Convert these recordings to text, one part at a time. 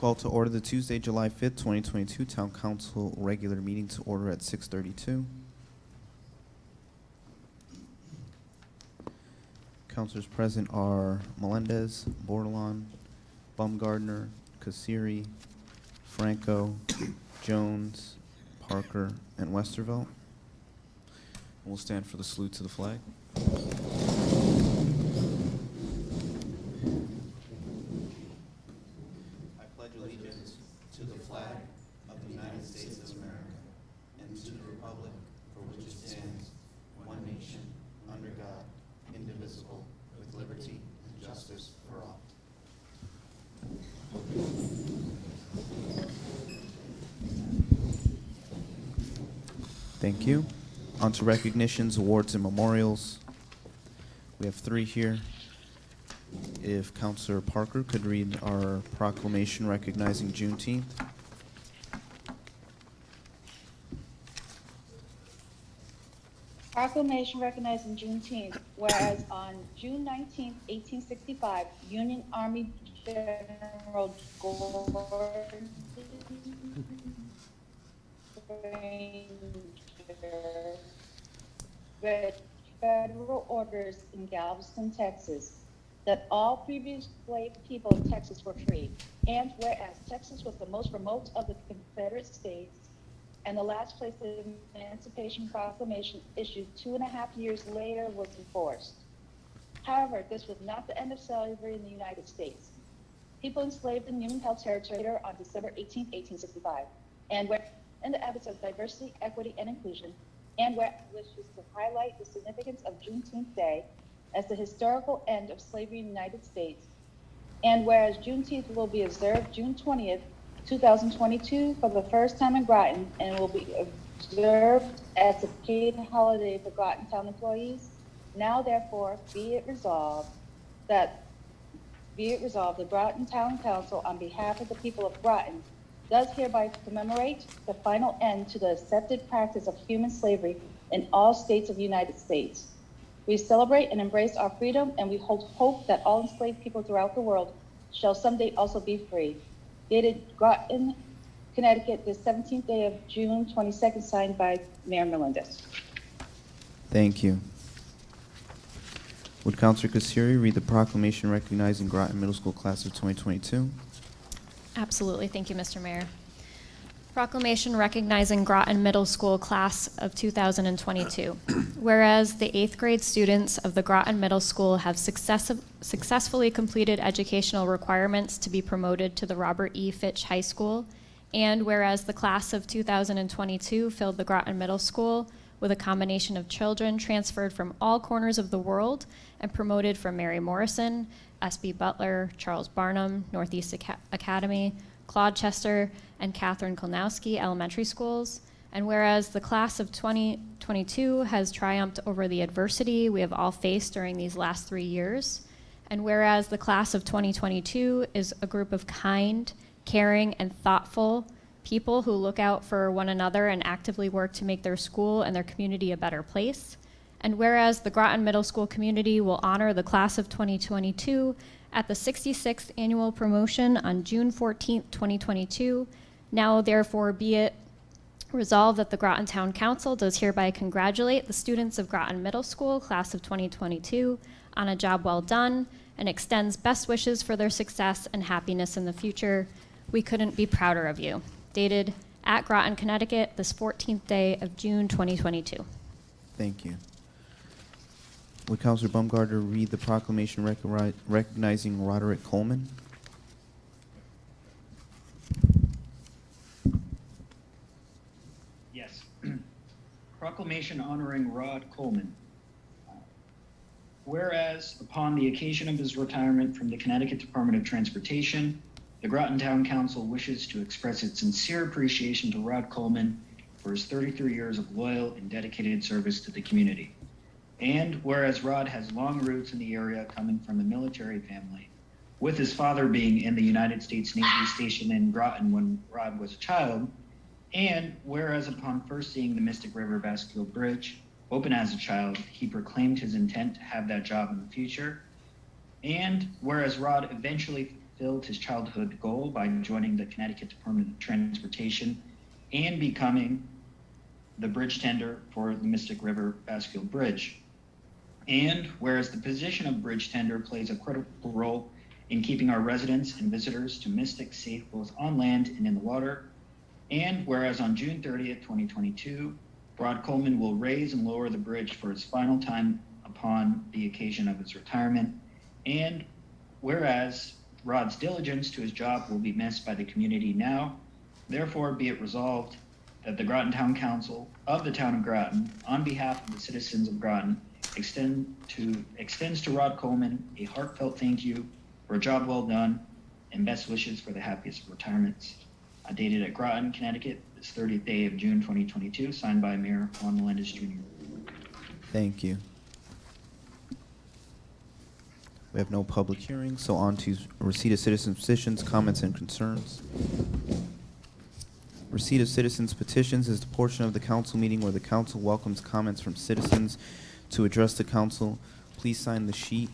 Call to order the Tuesday, July 5th, 2022 Town Council regular meeting to order at 6:32. Councilors present are Melendez, Bordelon, Baumgardner, Kasiri, Franco, Jones, Parker, and Westervelt. We'll stand for the salute to the flag. I pledge allegiance to the flag of the United States of America and to the republic for which it stands, one nation, under God, indivisible, with liberty and justice for all. Thank you. On to recognitions, awards, and memorials. We have 3 here. If Councilor Parker could read our proclamation recognizing Juneteenth. Proclamation recognizing Juneteenth, whereas on June 19, 1865, Union Army General Gordon read federal orders in Galveston, Texas, that all previous enslaved people of Texas were free. And whereas Texas was the most remote of the Confederate states and the last place the Emancipation Proclamation issued 2.5 years later was enforced. However, this was not the end of slavery in the United States. People enslaved in Union-held territory on December 18, 1865, and where in the efforts of diversity, equity, and inclusion, and where wishes to highlight the significance of Juneteenth Day as the historical end of slavery in the United States, and whereas Juneteenth will be observed June 20th, 2022 for the first time in Groton and will be observed as a paid holiday for Groton Town employees, now therefore be it resolved the Groton Town Council on behalf of the people of Groton does hereby commemorate the final end to the accepted practice of human slavery in all states of the United States. We celebrate and embrace our freedom, and we hold hope that all enslaved people throughout the world shall someday also be free. Dated Groton, Connecticut, the 17th day of June 22nd, signed by Mayor Melendez. Thank you. Would Councilor Kasiri read the proclamation recognizing Groton Middle School class of 2022? Absolutely. Thank you, Mr. Mayor. Proclamation recognizing Groton Middle School class of 2022. Whereas the 8th grade students of the Groton Middle School have successfully completed educational requirements to be promoted to the Robert E. Fitch High School, and whereas the class of 2022 filled the Groton Middle School with a combination of children transferred from all corners of the world and promoted from Mary Morrison, S.B. Butler, Charles Barnum, Northeast Academy, Claude Chester, and Catherine Kolnowski elementary schools. And whereas the class of 2022 has triumphed over the adversity we have all faced during these last 3 years, and whereas the class of 2022 is a group of kind, caring, and thoughtful people who look out for one another and actively work to make their school and their community a better place. And whereas the Groton Middle School community will honor the class of 2022 at the 66th annual promotion on June 14th, 2022, now therefore be it resolved that the Groton Town Council does hereby congratulate the students of Groton Middle School class of 2022 on a job well done and extends best wishes for their success and happiness in the future. We couldn't be prouder of you. Dated at Groton, Connecticut, this 14th day of June 2022. Thank you. Would Councilor Baumgardner read the proclamation recognizing Roderick Coleman? Yes. Proclamation honoring Rod Coleman. Whereas, upon the occasion of his retirement from the Connecticut Department of Transportation, the Groton Town Council wishes to express its sincere appreciation to Rod Coleman for his 33 years of loyal and dedicated service to the community. And whereas Rod has long roots in the area coming from a military family, with his father being in the United States Navy station in Groton when Rod was a child, and whereas upon first seeing the Mystic River Bascule Bridge open as a child, he proclaimed his intent to have that job in the future, and whereas Rod eventually fulfilled his childhood goal by joining the Connecticut Department of Transportation and becoming the bridge tender for the Mystic River Bascule Bridge. And whereas the position of bridge tender plays a critical role in keeping our residents and visitors to Mystic safe both on land and in the water, and whereas on June 30th, 2022, Rod Coleman will raise and lower the bridge for its final time upon the occasion of its retirement, and whereas Rod's diligence to his job will be missed by the community now, therefore be it resolved that the Groton Town Council of the Town of Groton, on behalf of the citizens of Groton, extends to Rod Coleman a heartfelt thank you for a job well done and best wishes for the happiest of retirements. Dated at Groton, Connecticut, this 30th day of June 2022, signed by Mayor Juan Melendez Jr. Thank you. We have no public hearings, so on to receipt of citizens' petitions, comments, and concerns. Receipt of citizens' petitions is the portion of the council meeting where the council welcomes comments from citizens to address the council. Please sign the sheet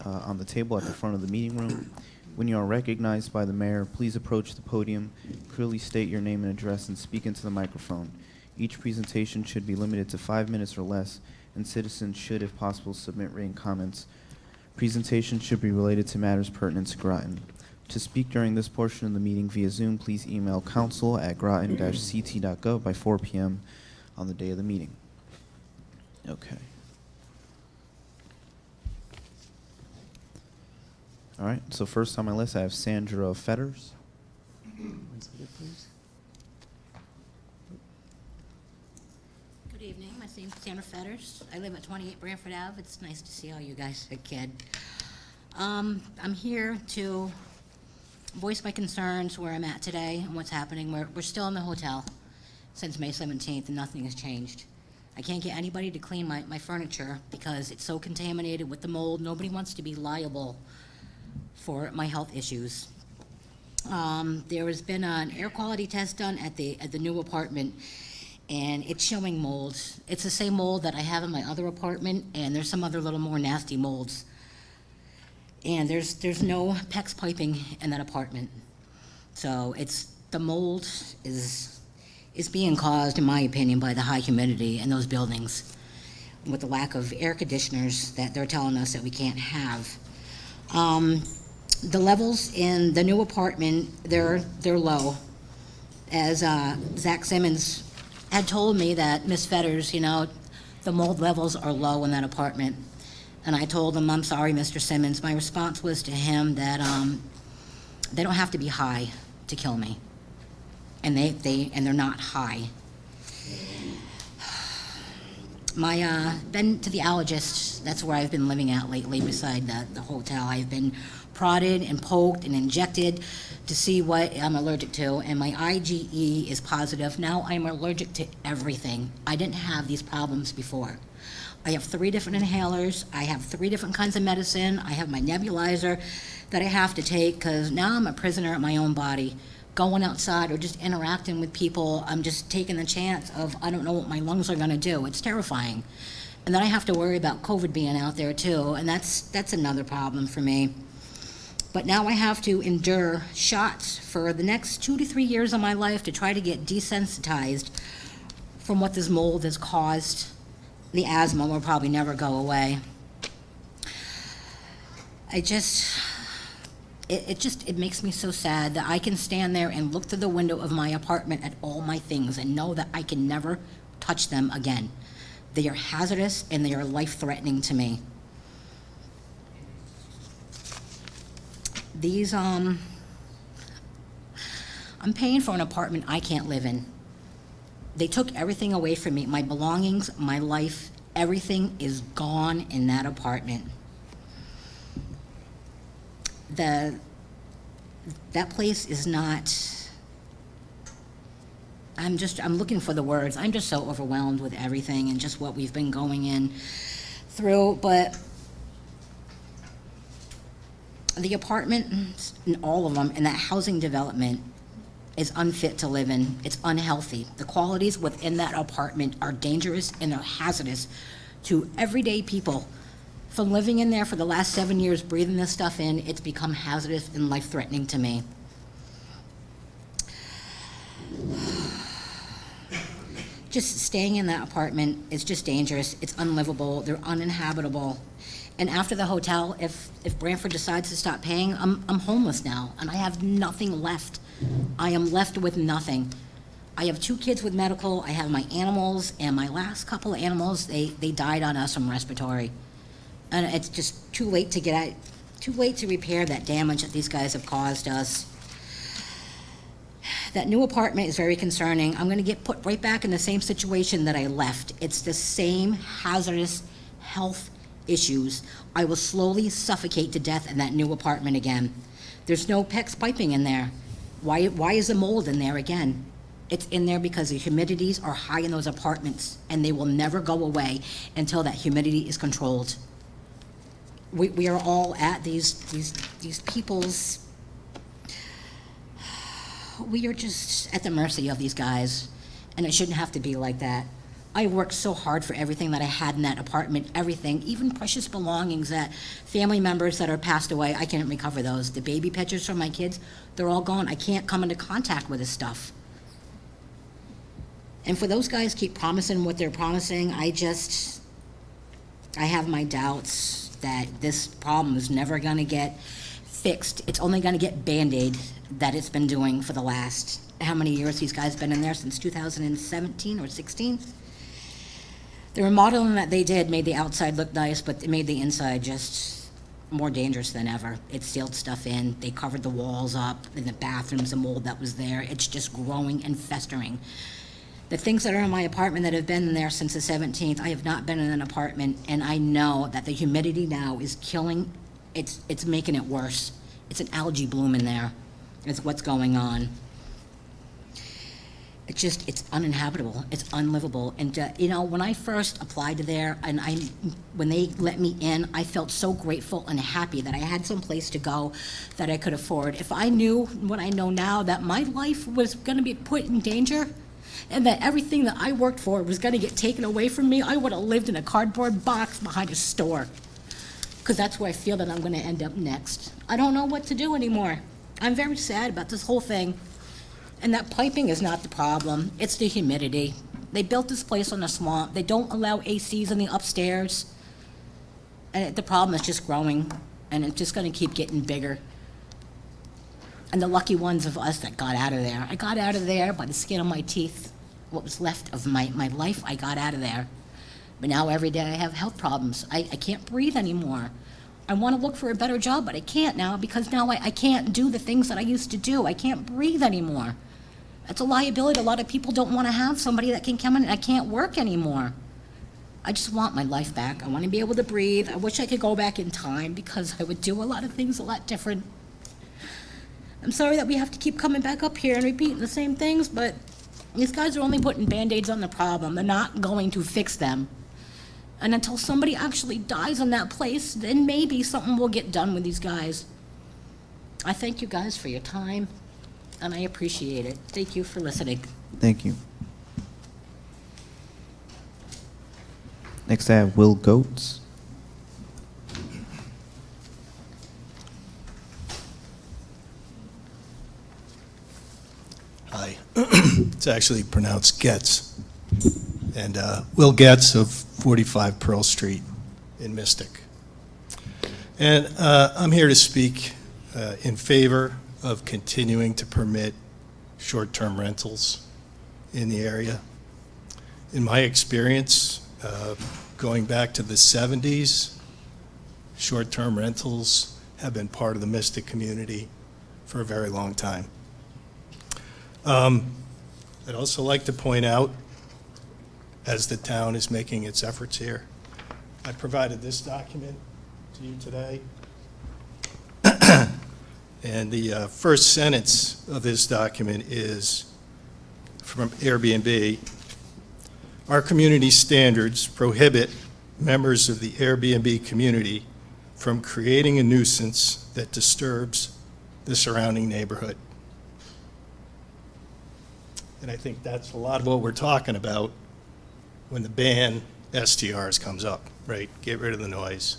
on the table at the front of the meeting room. When you are recognized by the mayor, please approach the podium, clearly state your name and address, and speak into the microphone. Each presentation should be limited to 5 minutes or less, and citizens should, if possible, submit written comments. Presentations should be related to matters pertinent to Groton. To speak during this portion of the meeting via Zoom, please email council@groton-ct.gov by 4 p.m. on the day of the meeting. Okay. All right, so first on my list, I have Sandra Fetters. 1 second, please. Good evening, my name's Sandra Fetters. I live at 28 Brantford Ave. It's nice to see all you guys again. I'm here to voice my concerns where I'm at today and what's happening. We're still in the hotel since May 17th and nothing has changed. I can't get anybody to clean my furniture because it's so contaminated with the mold. Nobody wants to be liable for my health issues. There has been an air quality test done at the new apartment, and it's showing mold. It's the same mold that I have in my other apartment, and there's some other little more nasty molds. And there's no PEX piping in that apartment. So the mold is being caused, in my opinion, by the high humidity in those buildings with the lack of air conditioners that they're telling us that we can't have. The levels in the new apartment, they're low. As Zach Simmons had told me that, Miss Fetters, the mold levels are low in that apartment. And I told him, I'm sorry, Mr. Simmons. My response was to him that they don't have to be high to kill me. And they're not high. Been to the allergist. That's where I've been living at lately beside the hotel. I've been prodded and poked and injected to see what I'm allergic to, and my IgE is positive. Now I'm allergic to everything. I didn't have these problems before. I have 3 different inhalers. I have 3 different kinds of medicine. I have my nebulizer that I have to take because now I'm a prisoner of my own body. Going outside or just interacting with people, I'm just taking the chance of I don't know what my lungs are going to do. It's terrifying. And then I have to worry about COVID being out there too, and that's another problem for me. But now I have to endure shots for the next 2 to 3 years of my life to try to get desensitized from what this mold has caused. The asthma will probably never go away. It makes me so sad that I can stand there and look through the window of my apartment at all my things and know that I can never touch them again. They are hazardous and they are life-threatening to me. I'm paying for an apartment I can't live in. They took everything away from me, my belongings, my life, everything is gone in that apartment. That place is not, I'm looking for the words. I'm just so overwhelmed with everything and just what we've been going through, but the apartments, all of them, in that housing development is unfit to live in. It's unhealthy. The qualities within that apartment are dangerous and they're hazardous to everyday people From living in there for the last 7 years, breathing this stuff in, it's become hazardous and life-threatening to me. Just staying in that apartment is just dangerous. It's unlivable. They're uninhabitable. And after the hotel, if Brantford decides to stop paying, I'm homeless now, and I have nothing left. I am left with nothing. I have 2 kids with medical. I have my animals, and my last couple of animals, they died on us from respiratory. And it's just too late to repair that damage that these guys have caused us. That new apartment is very concerning. I'm gonna get put right back in the same situation that I left. It's the same hazardous health issues. I will slowly suffocate to death in that new apartment again. There's no PEX piping in there. Why is the mold in there again? It's in there because the humidities are high in those apartments, and they will never go away until that humidity is controlled. We are all at these people's, we are just at the mercy of these guys, and it shouldn't have to be like that. I worked so hard for everything that I had in that apartment, everything, even precious belongings that family members that are passed away, I can't recover those. The baby pictures from my kids, they're all gone. I can't come into contact with this stuff. And for those guys keep promising what they're promising, I have my doubts that this problem is never gonna get fixed. It's only gonna get Band-Aid that it's been doing for the last, how many years these guys been in there, since 2017 or 16? The remodeling that they did made the outside look nice, but it made the inside just more dangerous than ever. It sealed stuff in, they covered the walls up, in the bathrooms, the mold that was there, it's just growing and festering. The things that are in my apartment that have been there since the 17th, I have not been in an apartment, and I know that the humidity now is killing, it's making it worse. It's an algae bloom in there. It's what's going on. It's uninhabitable. It's unlivable. And when I first applied to there, and when they let me in, I felt so grateful and happy that I had some place to go that I could afford. If I knew what I know now, that my life was going to be put in danger, and that everything that I worked for was going to get taken away from me, I would have lived in a cardboard box behind a store. Because that's where I feel that I'm going to end up next. I don't know what to do anymore. I'm very sad about this whole thing. And that piping is not the problem, it's the humidity. They built this place on a swamp. They don't allow ACs in the upstairs. And the problem is just growing, and it's just gonna keep getting bigger. And the lucky ones of us that got out of there. I got out of there by the skin of my teeth. What was left of my life, I got out of there. But now every day I have health problems. I can't breathe anymore. I wanna look for a better job, but I can't now, because now I can't do the things that I used to do. I can't breathe anymore. That's a liability. A lot of people don't want to have somebody that can come in, and I can't work anymore. I just want my life back. I want to be able to breathe. I wish I could go back in time, because I would do a lot of things a lot different. I'm sorry that we have to keep coming back up here and repeating the same things, but these guys are only putting Band-Aids on the problem. They're not going to fix them. And until somebody actually dies in that place, then maybe something will get done with these guys. I thank you guys for your time, and I appreciate it. Thank you for listening. Thank you. Next I have Will Goetz. Hi. It's actually pronounced Getz. And Will Getz of 45 Pearl Street in Mystic. And I'm here to speak in favor of continuing to permit short-term rentals in the area. In my experience, going back to the 70s, short-term rentals have been part of the Mystic community for a very long time. I'd also like to point out, as the town is making its efforts here, I provided this document to you today. And the first sentence of this document is from Airbnb. Our community standards prohibit members of the Airbnb community from creating a nuisance that disturbs the surrounding neighborhood. And I think that's a lot of what we're talking about when the ban STRs comes up, right? Get rid of the noise.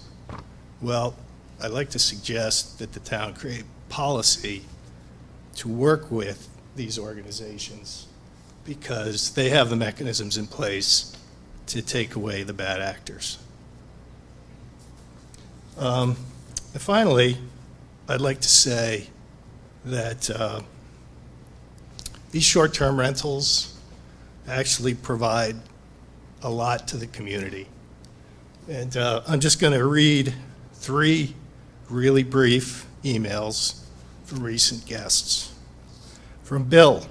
Well, I'd like to suggest that the town create policy to work with these organizations because they have the mechanisms in place to take away the bad actors. And finally, I'd like to say that these short-term rentals actually provide a lot to the community. And I'm just going to read 3 really brief emails from recent guests. From Bill,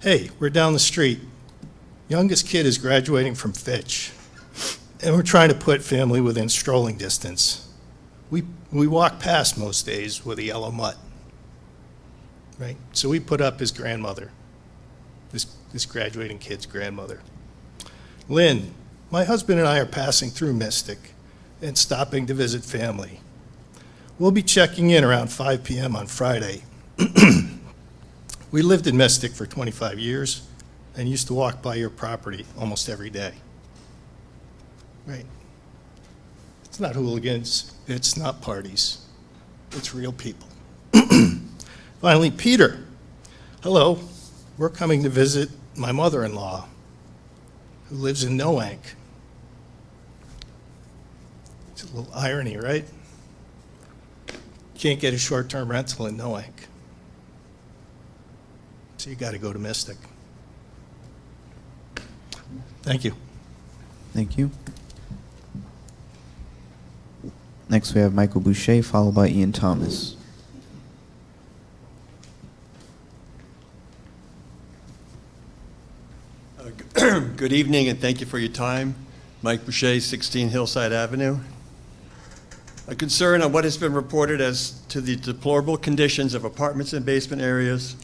hey, we're down the street. Youngest kid is graduating from Fitch, and we're trying to put family within strolling distance. We walk past most days with a yellow mutt, right? So we put up his grandmother, this graduating kid's grandmother. Lynn, my husband and I are passing through Mystic and stopping to visit family. We'll be checking in around 5 p.m. on Friday. We lived in Mystic for 25 years and used to walk by your property almost every day. Right? It's not hooligans, it's not parties, it's real people. Finally, Peter, hello, we're coming to visit my mother-in-law who lives in Noank. It's a little irony, right? Can't get a short-term rental in Noank. So you got to go to Mystic. Thank you. Thank you. Next, we have Michael Boucher, followed by Ian Thomas. Good evening, and thank you for your time. Mike Boucher, 16 Hillside Avenue. A concern on what has been reported as to the deplorable conditions of apartments and basement areas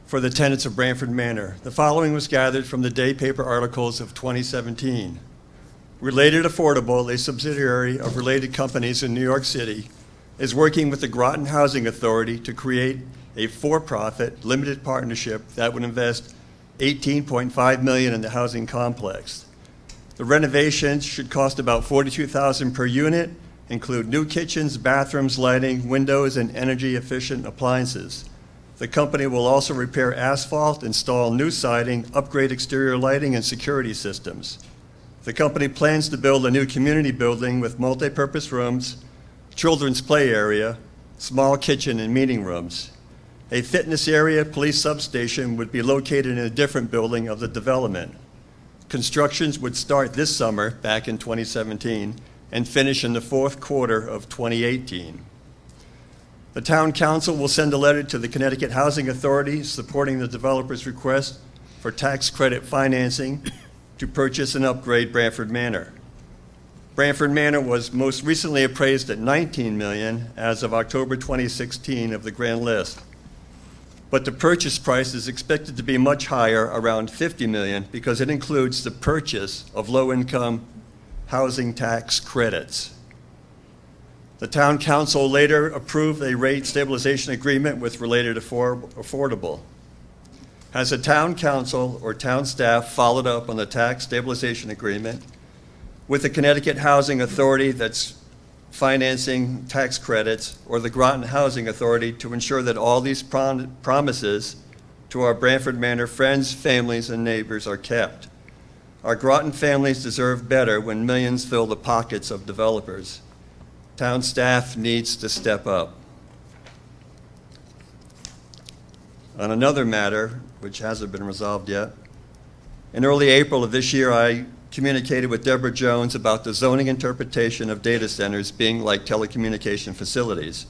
for the tenants of Brantford Manor. The following was gathered from the day paper articles of 2017. Related Affordable, a subsidiary of related companies in New York City, is working with the Groton Housing Authority to create a for-profit limited partnership that would invest $18.5 million in the housing complex. The renovations should cost about $42,000 per unit, include new kitchens, bathrooms, lighting, windows, and energy-efficient appliances. The company will also repair asphalt, install new siding, upgrade exterior lighting, and security systems. The company plans to build a new community building with multi-purpose rooms, children's play area, small kitchen, and meeting rooms. A fitness area, police substation would be located in a different building of the development. Constructions would start this summer, back in 2017, and finish in the fourth quarter of 2018. The Town Council will send a letter to the Connecticut Housing Authority supporting the developer's request for tax credit financing to purchase and upgrade Brantford Manor. Brantford Manor was most recently appraised at $19 million as of October 2016 of the grand list. But the purchase price is expected to be much higher, around $50 million, because it includes the purchase of low-income housing tax credits. The Town Council later approved a rate stabilization agreement with Related Affordable. Has the Town Council or town staff followed up on the tax stabilization agreement with the Connecticut Housing Authority that's financing tax credits, or the Groton Housing Authority, to ensure that all these promises to our Brantford Manor friends, families, and neighbors are kept? Our Groton families deserve better when millions fill the pockets of developers. Town staff needs to step up. On another matter, which hasn't been resolved yet, in early April of this year, I communicated with Deborah Jones about the zoning interpretation of data centers being like telecommunication facilities.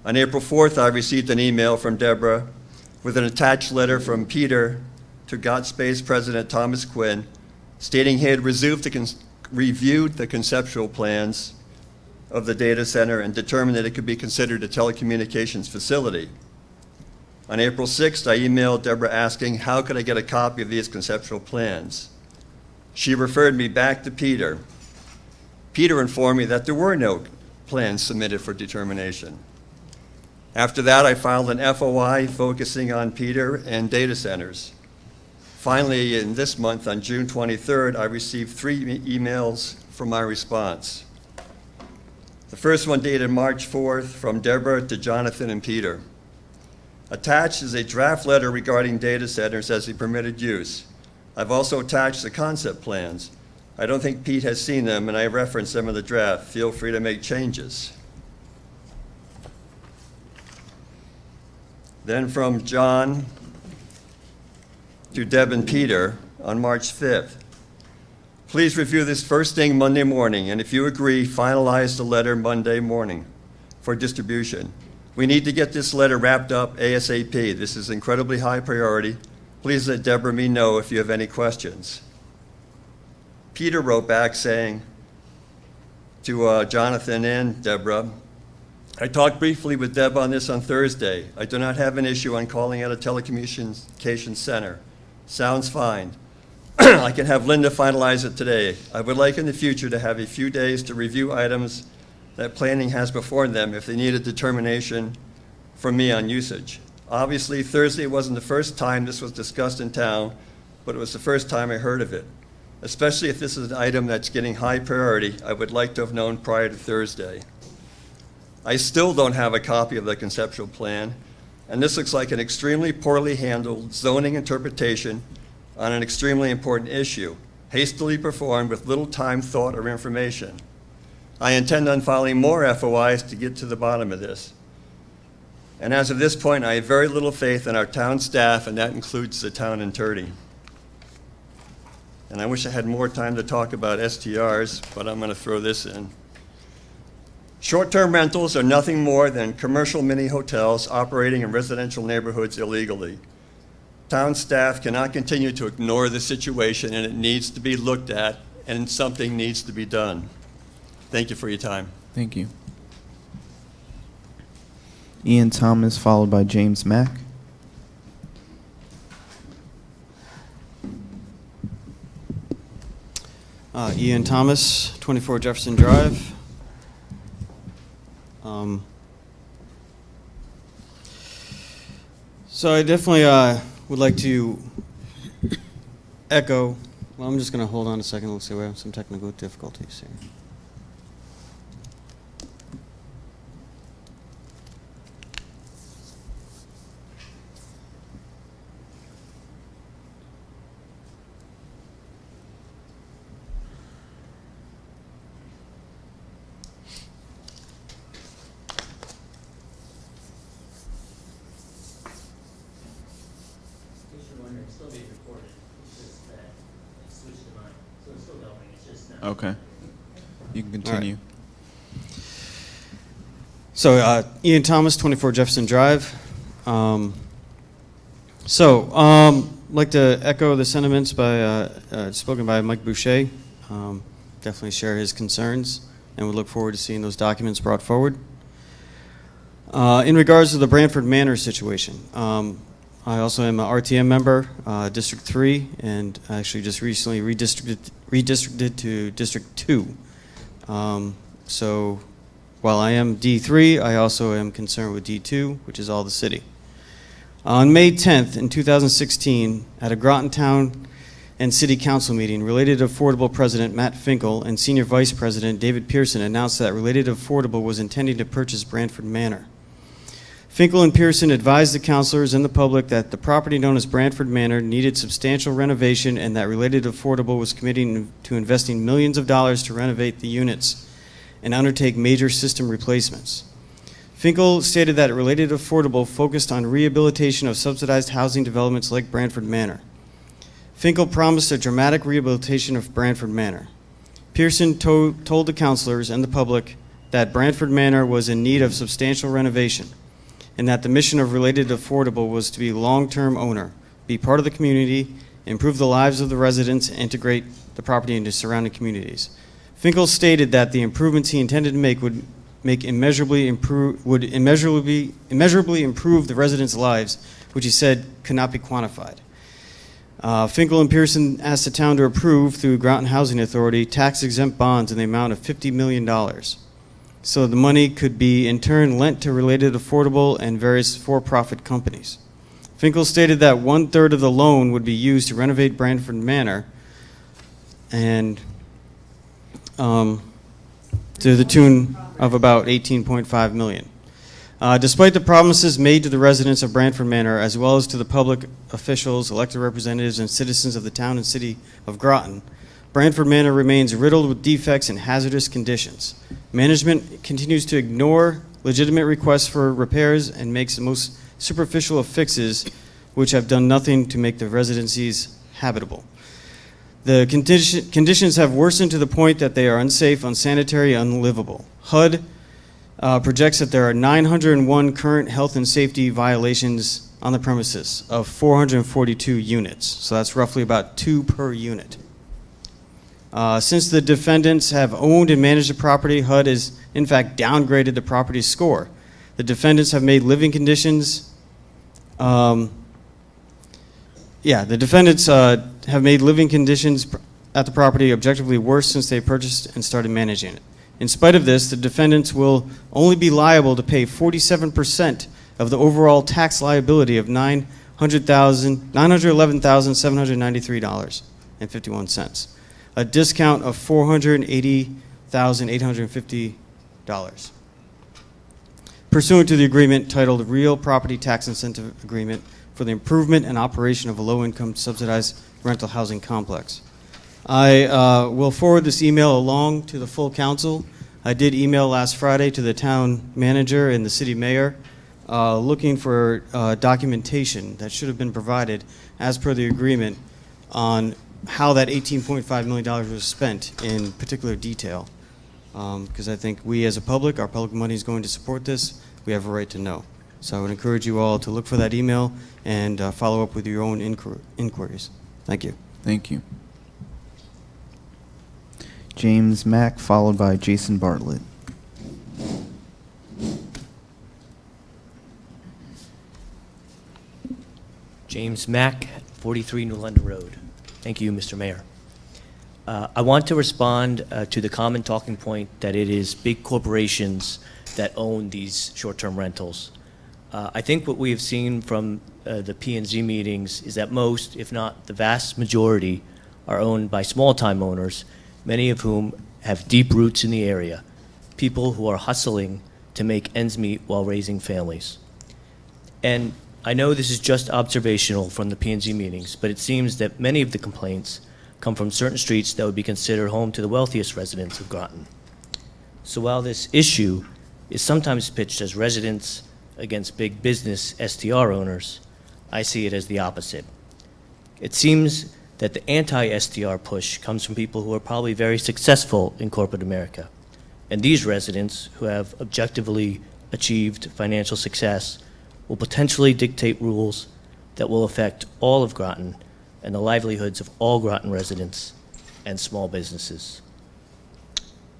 On April 4th, I received an email from Deborah with an attached letter from Peter to GotSpace President Thomas Quinn, stating he had reviewed the conceptual plans of the data center and determined that it could be considered a telecommunications facility. On April 6th, I emailed Deborah asking, how could I get a copy of these conceptual plans? She referred me back to Peter. Peter informed me that there were no plans submitted for determination. After that, I filed an FOI focusing on Peter and data centers. Finally, in this month, on June 23rd, I received 3 emails from my response. The first one dated March 4th from Deborah to Jonathan and Peter. Attached is a draft letter regarding data centers as a permitted use. I've also attached the concept plans. I don't think Pete has seen them, and I referenced them in the draft. Feel free to make changes. Then from John to Deb and Peter on March 5th. Please review this first thing Monday morning, and if you agree, finalize the letter Monday morning for distribution. We need to get this letter wrapped up ASAP. This is incredibly high priority. Please let Deborah and me know if you have any questions. Peter wrote back saying to Jonathan and Deborah, I talked briefly with Deb on this on Thursday. I do not have an issue on calling at a telecommunications center. Sounds fine. I can have Linda finalize it today. I would like in the future to have a few days to review items that planning has before them if they need a determination from me on usage. Obviously, Thursday wasn't the first time this was discussed in town, but it was the first time I heard of it. Especially if this is an item that's getting high priority, I would like to have known prior to Thursday. I still don't have a copy of the conceptual plan, and this looks like an extremely poorly handled zoning interpretation on an extremely important issue, hastily performed with little time, thought, or information. I intend on filing more FOIs to get to the bottom of this. And as of this point, I have very little faith in our town staff, and that includes the town attorney. And I wish I had more time to talk about STRs, but I'm going to throw this in. Short-term rentals are nothing more than commercial mini hotels operating in residential neighborhoods illegally. Town staff cannot continue to ignore the situation, and it needs to be looked at, and something needs to be done. Thank you for your time. Thank you. Ian Thomas, followed by James Mack. Ian Thomas, 24 Jefferson Drive. So I definitely would like to echo. Well, I'm just going to hold on a second. Let's see, we have some technical difficulties here. Okay. You can continue. So, Ian Thomas, 24 Jefferson Drive. I'd like to echo the sentiments spoken by Mike Boucher. Definitely share his concerns, and we look forward to seeing those documents brought forward. In regards to the Brantford Manor situation, I also am an RTM member, District 3, and actually just recently redistricted to District 2. So while I am D3, I also am concerned with D2, which is all the city. On May 10th in 2016, at a Groton Town and City Council meeting, Related Affordable President Matt Finkel and Senior Vice President David Pearson announced that Related Affordable was intending to purchase Brantford Manor. Finkel and Pearson advised the councilors and the public that the property known as Brantford Manor needed substantial renovation and that Related Affordable was committing to investing millions of dollars to renovate the units and undertake major system replacements. Finkel stated that Related Affordable focused on rehabilitation of subsidized housing developments like Brantford Manor. Finkel promised a dramatic rehabilitation of Brantford Manor. Pearson told the councilors and the public that Brantford Manor was in need of substantial renovation, and that the mission of Related Affordable was to be a long-term owner, be part of the community, improve the lives of the residents, and integrate the property into surrounding communities. Finkel stated that the improvements he intended to make would immeasurably improve the residents' lives, which he said could not be quantified. Finkel and Pearson asked the town to approve, through Groton Housing Authority, tax-exempt bonds in the amount of $50 million. So the money could be in turn lent to Related Affordable and various for-profit companies. Finkel stated that 1/3 of the loan would be used to renovate Brantford Manor, and to the tune of about $18.5 million. Despite the promises made to the residents of Brantford Manor, as well as to the public officials, elected representatives, and citizens of the town and city of Groton, Brantford Manor remains riddled with defects and hazardous conditions. Management continues to ignore legitimate requests for repairs and makes the most superficial of fixes, which have done nothing to make the residencies habitable. The conditions have worsened to the point that they are unsafe, unsanitary, unlivable. HUD projects that there are 901 current health and safety violations on the premises of 442 units. So that's roughly about 2 per unit. Since the defendants have owned and managed the property, HUD has in fact downgraded the property's score. The defendants have made living conditions have made living conditions at the property objectively worse since they purchased and started managing it. In spite of this, the defendants will only be liable to pay 47% of the overall tax liability of $911,793.51, a discount of $480,850. Pursuant to the agreement titled Real Property Tax Incentive Agreement for the Improvement and Operation of a Low-Income Subsidized Rental Housing Complex. I will forward this email along to the full council. I did email last Friday to the town manager and the city mayor looking for documentation that should have been provided as per the agreement on how that $18.5 million was spent in particular detail. Because I think we as a public, our public money is going to support this, we have a right to know. So I would encourage you all to look for that email and follow up with your own inquiries. Thank you. Thank you. James Mack, followed by Jason Bartlett. James Mack, 43 New London Road. Thank you, Mr. Mayor. I want to respond to the common talking point that it is big corporations that own these short-term rentals. I think what we have seen from the P&Z meetings is that most, if not the vast majority, are owned by small-time owners, many of whom have deep roots in the area, people who are hustling to make ends meet while raising families. And I know this is just observational from the P&Z meetings, but it seems that many of the complaints come from certain streets that would be considered home to the wealthiest residents of Groton. So while this issue is sometimes pitched as residents against big business STR owners, I see it as the opposite. It seems that the anti-STR push comes from people who are probably very successful in corporate America. And these residents who have objectively achieved financial success will potentially dictate rules that will affect all of Groton and the livelihoods of all Groton residents and small businesses.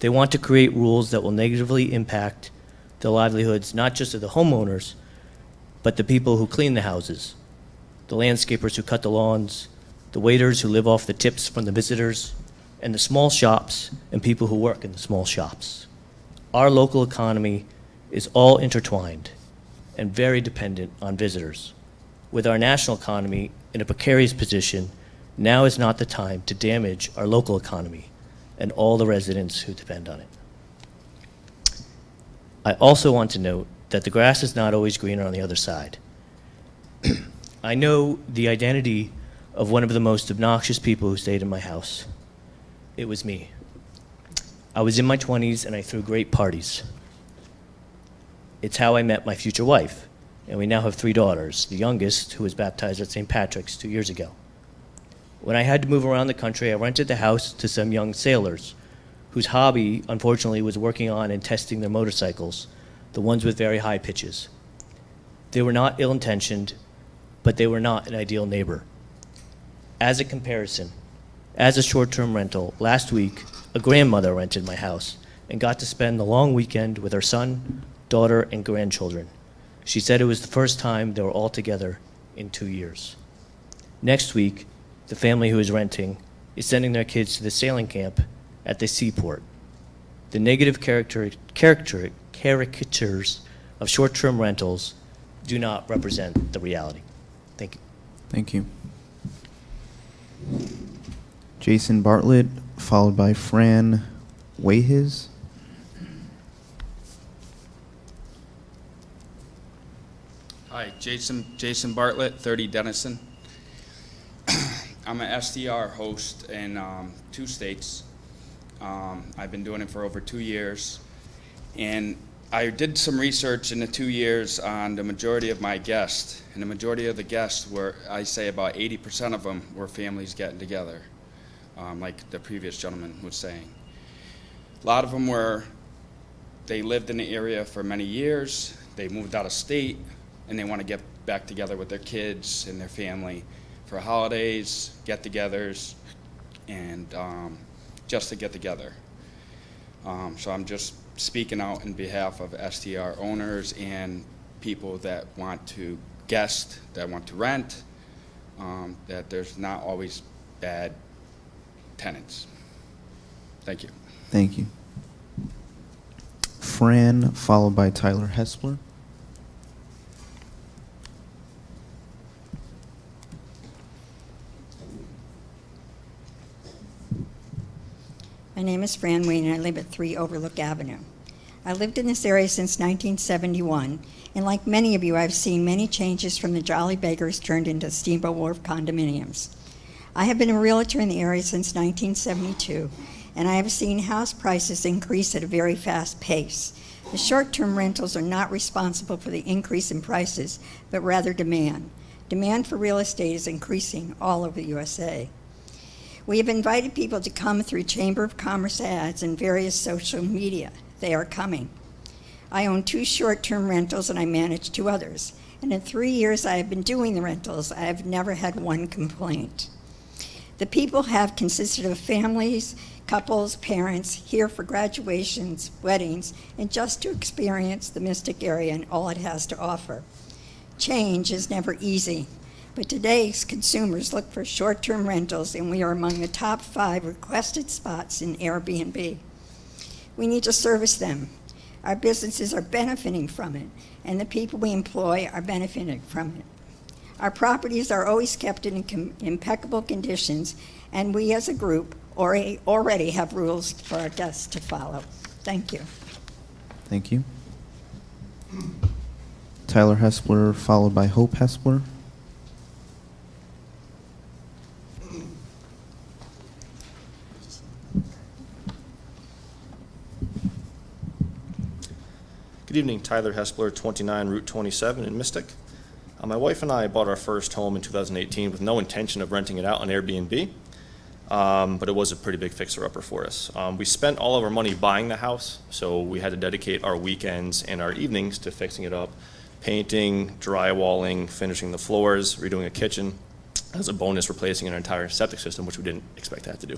They want to create rules that will negatively impact the livelihoods not just of the homeowners, but the people who clean the houses, the landscapers who cut the lawns, the waiters who live off the tips from the visitors, and the small shops and people who work in the small shops. Our local economy is all intertwined and very dependent on visitors. With our national economy in a precarious position, now is not the time to damage our local economy and all the residents who depend on it. I also want to note that the grass is not always greener on the other side. I know the identity of one of the most obnoxious people who stayed in my house. It was me. I was in my 20s and I threw great parties. It's how I met my future wife, and we now have 3 daughters, the youngest, who was baptized at St. Patrick's 2 years ago. When I had to move around the country, I rented the house to some young sailors whose hobby, unfortunately, was working on and testing their motorcycles, the ones with very high pitches. They were not ill-intentioned, but they were not an ideal neighbor. As a comparison, as a short-term rental, last week, a grandmother rented my house and got to spend the long weekend with her son, daughter, and grandchildren. She said it was the first time they were all together in 2 years. Next week, the family who is renting is sending their kids to the sailing camp at the seaport. The negative caricatures of short-term rentals do not represent the reality. Thank you. Thank you. Jason Bartlett, followed by Fran Wahiz. Hi, Jason Bartlett, 30 Denison. I'm an SDR host in 2 states. I've been doing it for over 2 years. And I did some research in the 2 years on the majority of my guests. And the majority of the guests were, I say about 80% of them were families getting together, like the previous gentleman was saying. A lot of them they lived in the area for many years, they moved out of state, and they want to get back together with their kids and their family for holidays, get-togethers, and just to get together. So I'm just speaking out in behalf of STR owners and people that want to guest, that want to rent, that there's not always bad tenants. Thank you. Thank you. Fran, followed by Tyler Hespler. My name is Fran Wayne, and I live at 3 Overlook Avenue. I lived in this area since 1971, and like many of you, I've seen many changes from the Jolly Beggars turned into Steamboat Wharf condominiums. I have been a realtor in the area since 1972, and I have seen house prices increase at a very fast pace. The short-term rentals are not responsible for the increase in prices, but rather demand. Demand for real estate is increasing all over the USA. We have invited people to come through Chamber of Commerce ads and various social media. They are coming. I own 2 short-term rentals and I manage 2 others. And in 3 years I have been doing the rentals, I have never had one complaint. The people have consisted of families, couples, parents, here for graduations, weddings, and just to experience the Mystic area and all it has to offer. Change is never easy. But today's consumers look for short-term rentals, and we are among the top 5 requested spots in Airbnb. We need to service them. Our businesses are benefiting from it, and the people we employ are benefiting from it. Our properties are always kept in impeccable conditions, and we as a group already have rules for our guests to follow. Thank you. Thank you. Tyler Hespler, followed by Hope Hespler. Good evening, Tyler Hespler, 29 Route 27 in Mystic. My wife and I bought our first home in 2018 with no intention of renting it out on Airbnb, but it was a pretty big fixer-upper for us. We spent all of our money buying the house, so we had to dedicate our weekends and our evenings to fixing it up, painting, drywalling, finishing the floors, redoing a kitchen, as a bonus replacing an entire septic system, which we didn't expect to have to do.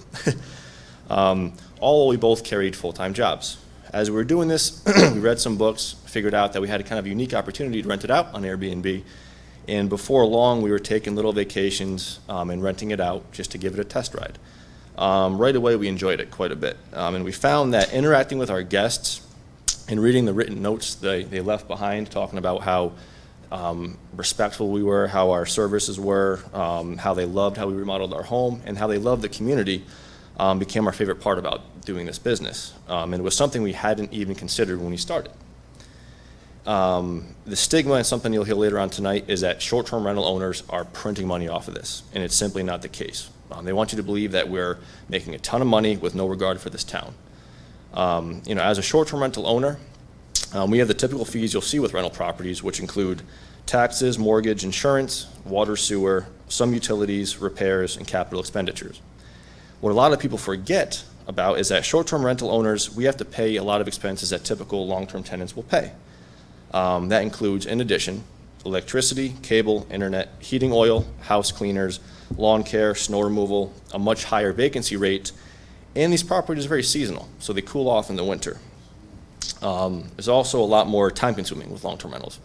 All while we both carried full-time jobs. As we were doing this, we read some books, figured out that we had a kind of unique opportunity to rent it out on Airbnb, and before long we were taking little vacations and renting it out just to give it a test ride. Right away we enjoyed it quite a bit, and we found that interacting with our guests and reading the written notes they left behind, talking about how respectful we were, how our services were, how they loved how we remodeled our home, and how they loved the community, became our favorite part about doing this business. And it was something we hadn't even considered when we started. The stigma, and something you'll hear later on tonight, is that short-term rental owners are printing money off of this, and it's simply not the case. They want you to believe that we're making a ton of money with no regard for this town. As a short-term rental owner, we have the typical fees you'll see with rental properties, which include taxes, mortgage, insurance, water, sewer, some utilities, repairs, and capital expenditures. What a lot of people forget about is that short-term rental owners, we have to pay a lot of expenses that typical long-term tenants will pay. That includes, in addition, electricity, cable, internet, heating oil, house cleaners, lawn care, snow removal, a much higher vacancy rate, and these properties are very seasonal, so they cool off in the winter. There's also a lot more time-consuming with long-term rentals.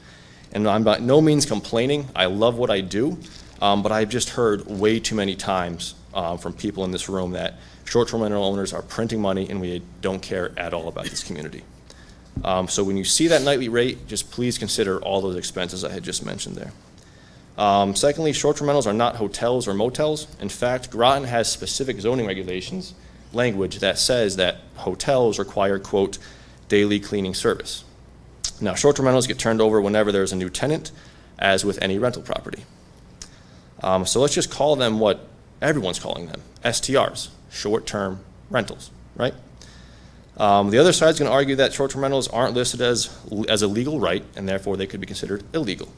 And I'm by no means complaining. I love what I do, but I've just heard way too many times from people in this room that short-term rental owners are printing money and we don't care at all about this community. So when you see that nightly rate, just please consider all those expenses I had just mentioned there. Secondly, short-term rentals are not hotels or motels. In fact, Groton has specific zoning regulations, language that says that hotels require, quote, daily cleaning service. Now, short-term rentals get turned over whenever there's a new tenant, as with any rental property. So let's just call them what everyone's calling them, STRs, short-term rentals, right? The other side is going to argue that short-term rentals aren't listed as a legal right, and therefore they could be considered illegal.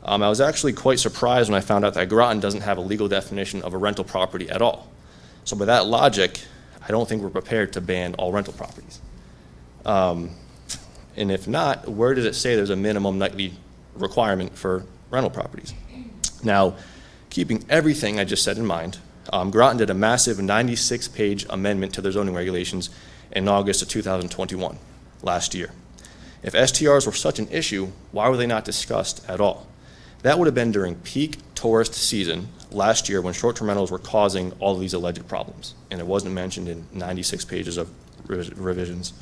I was actually quite surprised when I found out that Groton doesn't have a legal definition of a rental property at all. So by that logic, I don't think we're prepared to ban all rental properties. And if not, where does it say there's a minimum nightly requirement for rental properties? Now, keeping everything I just said in mind, Groton did a massive 96-page amendment to their zoning regulations in August of 2021, last year. If STRs were such an issue, why were they not discussed at all? That would have been during peak tourist season last year when short-term rentals were causing all these alleged problems, and it wasn't mentioned in 96 pages of revisions.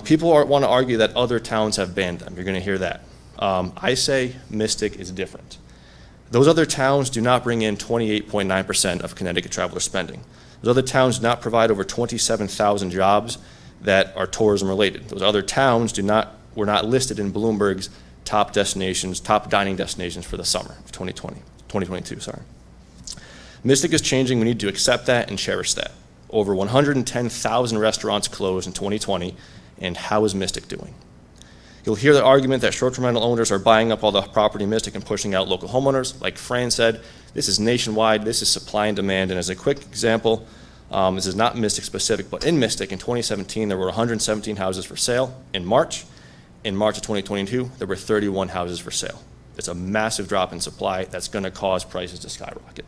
People want to argue that other towns have banned them. You're going to hear that. I say Mystic is different. Those other towns do not bring in 28.9% of Connecticut traveler spending. Those other towns do not provide over 27,000 jobs that are tourism related. Those other towns were not listed in Bloomberg's top dining destinations for the summer of 2022. Mystic is changing. We need to accept that and cherish that. Over 110,000 restaurants closed in 2020, and how is Mystic doing? You'll hear the argument that short-term rental owners are buying up all the property in Mystic and pushing out local homeowners. Like Fran said, this is nationwide, this is supply and demand, and as a quick example, this is not Mystic specific, but in Mystic in 2017, there were 117 houses for sale. In March of 2022, there were 31 houses for sale. It's a massive drop in supply that's gonna cause prices to skyrocket.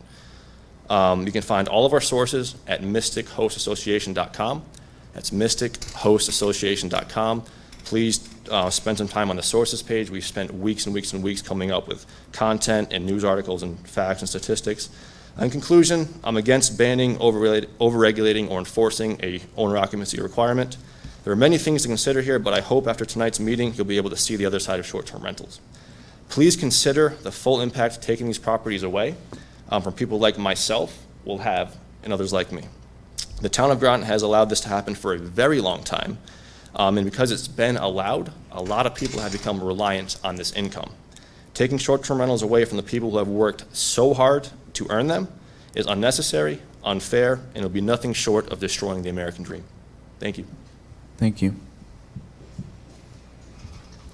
You can find all of our sources at mystichostassociation.com. That's mystichostassociation.com. Please spend some time on the sources page. We've spent weeks and weeks and weeks coming up with content and news articles and facts and statistics. In conclusion, I'm against banning, over-regulating, or enforcing a owner occupancy requirement. There are many things to consider here, but I hope after tonight's meeting, you'll be able to see the other side of short-term rentals. Please consider the full impact taking these properties away from people like myself will have and others like me. The town of Groton has allowed this to happen for a very long time, and because it's been allowed, a lot of people have become reliant on this income. Taking short-term rentals away from the people who have worked so hard to earn them is unnecessary, unfair, and it'll be nothing short of destroying the American dream. Thank you. Thank you.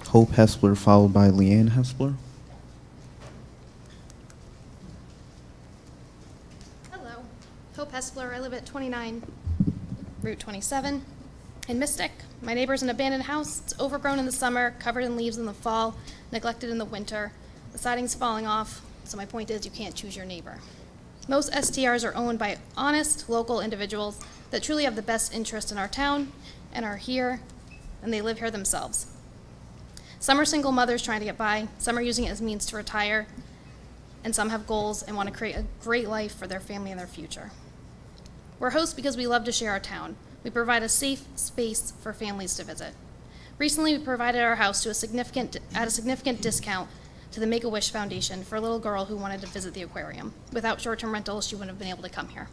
Hope Hespler, followed by Leanne Hespler. Hello, Hope Hespler. I live at 29 Route 27 in Mystic. My neighbor's an abandoned house. It's overgrown in the summer, covered in leaves in the fall, neglected in the winter. The siding's falling off, so my point is you can't choose your neighbor. Most STRs are owned by honest local individuals that truly have the best interest in our town and are here, and they live here themselves. Some are single mothers trying to get by, some are using it as means to retire, and some have goals and want to create a great life for their family and their future. We're hosts because we love to share our town. We provide a safe space for families to visit. Recently, we provided our house at a significant discount to the Make-A-Wish Foundation for a little girl who wanted to visit the aquarium. Without short-term rentals, she wouldn't have been able to come here.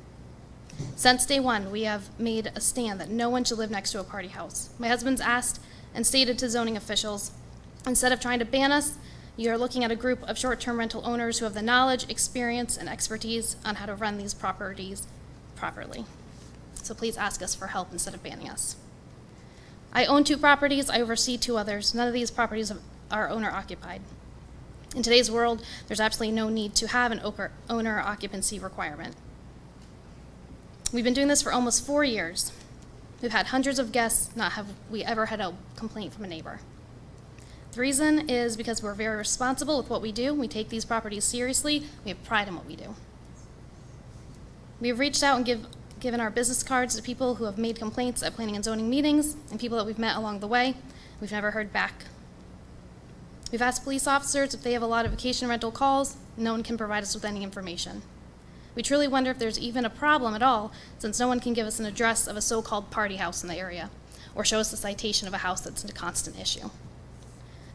Since day one, we have made a stand that no one should live next to a party house. My husband's asked and stated to zoning officials, instead of trying to ban us, you are looking at a group of short-term rental owners who have the knowledge, experience, and expertise on how to run these properties properly. So please ask us for help instead of banning us. I own 2 properties, I oversee 2 others. None of these properties are owner occupied. In today's world, there's absolutely no need to have an owner occupancy requirement. We've been doing this for almost 4 years. We've had hundreds of guests, not have we ever had a complaint from a neighbor. The reason is because we're very responsible with what we do. We take these properties seriously. We have pride in what we do. We've reached out and given our business cards to people who have made complaints at planning and zoning meetings and people that we've met along the way. We've never heard back. We've asked police officers if they have a lot of vacation rental calls. No one can provide us with any information. We truly wonder if there's even a problem at all, since no one can give us an address of a so-called party house in the area, or show us a citation of a house that's a constant issue.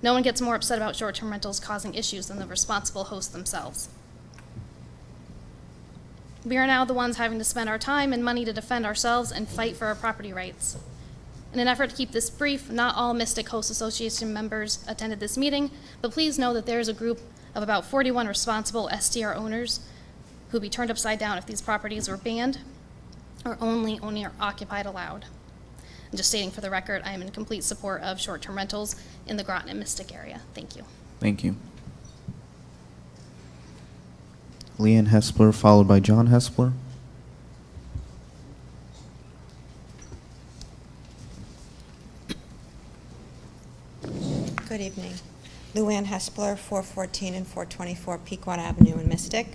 No one gets more upset about short-term rentals causing issues than the responsible hosts themselves. We are now the ones having to spend our time and money to defend ourselves and fight for our property rights. In an effort to keep this brief, not all Mystic Host Association members attended this meeting, but please know that there is a group of about 41 responsible STR owners who would be turned upside down if these properties were banned or only owner occupied allowed. And just stating for the record, I am in complete support of short-term rentals in the Groton and Mystic area. Thank you. Thank you. Leanne Hespler, followed by John Hespler. Good evening. Luann Hespler, 414 and 424 Pequot Avenue in Mystic.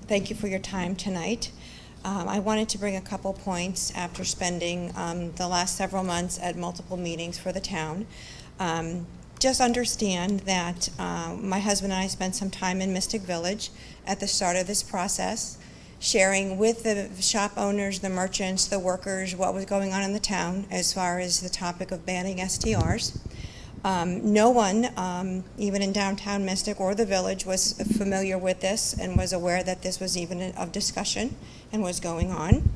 Thank you for your time tonight. I wanted to bring a couple points after spending the last several months at multiple meetings for the town. Just understand that my husband and I spent some time in Mystic Village at the start of this process, sharing with the shop owners, the merchants, the workers, what was going on in the town as far as the topic of banning STRs. No one, even in downtown Mystic or the village, was familiar with this and was aware that this was even of discussion and was going on.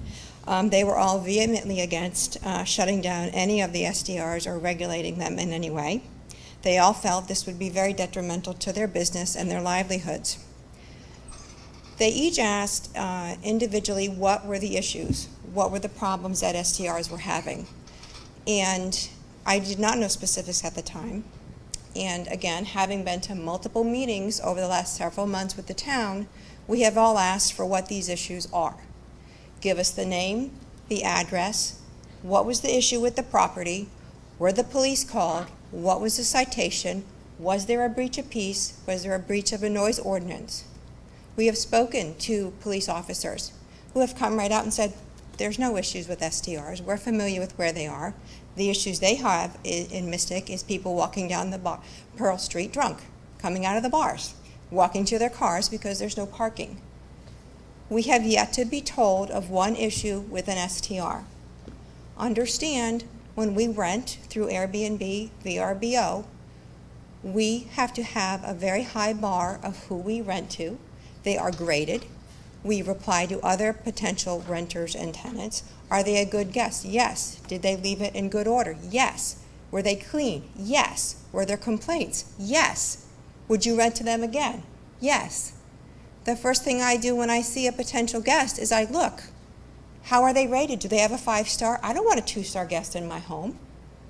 They were all vehemently against shutting down any of the STRs or regulating them in any way. They all felt this would be very detrimental to their business and their livelihoods. They each asked individually what were the issues, what were the problems that STRs were having. And I did not know specifics at the time. And again, having been to multiple meetings over the last several months with the town, we have all asked for what these issues are. Give us the name, the address, what was the issue with the property, were the police called, what was the citation, was there a breach of peace, was there a breach of a noise ordinance? We have spoken to police officers who have come right out and said, there's no issues with STRs, we're familiar with where they are. The issues they have in Mystic is people walking down the Pearl Street drunk, coming out of the bars, walking to their cars because there's no parking. We have yet to be told of one issue with an STR. Understand, when we rent through Airbnb, VRBO, we have to have a very high bar of who we rent to. They are graded. We reply to other potential renters and tenants. Are they a good guest? Yes. Did they leave it in good order? Yes. Were they clean? Yes. Were there complaints? Yes. Would you rent to them again? Yes. The first thing I do when I see a potential guest is I look. How are they rated? Do they have a 5-star? I don't want a 2-star guest in my home.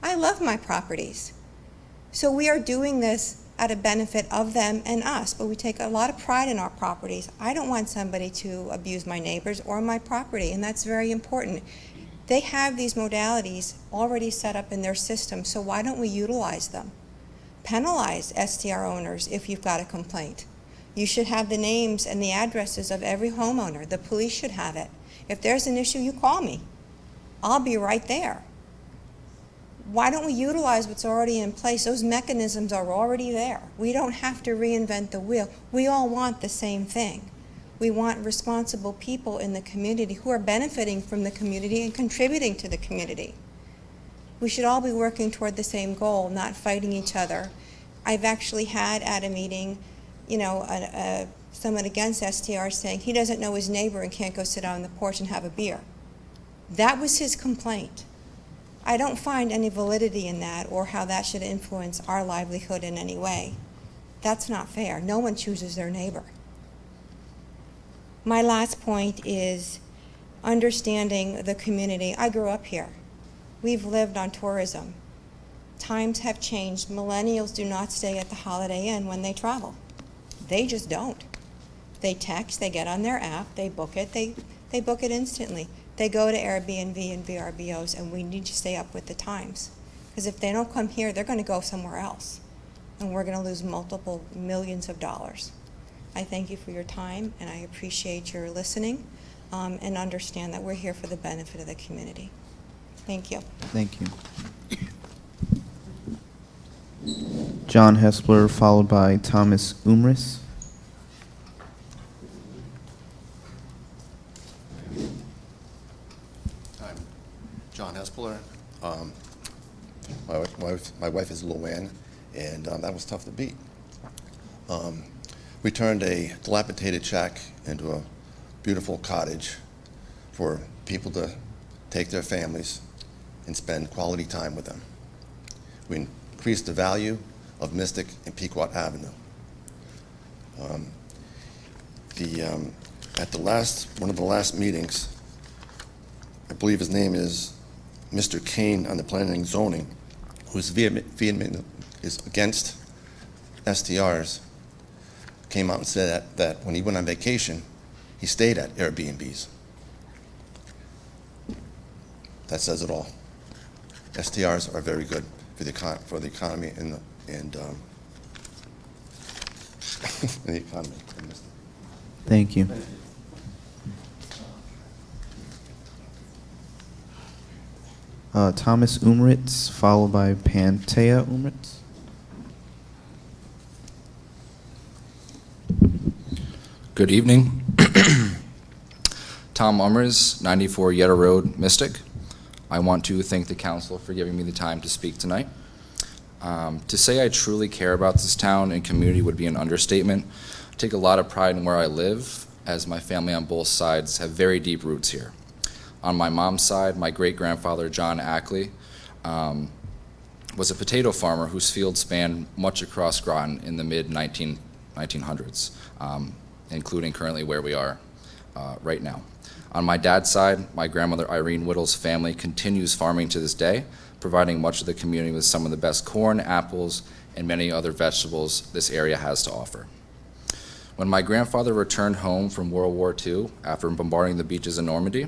I love my properties. So we are doing this at a benefit of them and us, but we take a lot of pride in our properties. I don't want somebody to abuse my neighbors or my property, and that's very important. They have these modalities already set up in their system, so why don't we utilize them? Penalize STR owners if you've got a complaint. You should have the names and the addresses of every homeowner. The police should have it. If there's an issue, you call me. I'll be right there. Why don't we utilize what's already in place? Those mechanisms are already there. We don't have to reinvent the wheel. We all want the same thing. We want responsible people in the community who are benefiting from the community and contributing to the community. We should all be working toward the same goal, not fighting each other. I've actually had at a meeting, someone against STR saying he doesn't know his neighbor and can't go sit out on the porch and have a beer. That was his complaint. I don't find any validity in that or how that should influence our livelihood in any way. That's not fair. No one chooses their neighbor. My last point is understanding the community. I grew up here. We've lived on tourism. Times have changed. Millennials do not stay at the Holiday Inn when they travel. They just don't. They text, they get on their app, they book it, they book it instantly. They go to Airbnb and VRBOs, and we need to stay up with the times. Because if they don't come here, they're going to go somewhere else. And we're going to lose multiple millions of dollars. I thank you for your time, and I appreciate your listening, and understand that we're here for the benefit of the community. Thank you. Thank you. John Hespler, followed by Thomas Umris. I'm John Hespler. My wife is Luann, and that was tough to beat. We turned a dilapidated shack into a beautiful cottage for people to take their families and spend quality time with them. We increased the value of Mystic and Pequot Avenue. At one of the last meetings, I believe his name is Mr. Kane on the Planning and Zoning, who's vehemently is against STRs, came out and said that when he went on vacation, he stayed at Airbnbs. That says it all. STRs are very good for the economy and the economy. Thank you. Thomas Umritz, followed by Pantea Umritz. Good evening. Tom Umritz, 94 Yetta Road, Mystic. I want to thank the council for giving me the time to speak tonight. To say I truly care about this town and community would be an understatement. I take a lot of pride in where I live, as my family on both sides have very deep roots here. On my mom's side, my great-grandfather, John Ackley, was a potato farmer whose field spanned much across Groton in the mid-1900s, including currently where we are right now. On my dad's side, my grandmother Irene Whittle's family continues farming to this day, providing much of the community with some of the best corn, apples, and many other vegetables this area has to offer. When my grandfather returned home from World War II after bombarding the beaches in Normandy,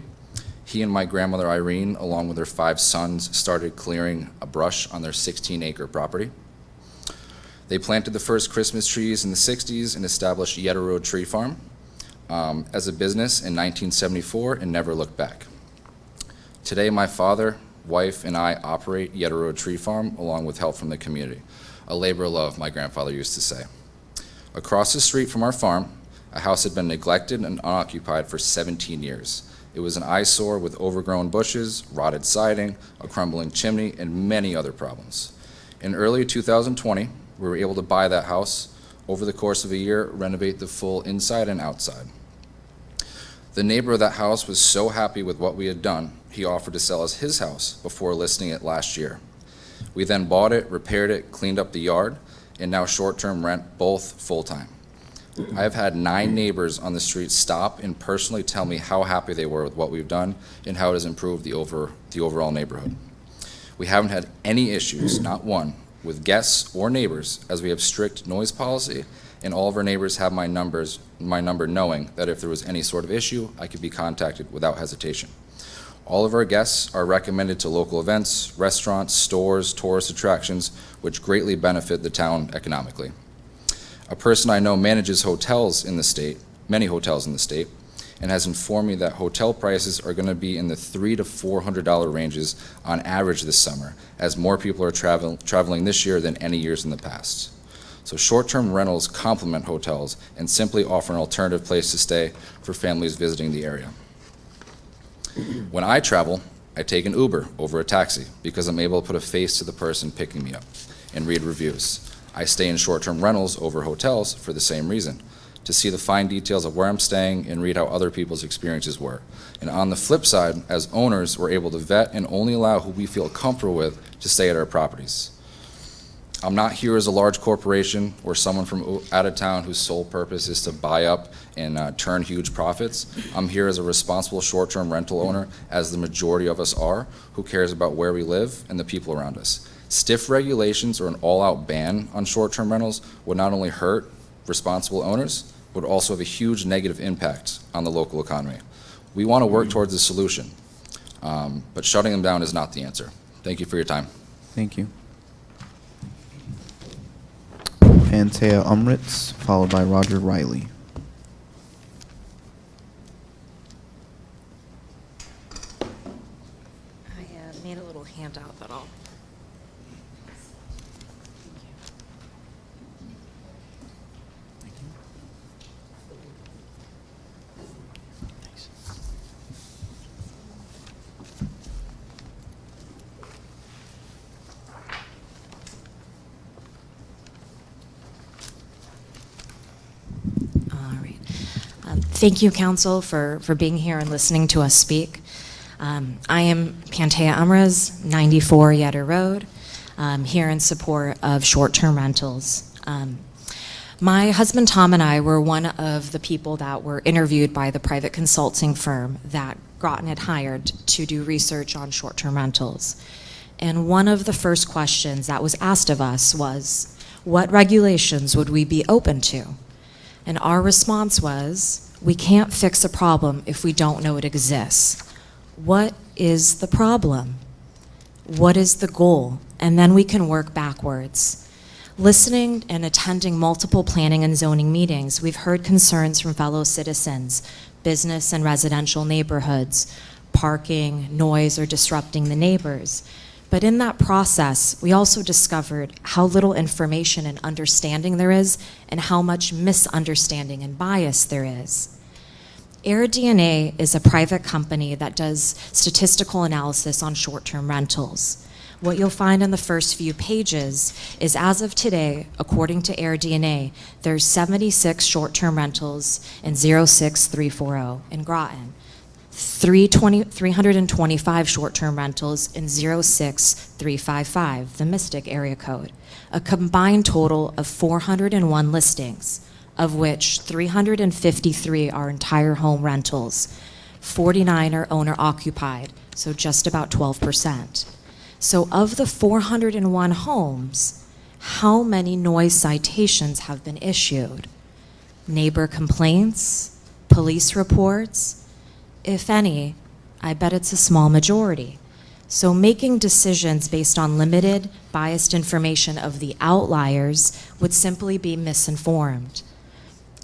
he and my grandmother Irene, along with their 5 sons, started clearing a brush on their 16-acre property. They planted the first Christmas trees in the 60s and established Yetta Road Tree Farm as a business in 1974 and never looked back. Today, my father, wife, and I operate Yetta Road Tree Farm along with help from the community, a labor of love, my grandfather used to say. Across the street from our farm, a house had been neglected and unoccupied for 17 years. It was an eyesore with overgrown bushes, rotted siding, a crumbling chimney, and many other problems. In early 2020, we were able to buy that house, over the course of a year, renovate the full inside and outside. The neighbor of that house was so happy with what we had done, he offered to sell us his house before listing it last year. We then bought it, repaired it, cleaned up the yard, and now short-term rent both full-time. I have had 9 neighbors on the street stop and personally tell me how happy they were with what we've done and how it has improved the overall neighborhood. We haven't had any issues, not one, with guests or neighbors, as we have strict noise policy, and all of our neighbors have my number knowing that if there was any sort of issue, I could be contacted without hesitation. All of our guests are recommended to local events, restaurants, stores, tourist attractions, which greatly benefit the town economically. A person I know manages hotels in the state, many hotels in the state, and has informed me that hotel prices are going to be in the $300 to $400 ranges on average this summer, as more people are traveling this year than any years in the past. So short-term rentals complement hotels and simply offer an alternative place to stay for families visiting the area. When I travel, I take an Uber over a taxi because I'm able to put a face to the person picking me up and read reviews. I stay in short-term rentals over hotels for the same reason, to see the fine details of where I'm staying and read how other people's experiences were. And on the flip side, as owners, we're able to vet and only allow who we feel comfortable with to stay at our properties. I'm not here as a large corporation or someone from out of town whose sole purpose is to buy up and turn huge profits. I'm here as a responsible short-term rental owner, as the majority of us are, who cares about where we live and the people around us. Stiff regulations or an all-out ban on short-term rentals would not only hurt responsible owners, but would also have a huge negative impact on the local economy. We want to work towards a solution, but shutting them down is not the answer. Thank you for your time. Thank you. Pantea Umritz, followed by Roger Riley. I made a little handout that I'll. Thank you, Council, for being here and listening to us speak. I am Pantea Amras, 94 Yetter Road, here in support of short-term rentals. My husband Tom and I were one of the people that were interviewed by the private consulting firm that Groton had hired to do research on short-term rentals. And one of the first questions that was asked of us was, what regulations would we be open to? And our response was, we can't fix a problem if we don't know it exists. What is the problem? What is the goal? And then we can work backwards. Listening and attending multiple planning and zoning meetings, we've heard concerns from fellow citizens, business and residential neighborhoods, parking, noise, or disrupting the neighbors. But in that process, we also discovered how little information and understanding there is and how much misunderstanding and bias there is. AirDNA is a private company that does statistical analysis on short-term rentals. What you'll find in the first few pages is, as of today, according to AirDNA, there's 76 short-term rentals in 06340 in Groton, 325 short-term rentals in 06355, the Mystic area code, a combined total of 401 listings, of which 353 are entire home rentals, 49 are owner-occupied, so just about 12%. So of the 401 homes, how many noise citations have been issued? Neighbor complaints? Police reports? If any, I bet it's a small majority. So making decisions based on limited, biased information of the outliers would simply be misinformed.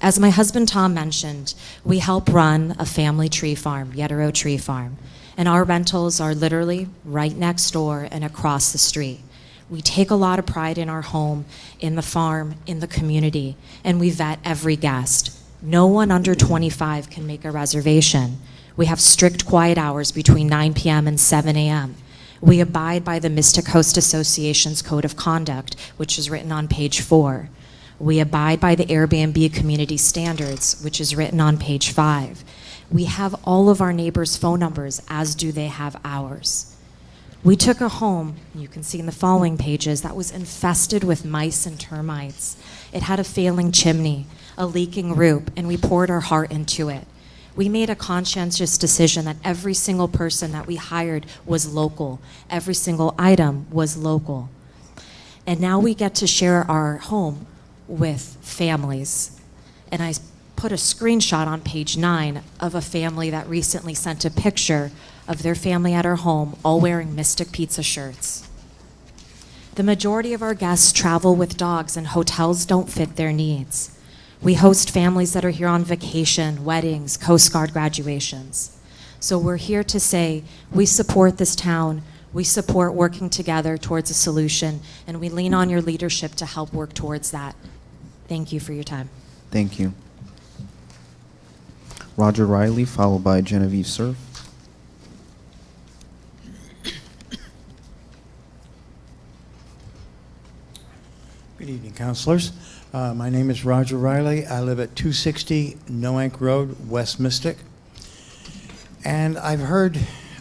As my husband Tom mentioned, we help run a family tree farm, Yettero Tree Farm, and our rentals are literally right next door and across the street. We take a lot of pride in our home, in the farm, in the community, and we vet every guest. No one under 25 can make a reservation. We have strict quiet hours between 9 p.m. and 7 a.m. We abide by the Mystic Host Association's Code of Conduct, which is written on page 4. We abide by the Airbnb community standards, which is written on page 5. We have all of our neighbors' phone numbers, as do they have ours. We took a home, you can see in the following pages, that was infested with mice and termites. It had a failing chimney, a leaking roof, and we poured our heart into it. We made a conscientious decision that every single person that we hired was local. Every single item was local. And now we get to share our home with families. And I put a screenshot on page 9 of a family that recently sent a picture of their family at our home, all wearing Mystic Pizza shirts. The majority of our guests travel with dogs, and hotels don't fit their needs. We host families that are here on vacation, weddings, Coast Guard graduations. So we're here to say we support this town, we support working together towards a solution, and we lean on your leadership to help work towards that. Thank you for your time. Thank you. Roger Riley, followed by Genevieve Cerf. Good evening, councilors. My name is Roger Riley. I live at 260 Noank Road, West Mystic. And I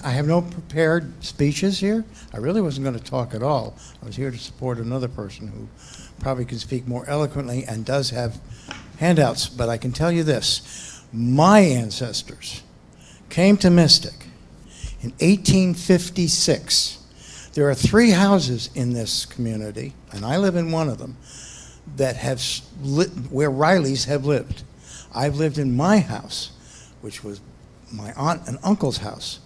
have no prepared speeches here. I really wasn't going to talk at all. I was here to support another person who probably can speak more eloquently and does have handouts. But I can tell you this. My ancestors came to Mystic in 1856. There are 3 houses in this community, and I live in one of them, that have where Rileys have lived. I've lived in my house, which was my aunt and uncle's house,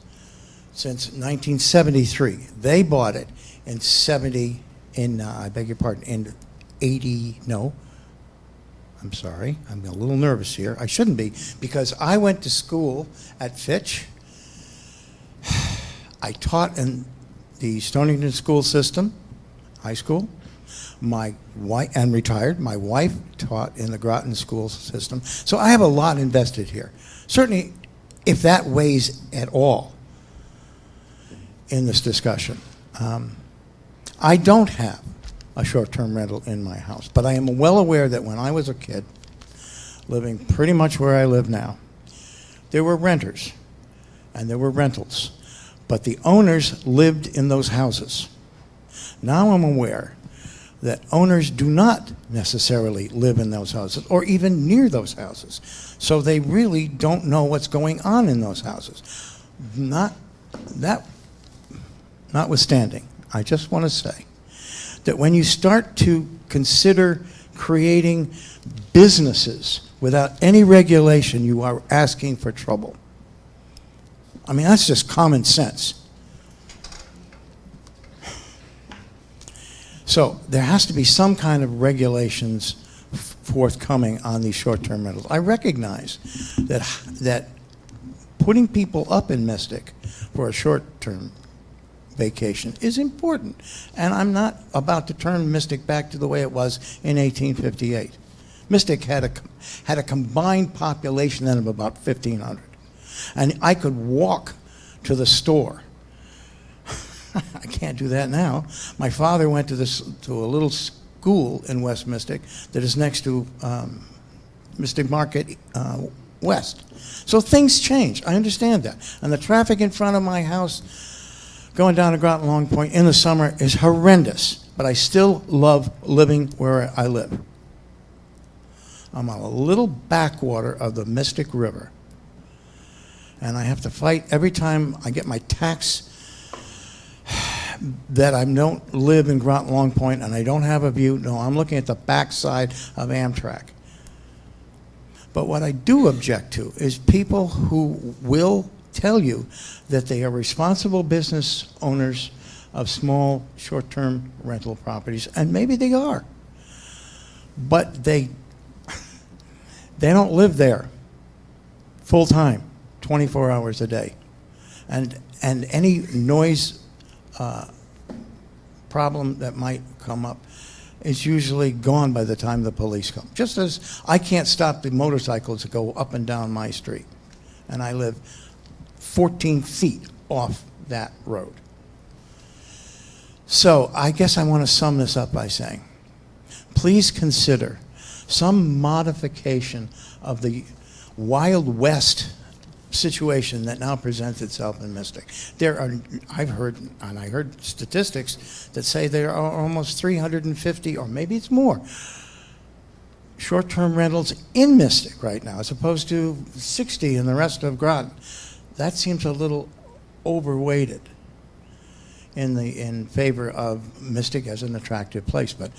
since 1973. They bought it in 70, I beg your pardon, in 80, no, I'm sorry, I'm a little nervous here. I shouldn't be, because I went to school at Fitch. I taught in the Stonington school system, high school. My wife, and retired. My wife taught in the Groton school system. So I have a lot invested here. Certainly, if that weighs at all in this discussion. I don't have a short-term rental in my house, but I am well aware that when I was a kid, living pretty much where I live now, there were renters and there were rentals. but the owners lived in those houses. Now I'm aware that owners do not necessarily live in those houses or even near those houses. So they really don't know what's going on in those houses. Notwithstanding, I just want to say that when you start to consider creating businesses without any regulation, you are asking for trouble. I mean, that's just common sense. So there has to be some kind of regulations forthcoming on these short-term rentals. I recognize that putting people up in Mystic for a short-term vacation is important. And I'm not about to turn Mystic back to the way it was in 1858. Mystic had a combined population then of about 1,500. And I could walk to the store. I can't do that now. My father went to a little school in West Mystic that is next to Mystic Market West. So things change. I understand that. And the traffic in front of my house going down to Groton Long Point in the summer is horrendous. But I still love living where I live. I'm on a little backwater of the Mystic River. And I have to fight every time I get my tax that I don't live in Groton Long Point and I don't have a view. No, I'm looking at the backside of Amtrak. But what I do object to is people who will tell you that they are responsible business owners of small short-term rental properties, and maybe they are. But they don't live there full-time, 24 hours a day. And any noise problem that might come up is usually gone by the time the police come. Just as I can't stop the motorcycles that go up and down my street. And I live 14 feet off that road. So I guess I want to sum this up by saying, please consider some modification of the Wild West situation that now presents itself in Mystic. I heard statistics that say there are almost 350, or maybe it's more, short-term rentals in Mystic right now, as opposed to 60 in the rest of Groton. That seems a little overweighted in favor of Mystic as an attractive place. But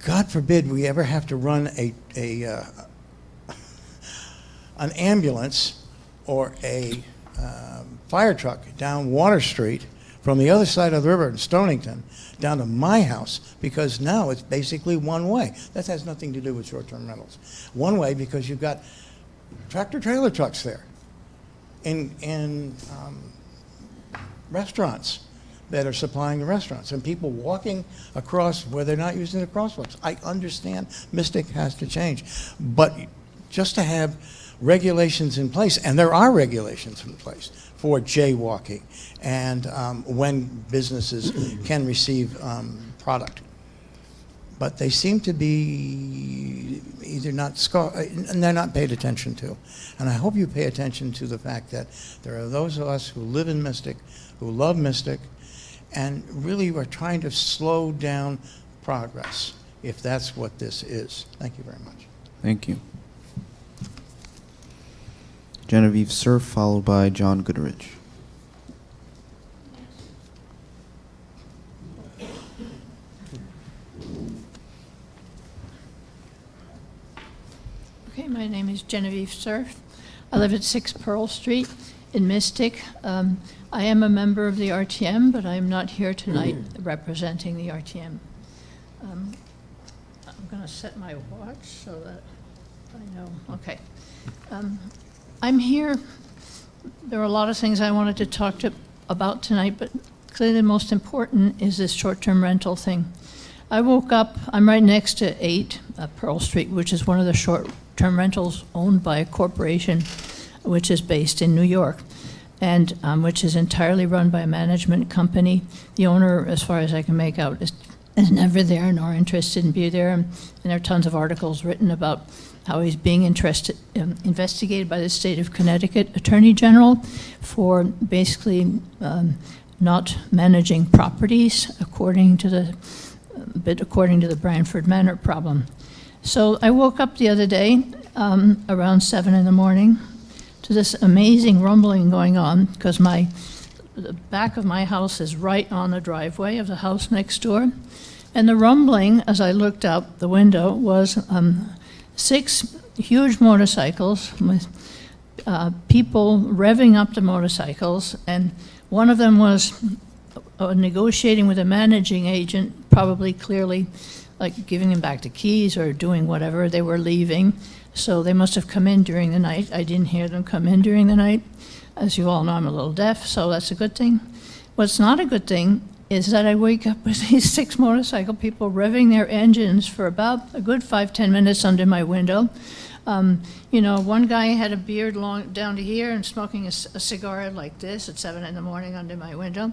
God forbid we ever have to run an ambulance or a fire truck down Water Street from the other side of the river in Stonington down to my house, because now it's basically one way. That has nothing to do with short-term rentals. One way because you've got tractor-trailer trucks there in restaurants that are supplying the restaurants, and people walking across where they're not using the crosswalks. I understand Mystic has to change, but just to have regulations in place, and there are regulations in place for jaywalking and when businesses can receive product. But they seem to be either not, and they're not paid attention to. And I hope you pay attention to the fact that there are those of us who live in Mystic, who love Mystic, and really are trying to slow down progress, if that's what this is. Thank you very much. Thank you. Genevieve Cerf, followed by John Goodrich. Okay, my name is Genevieve Cerf. I live at 6 Pearl Street in Mystic. I am a member of the RTM, but I am not here tonight representing the RTM. I'm going to set my watch so that I know. Okay. I'm here. There are a lot of things I wanted to talk about tonight, but clearly the most important is this short-term rental thing. I woke up, I'm right next to 8 Pearl Street, which is one of the short-term rentals owned by a corporation which is based in New York, and which is entirely run by a management company. The owner, as far as I can make out, is never there nor interested in being there. And there are tons of articles written about how he's being investigated by the state of Connecticut Attorney General for basically not managing properties according to the Brantford Manor problem. So I woke up the other day around 7 in the morning to this amazing rumbling going on, because the back of my house is right on the driveway of the house next door. And the rumbling, as I looked out the window, was 6 huge motorcycles with people revving up the motorcycles, and one of them was negotiating with a managing agent, probably clearly like giving him back the keys or doing whatever. They were leaving, so they must have come in during the night. I didn't hear them come in during the night. As you all know, I'm a little deaf, so that's a good thing. What's not a good thing is that I wake up with these 6 motorcycle people revving their engines for about a good 5-10 minutes under my window. One guy had a beard long down to here and smoking a cigar like this at 7 in the morning under my window.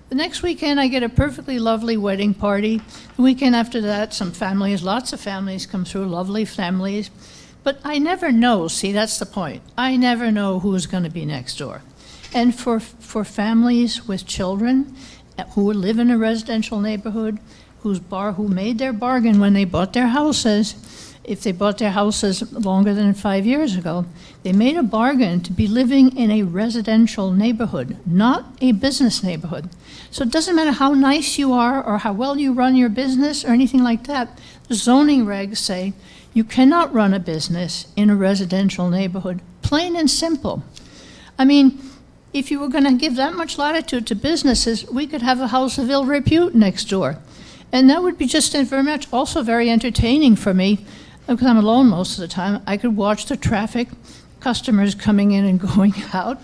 The next weekend, I get a perfectly lovely wedding party. The weekend after that, some families, lots of families come through, lovely families. But I never know, see, that's the point. I never know who's going to be next door. And for families with children who live in a residential neighborhood, who made their bargain when they bought their houses, if they bought their houses longer than 5 years ago, they made a bargain to be living in a residential neighborhood, not a business neighborhood. So it doesn't matter how nice you are or how well you run your business or anything like that. The zoning regs say you cannot run a business in a residential neighborhood, plain and simple. I mean, if you were going to give that much latitude to businesses, we could have a house of ill repute next door. And that would be just very much also very entertaining for me, because I'm alone most of the time. I could watch the traffic, customers coming in and going out,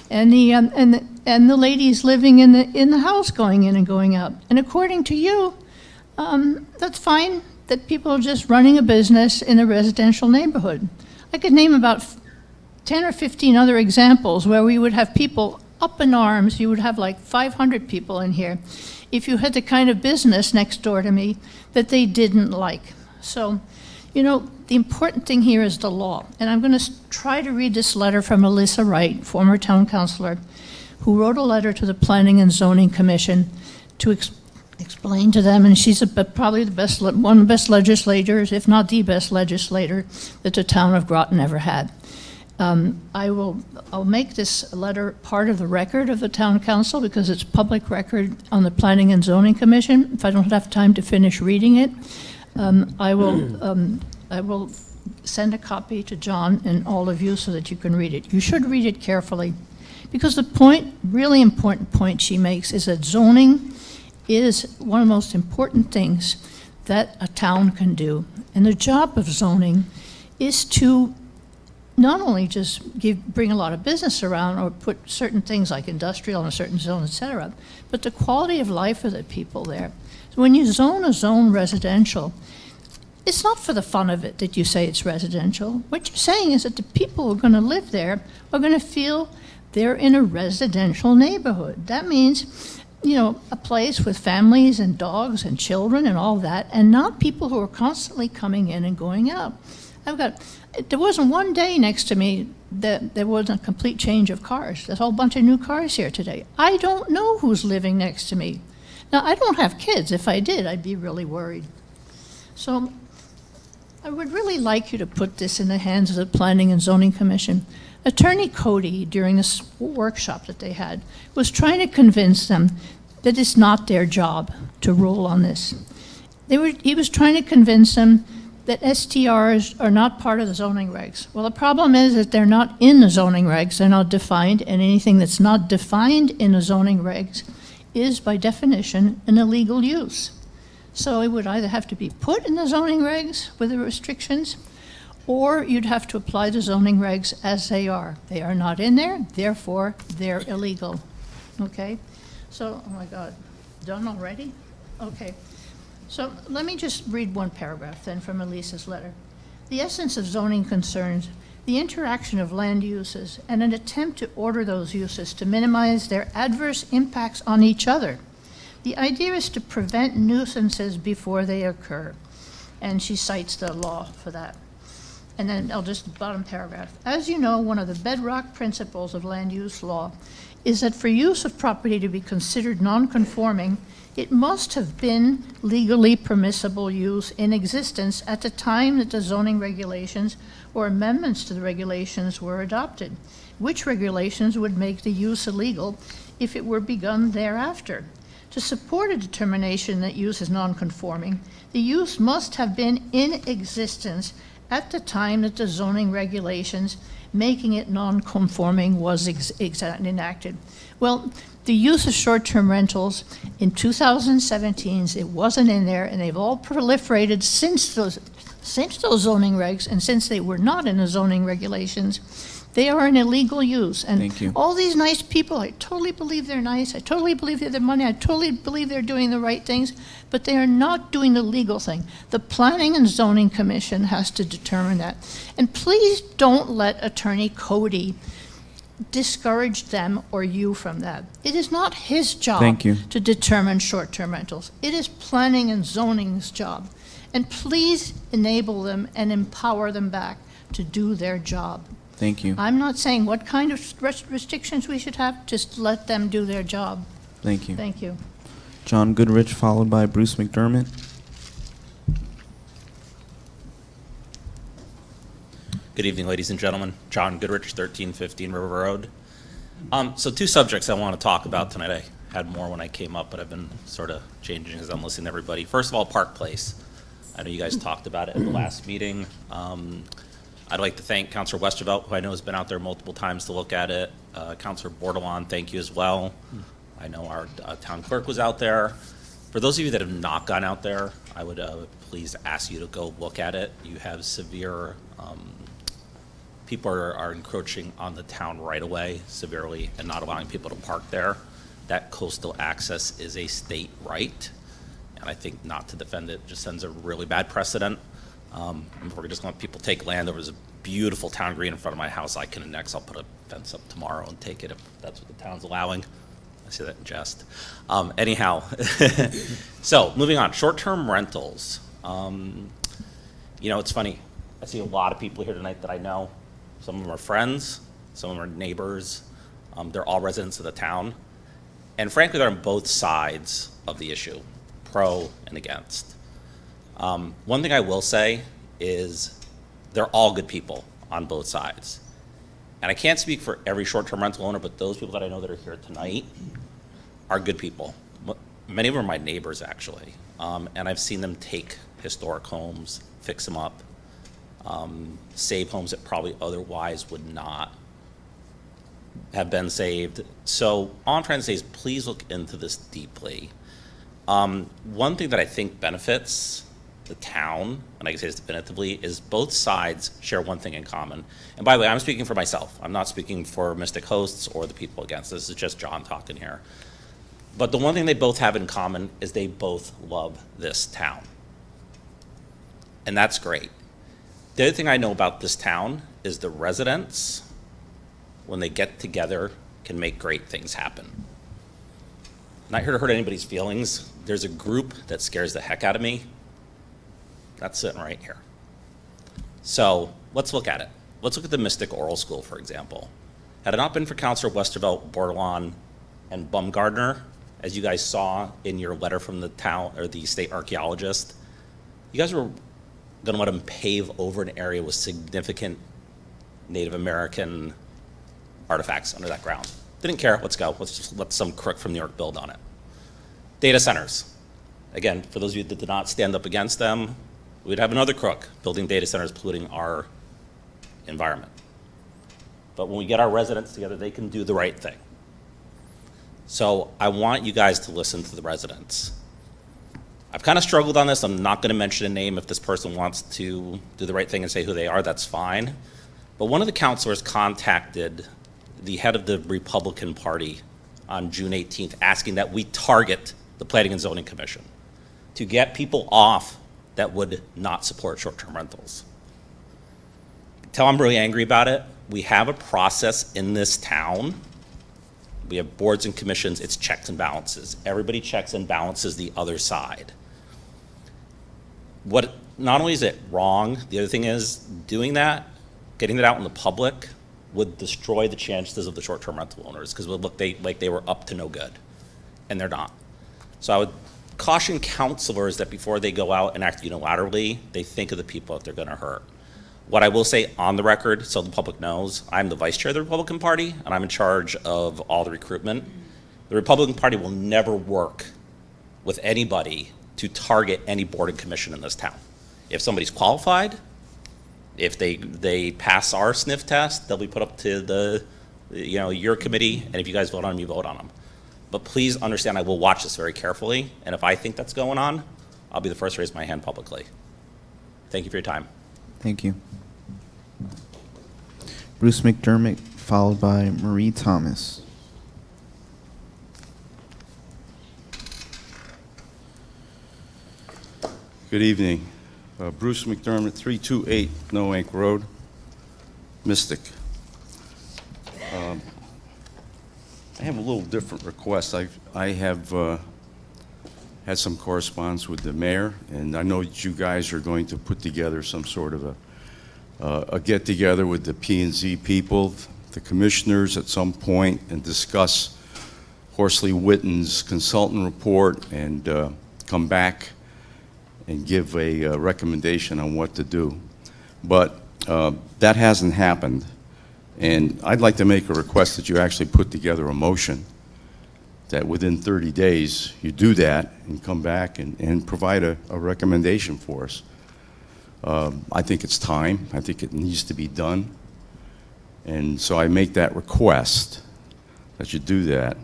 and the ladies living in the house going in and going out. And according to you, that's fine that people are just running a business in a residential neighborhood. I could name about 10 or 15 other examples where we would have people up in arms. You would have like 500 people in here if you had the kind of business next door to me that they didn't like. So, the important thing here is the law. And I'm going to try to read this letter from Alyssa Wright, former town councilor, who wrote a letter to the Planning and Zoning Commission to explain to them, and she's probably one of the best legislators, if not the best legislator, that the town of Groton ever had. I'll make this letter part of the record of the town council because it's public record on the Planning and Zoning Commission. If I don't have time to finish reading it, I will send a copy to John and all of you so that you can read it. You should read it carefully, because the really important point she makes is that zoning is one of the most important things that a town can do. And the job of zoning is to not only just bring a lot of business around or put certain things like industrial in a certain zone, etc., but the quality of life of the people there. So when you zone a zone residential, it's not for the fun of it that you say it's residential. What you're saying is that the people who are going to live there are going to feel they're in a residential neighborhood. That means, a place with families and dogs and children and all that, and not people who are constantly coming in and going out. There wasn't one day next to me that there wasn't a complete change of cars. There's a whole bunch of new cars here today. I don't know who's living next to me. Now, I don't have kids. If I did, I'd be really worried. So I would really like you to put this in the hands of the Planning and Zoning Commission. Attorney Cody, during this workshop that they had, was trying to convince them that it's not their job to rule on this. He was trying to convince them that STRs are not part of the zoning regs. Well, the problem is that they're not in the zoning regs. They're not defined, and anything that's not defined in the zoning regs is, by definition, an illegal use. So it would either have to be put in the zoning regs with the restrictions, or you'd have to apply the zoning regs as they are. They are not in there, therefore they're illegal. Okay? So, oh my God, done already? Okay. So let me just read one paragraph then from Elisa's letter. The essence of zoning concerns the interaction of land uses and an attempt to order those uses to minimize their adverse impacts on each other The idea is to prevent nuisances before they occur. And she cites the law for that. And then I'll just bottom paragraph. As you know, one of the bedrock principles of land use law is that for use of property to be considered non-conforming, it must have been legally permissible use in existence at the time that the zoning regulations or amendments to the regulations were adopted, which regulations would make the use illegal if it were begun thereafter. To support a determination that use is non-conforming, the use must have been in existence at the time that the zoning regulations making it non-conforming was enacted. Well, the use of short-term rentals in 2017, it wasn't in there, and they've all proliferated since those zoning regs, and since they were not in the zoning regulations, they are an illegal use. And Thank you. all these nice people, I totally believe they're nice, I totally believe they have their money, I totally believe they're doing the right things, but they are not doing the legal thing. The Planning and Zoning Commission has to determine that. And please don't let Attorney Cody discourage them or you from that. It is not his job Thank you. to determine short-term rentals. It is Planning and Zoning's job. And please enable them and empower them back to do their job. Thank you. I'm not saying what kind of restrictions we should have, just let them do their job. Thank you. Thank you. John Goodrich, followed by Bruce McDermott. Good evening, ladies and gentlemen. John Goodrich, 1315 River Road. So two subjects I want to talk about tonight. I had more when I came up, but I've been sort of changing as I'm listening to everybody. First of all, Park Place. I know you guys talked about it at the last meeting. I'd like to thank Councilor Westervelt, who I know has been out there multiple times to look at it. Councilor Bordelon, thank you as well. I know our town clerk was out there. For those of you that have not gone out there, I would please ask you to go look at it. You have severe, people are encroaching on the town right away severely and not allowing people to park there. That coastal access is a state right, and I think not to defend it just sends a really bad precedent. If we're just going to let people take land over, there's a beautiful town green in front of my house I can annex. I'll put a fence up tomorrow and take it if that's what the town's allowing. I say that in jest. Anyhow, so moving on, short-term rentals. You know, it's funny. I see a lot of people here tonight that I know. Some of them are friends, some of them are neighbors. They're all residents of the town. And frankly, they're on both sides of the issue, pro and against. One thing I will say is they're all good people on both sides. And I can't speak for every short-term rental owner, but those people that I know that are here tonight are good people. Many of them are my neighbors, actually. And I've seen them take historic homes, fix them up, save homes that probably otherwise would not have been saved. So all I'm trying to say is please look into this deeply. One thing that I think benefits the town, and I can say this definitively, is both sides share one thing in common. And by the way, I'm speaking for myself. I'm not speaking for Mystic hosts or the people against. This is just John talking here. But the one thing they both have in common is they both love this town. And that's great. The other thing I know about this town is the residents, when they get together, can make great things happen. Not here to hurt anybody's feelings. There's a group that scares the heck out of me. That's sitting right here. So let's look at it. Let's look at the Mystic Oral School, for example. Had it not been for Councilor Westervelt, Bordelon, and Bumgardner, as you guys saw in your letter from the town or the state archaeologist, you guys were going to let them pave over an area with significant Native American artifacts under that ground. Didn't care. Let's go. Let's just let some crook from New York build on it. Data centers. Again, for those of you that did not stand up against them, we'd have another crook building data centers, polluting our environment. But when we get our residents together, they can do the right thing. So I want you guys to listen to the residents. I've kind of struggled on this. I'm not going to mention a name. If this person wants to do the right thing and say who they are, that's fine. But one of the counselors contacted the head of the Republican Party on June 18th asking that we target the Planning and Zoning Commission to get people off that would not support short-term rentals. Tell I'm really angry about it. We have a process in this town We have boards and commissions, it's checks and balances. Everybody checks and balances the other side. Not only is it wrong, the other thing is doing that, getting that out in the public would destroy the chances of the short-term rental owners, because it would look like they were up to no good, and they're not. So I would caution counselors that before they go out and act unilaterally, they think of the people that they're gonna hurt. What I will say on the record, so the public knows, I'm the vice chair of the Republican Party, and I'm in charge of all the recruitment. The Republican Party will never work with anybody to target any board and commission in this town. If somebody's qualified, if they pass our sniff test, they'll be put up to the, your committee, and if you guys vote on them, you vote on them. But please understand, I will watch this very carefully, and if I think that's going on, I'll be the first to raise my hand publicly. Thank you for your time. Thank you. Bruce McDermott, followed by Marie Thomas. Good evening. Bruce McDermott, 328 Noank Road, Mystic. I have a little different request. I have had some correspondence with the mayor, and I know that you guys are going to put together some sort of a get-together with the P&Z people, the commissioners at some point, and discuss Horsley Witten's consultant report and come back and give a recommendation on what to do. But that hasn't happened, and I'd like to make a request that you actually put together a motion that within 30 days you do that and come back and provide a recommendation for us. I think it's time. I think it needs to be done. And so I make that request that you do that.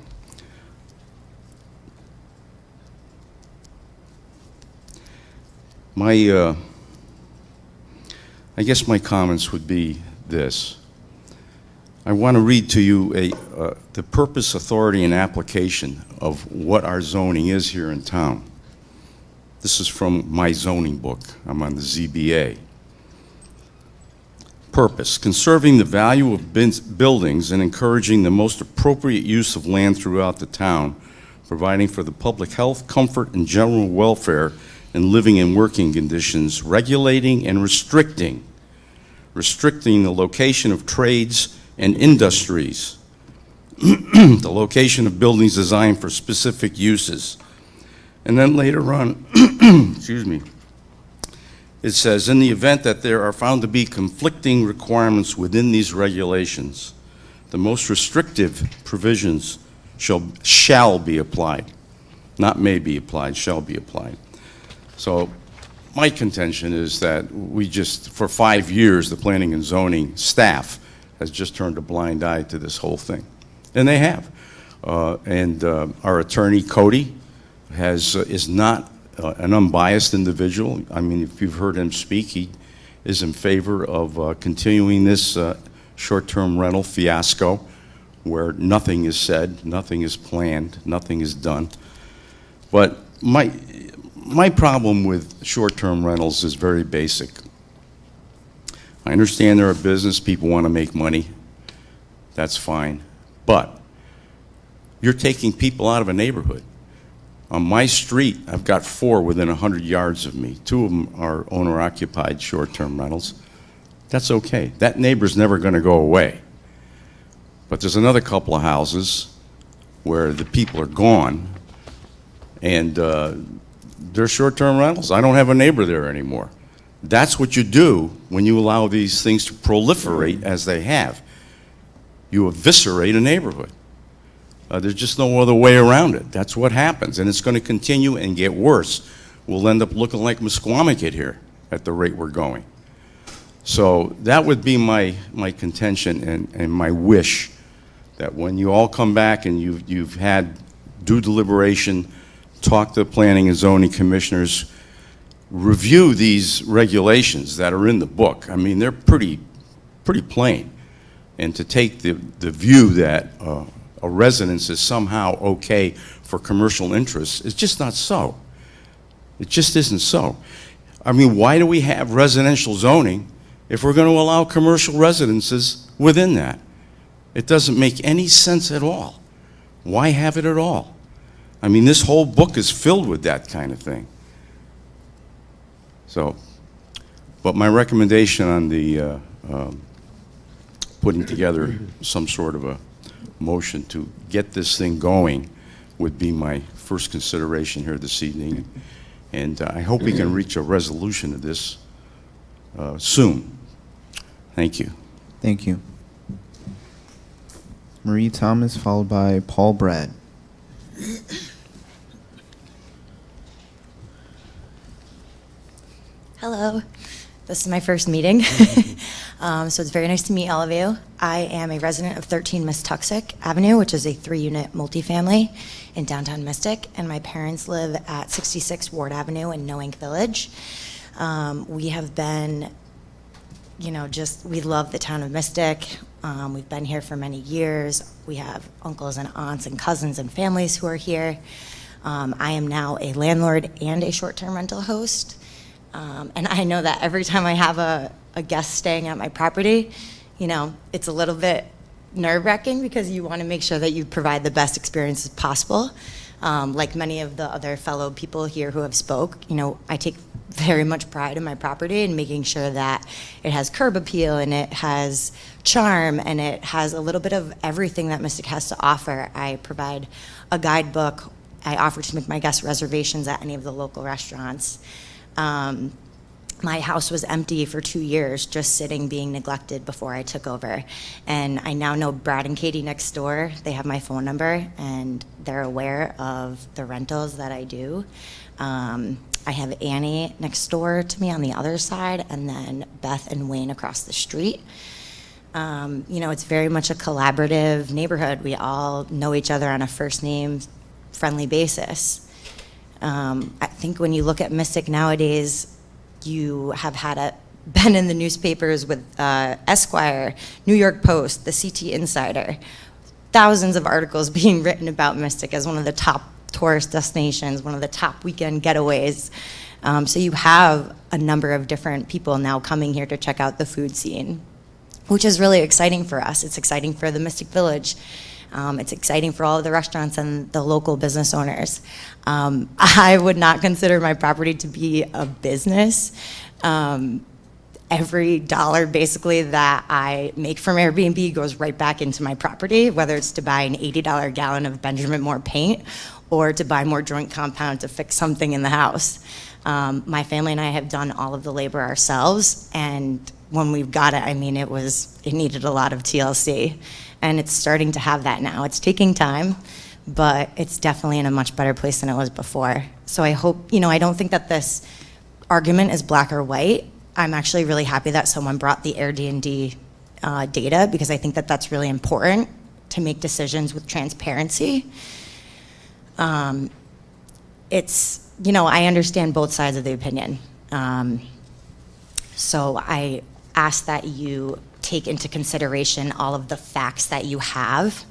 I guess my comments would be this. I want to read to you the purpose, authority, and application of what our zoning is here in town. This is from my zoning book. I'm on the ZBA. Purpose, conserving the value of buildings and encouraging the most appropriate use of land throughout the town, providing for the public health, comfort, and general welfare and living and working conditions, regulating and restricting the location of trades and industries, the location of buildings designed for specific uses. And then later on, excuse me, it says, in the event that there are found to be conflicting requirements within these regulations, the most restrictive provisions shall be applied. Not may be applied, shall be applied. So my contention is that we just, for 5 years, the planning and zoning staff has just turned a blind eye to this whole thing. And they have. Our attorney, Cody, is not an unbiased individual. I mean, if you've heard him speak, he is in favor of continuing this short-term rental fiasco where nothing is said, nothing is planned, nothing is done. But my problem with short-term rentals is very basic. I understand they're a business, people want to make money. That's fine. But you're taking people out of a neighborhood. On my street, I've got 4 within 100 yards of me. 2 of them are owner-occupied short-term rentals. That's okay. That neighbor's never going to go away. But there's another couple of houses where the people are gone, and they're short-term rentals. I don't have a neighbor there anymore. That's what you do when you allow these things to proliferate as they have. You eviscerate a neighborhood. There's just no other way around it. That's what happens, and it's going to continue and get worse. We'll end up looking like Musquamaket here at the rate we're going. So that would be my contention and my wish, that when you all come back and you've had due deliberation, talk to the planning and zoning commissioners, review these regulations that are in the book. I mean, they're pretty plain. And to take the view that a residence is somehow okay for commercial interests is just not so. It just isn't so. I mean, why do we have residential zoning if we're going to allow commercial residences within that? It doesn't make any sense at all. why have it at all? I mean, this whole book is filled with that kind of thing. So, but my recommendation on the putting together some sort of a motion to get this thing going would be my first consideration here this evening. And I hope we can reach a resolution of this soon. Thank you. Thank you. Marie Thomas, followed by Paul Brad. Hello. This is my first meeting, so it's very nice to meet all of you. I am a resident of 13 Mistuxik Avenue, which is a 3-unit multifamily in downtown Mystic, and my parents live at 66 Ward Avenue in Noank Village. We have been, we love the town of Mystic. We've been here for many years. We have uncles and aunts and cousins and families who are here. I am now a landlord and a short-term rental host. And I know that every time I have a guest staying at my property, it's a little bit nerve-wracking because you want to make sure that you provide the best experiences possible. Like many of the other fellow people here who have spoke, I take very much pride in my property and making sure that it has curb appeal and it has charm and it has a little bit of everything that Mystic has to offer. I provide a guidebook. I offer to make my guest reservations at any of the local restaurants. My house was empty for 2 years, just sitting, being neglected before I took over. And I now know Brad and Katie next door. They have my phone number, and they're aware of the rentals that I do. I have Annie next door to me on the other side, and then Beth and Wayne across the street. It's very much a collaborative neighborhood. We all know each other on a first-name friendly basis. I think when you look at Mystic nowadays, you have been in the newspapers with Esquire, New York Post, the CT Insider, thousands of articles being written about Mystic as one of the top tourist destinations, one of the top weekend getaways. So you have a number of different people now coming here to check out the food scene, which is really exciting for us. It's exciting for the Mystic Village. It's exciting for all of the restaurants and the local business owners. I would not consider my property to be a business. Every dollar basically that I make from Airbnb goes right back into my property, whether it's to buy an $80 gallon of Benjamin Moore paint or to buy more joint compound to fix something in the house. My family and I have done all of the labor ourselves, and when we've got it, it needed a lot of TLC. And it's starting to have that now. It's taking time, but it's definitely in a much better place than it was before. So I hope, I don't think that this argument is black or white. I'm actually really happy that someone brought the Airbnb data, because I think that that's really important to make decisions with transparency. I understand both sides of the opinion. So I ask that you take into consideration all of the facts that you have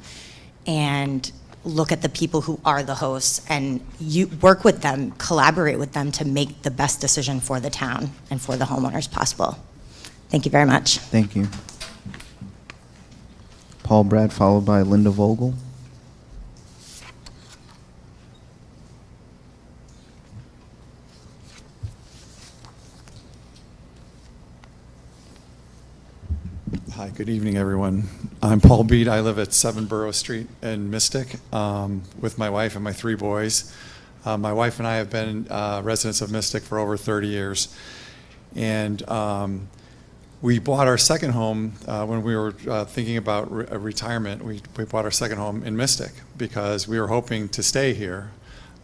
and look at the people who are the hosts, and you work with them, collaborate with them to make the best decision for the town and for the homeowners possible. Thank you very much. Thank you. Paul Brad, followed by Linda Vogel. Hi, good evening, everyone. I'm Paul Beat. I live at 7 Borough Street in Mystic with my wife and my 3 boys. My wife and I have been residents of Mystic for over 30 years. And we bought our second home when we were thinking about retirement. We bought our second home in Mystic because we were hoping to stay here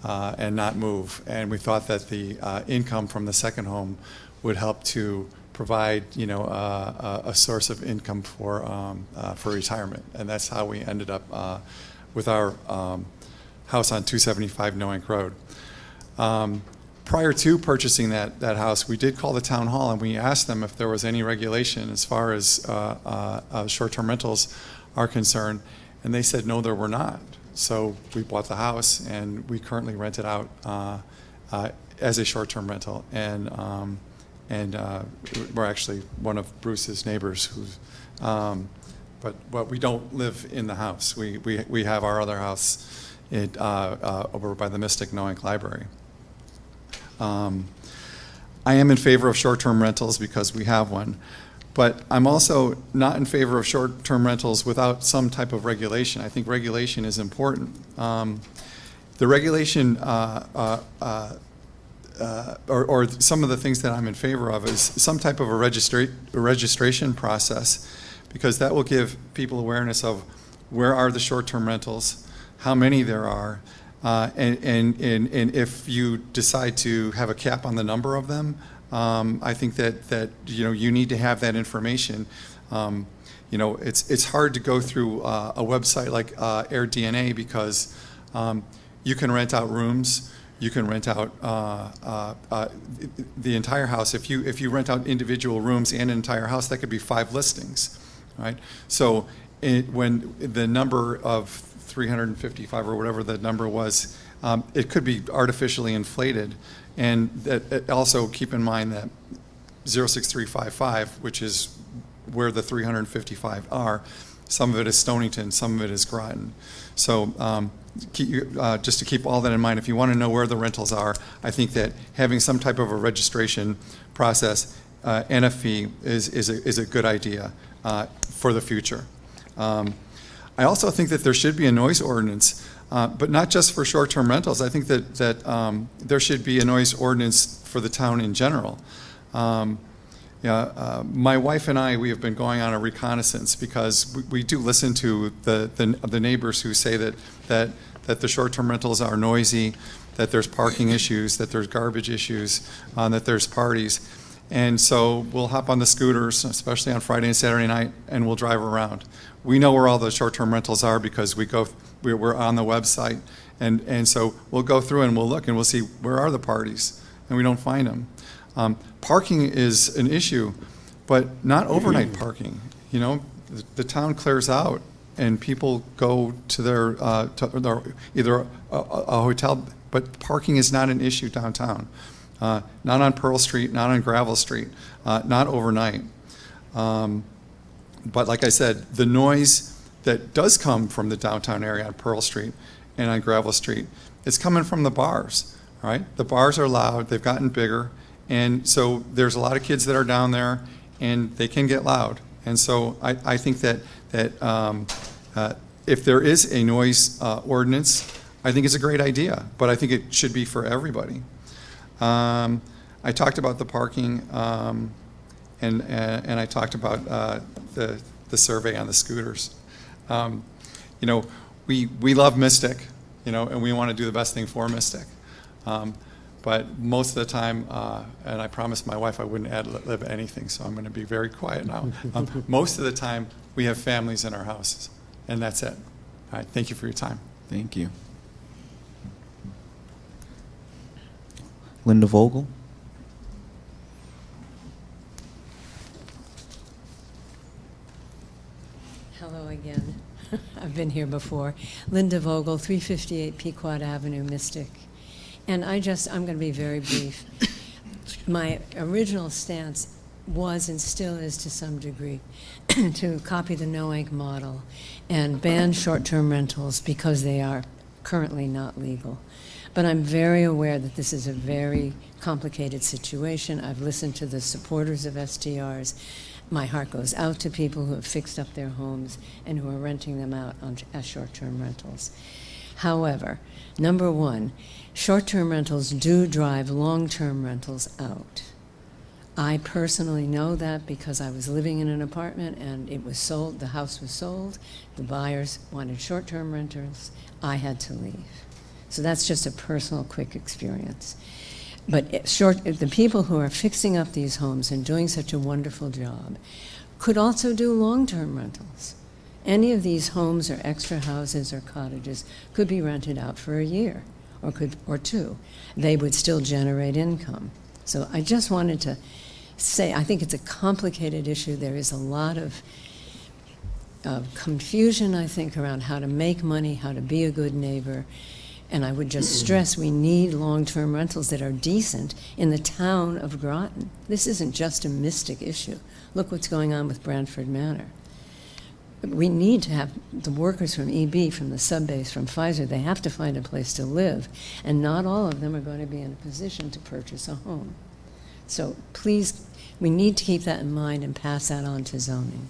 and not move. And we thought that the income from the second home would help to provide, a source of income for retirement, and that's how we ended up with our house on 275 Noank Road. Prior to purchasing that house, we did call the town hall and we asked them if there was any regulation as far as short-term rentals are concerned, and they said no, there were not. So we bought the house and we currently rent it out as a short-term rental, and we're actually one of Bruce's neighbors who's but we don't live in the house. We have our other house over by the Mystic Noank Library. I am in favor of short-term rentals because we have one, but I'm also not in favor of short-term rentals without some type of regulation. I think regulation is important. The regulation, or some of the things that I'm in favor of, is some type of a registration process, because that will give people awareness of where are the short-term rentals, how many there are, and if you decide to have a cap on the number of them, I think that you need to have that information. It's hard to go through a website like AirDNA, because you can rent out rooms, you can rent out the entire house. If you rent out individual rooms and an entire house, that could be 5 listings, right? So when the number of 355 or whatever the number was, it could be artificially inflated. And that, also keep in mind that 06355, which is where the 355 are, some of it is Stonington, some of it is Groton. So just to keep all that in mind, if you want to know where the rentals are, I think that having some type of a registration process and a fee is a good idea for the future. I also think that there should be a noise ordinance, but not just for short-term rentals. I think that there should be a noise ordinance for the town in general. My wife and I, we have been going on a reconnaissance, because we do listen to the neighbors who say that the short-term rentals are noisy, that there's parking issues, that there's garbage issues, that there's parties. And so we'll hop on the scooters, especially on Friday and Saturday night, and we'll drive around. We know where all the short-term rentals are because we're on the website. And so we'll go through and we'll look and we'll see where are the parties, and we don't find them. Parking is an issue, but not overnight parking. The town clears out and people go to their either a hotel, but parking is not an issue downtown. Not on Pearl Street, not on Gravel Street, not overnight. But like I said, the noise that does come from the downtown area on Pearl Street and on Gravel Street, it's coming from the bars, right? The bars are loud, they've gotten bigger, and so there's a lot of kids that are down there, and they can get loud. And so I think that if there is a noise ordinance, I think it's a great idea, but I think it should be for everybody. I talked about the parking, and I talked about the survey on the scooters. We love Mystic, and we want to do the best thing for Mystic. But most of the time, and I promised my wife I wouldn't ad-lib anything, so I'm going to be very quiet now. Most of the time, we have families in our houses, and that's it. All right, thank you for your time. Thank you. Linda Vogel. Hello again. I've been here before. Linda Vogel, 358 Pequot Avenue, Mystic. And I'm going to be very brief. My original stance was and still is to some degree to copy the Noank model and ban short-term rentals because they are currently not legal. But I'm very aware that this is a very complicated situation. I've listened to the supporters of STRs. My heart goes out to people who have fixed up their homes and who are renting them out as short-term rentals. However, number one, short-term rentals do drive long-term rentals out. I personally know that because I was living in an apartment and it was sold, the house was sold, the buyers wanted short-term renters, I had to leave. So that's just a personal, quick experience. But the people who are fixing up these homes and doing such a wonderful job could also do long-term rentals. Any of these homes or extra houses or cottages could be rented out for a year or two. They would still generate income. So I just wanted to say, I think it's a complicated issue. There is a lot of confusion, I think, around how to make money, how to be a good neighbor. And I would just stress we need long-term rentals that are decent in the town of Groton. This isn't just a Mystic issue. Look what's going on with Brantford Manor. we need to have the workers from EB, from the subbase, from Pfizer, they have to find a place to live, and not all of them are going to be in a position to purchase a home. So please, we need to keep that in mind and pass that on to zoning.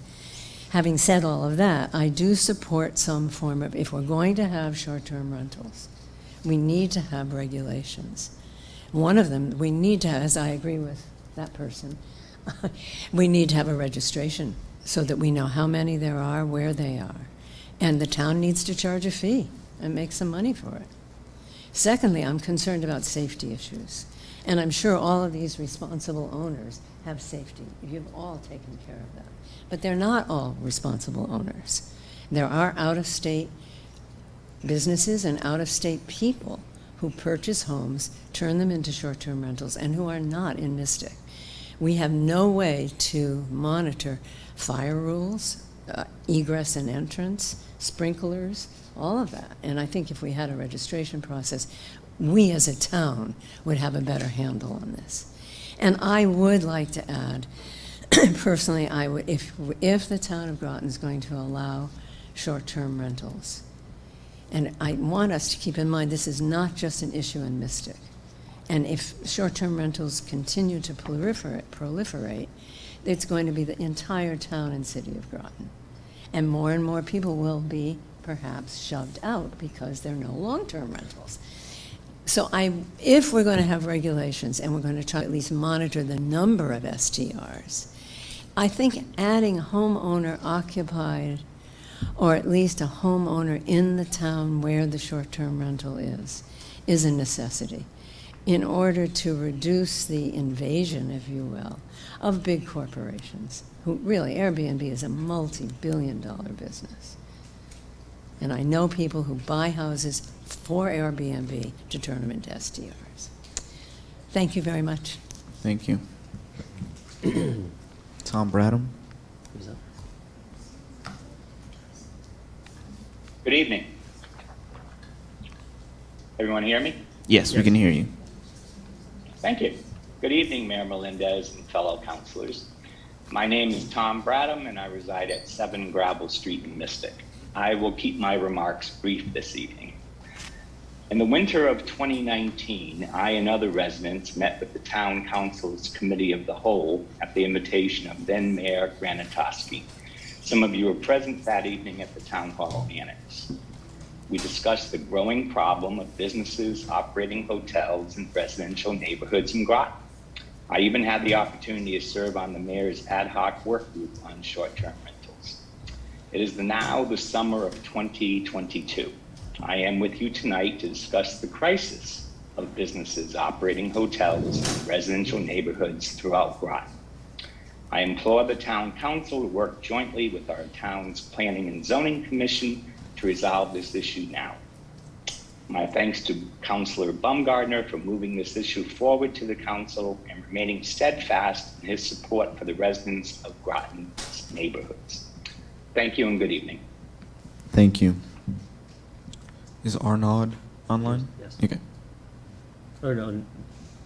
Having said all of that, I do support some form of, if we're going to have short-term rentals, we need to have regulations. One of them, we need to, as I agree with that person, we need to have a registration so that we know how many there are, where they are. And the town needs to charge a fee and make some money for it. Secondly, I'm concerned about safety issues. And I'm sure all of these responsible owners have safety. You've all taken care of that. But they're not all responsible owners. There are out-of-state businesses and out-of-state people who purchase homes, turn them into short-term rentals, and who are not in Mystic. We have no way to monitor fire rules, egress and entrance, sprinklers, all of that. And I think if we had a registration process, we as a town would have a better handle on this. And I would like to add, personally, I would, if the town of Groton is going to allow short-term rentals, and I want us to keep in mind this is not just an issue in Mystic. And if short-term rentals continue to proliferate, it's going to be the entire town and city of Groton. And more people will be perhaps shoved out because there are no long-term rentals. So if we're going to have regulations and we're going to try to at least monitor the number of STRs, I think adding homeowner occupied, or at least a homeowner in the town where the short-term rental is a necessity in order to reduce the invasion, if you will, of big corporations, who really, Airbnb is a multi-billion-dollar business. And I know people who buy houses for Airbnb to turn them into STRs. Thank you very much. Thank you. Tom Bradham. Good evening. Everyone hear me? Yes, we can hear you. Thank you. Good evening, Mayor Melendez and fellow councilors. My name is Tom Bradham, and I reside at 7 Gravel Street in Mystic. I will keep my remarks brief this evening. In the winter of 2019, I and other residents met with the Town Council's Committee of the Whole at the invitation of then Mayor Granatowski. Some of you were present that evening at the Town Hall Annex. We discussed the growing problem of businesses operating hotels in residential neighborhoods in Groton. I even had the opportunity to serve on the mayor's ad hoc work group on short-term rentals. It is now the summer of 2022. I am with you tonight to discuss the crisis of businesses operating hotels in residential neighborhoods throughout Groton. I implore the Town Council to work jointly with our town's Planning and Zoning Commission to resolve this issue now. My thanks to Councilor Baumgartner for moving this issue forward to the council and remaining steadfast in his support for the residents of Groton's neighborhoods. Thank you and good evening. Thank you. Is Arnaud online? Yes. Okay. Or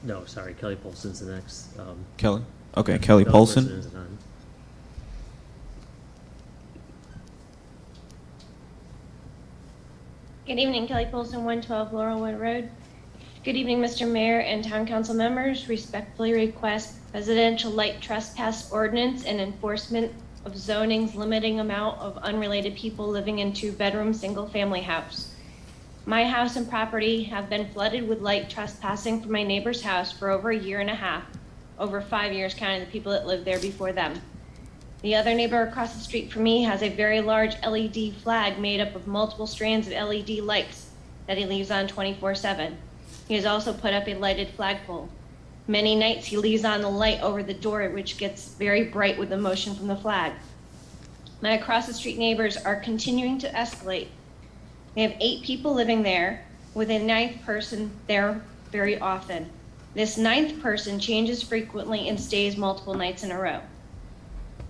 no, sorry, Kelly Polson's the next. Kelly? Okay, Kelly the other Polson. person isn't on. Good evening, Kelly Polson, 112 Laurelwood Road. Good evening, Mr. Mayor and Town Council members. Respectfully request residential light trespass ordinance and enforcement of zoning's limiting amount of unrelated people living in 2-bedroom single-family house. My house and property have been flooded with light trespassing from my neighbor's house for over a year and a half, over 5 years counting the people that lived there before them. The other neighbor across the street from me has a very large LED flag made up of multiple strands of LED lights that he leaves on 24/7. He has also put up a lighted flagpole. Many nights he leaves on the light over the door, which gets very bright with the motion from the flag. My across the street neighbors are continuing to escalate. They have 8 people living there, with a 9th person there very often. This 9th person changes frequently and stays multiple nights in a row.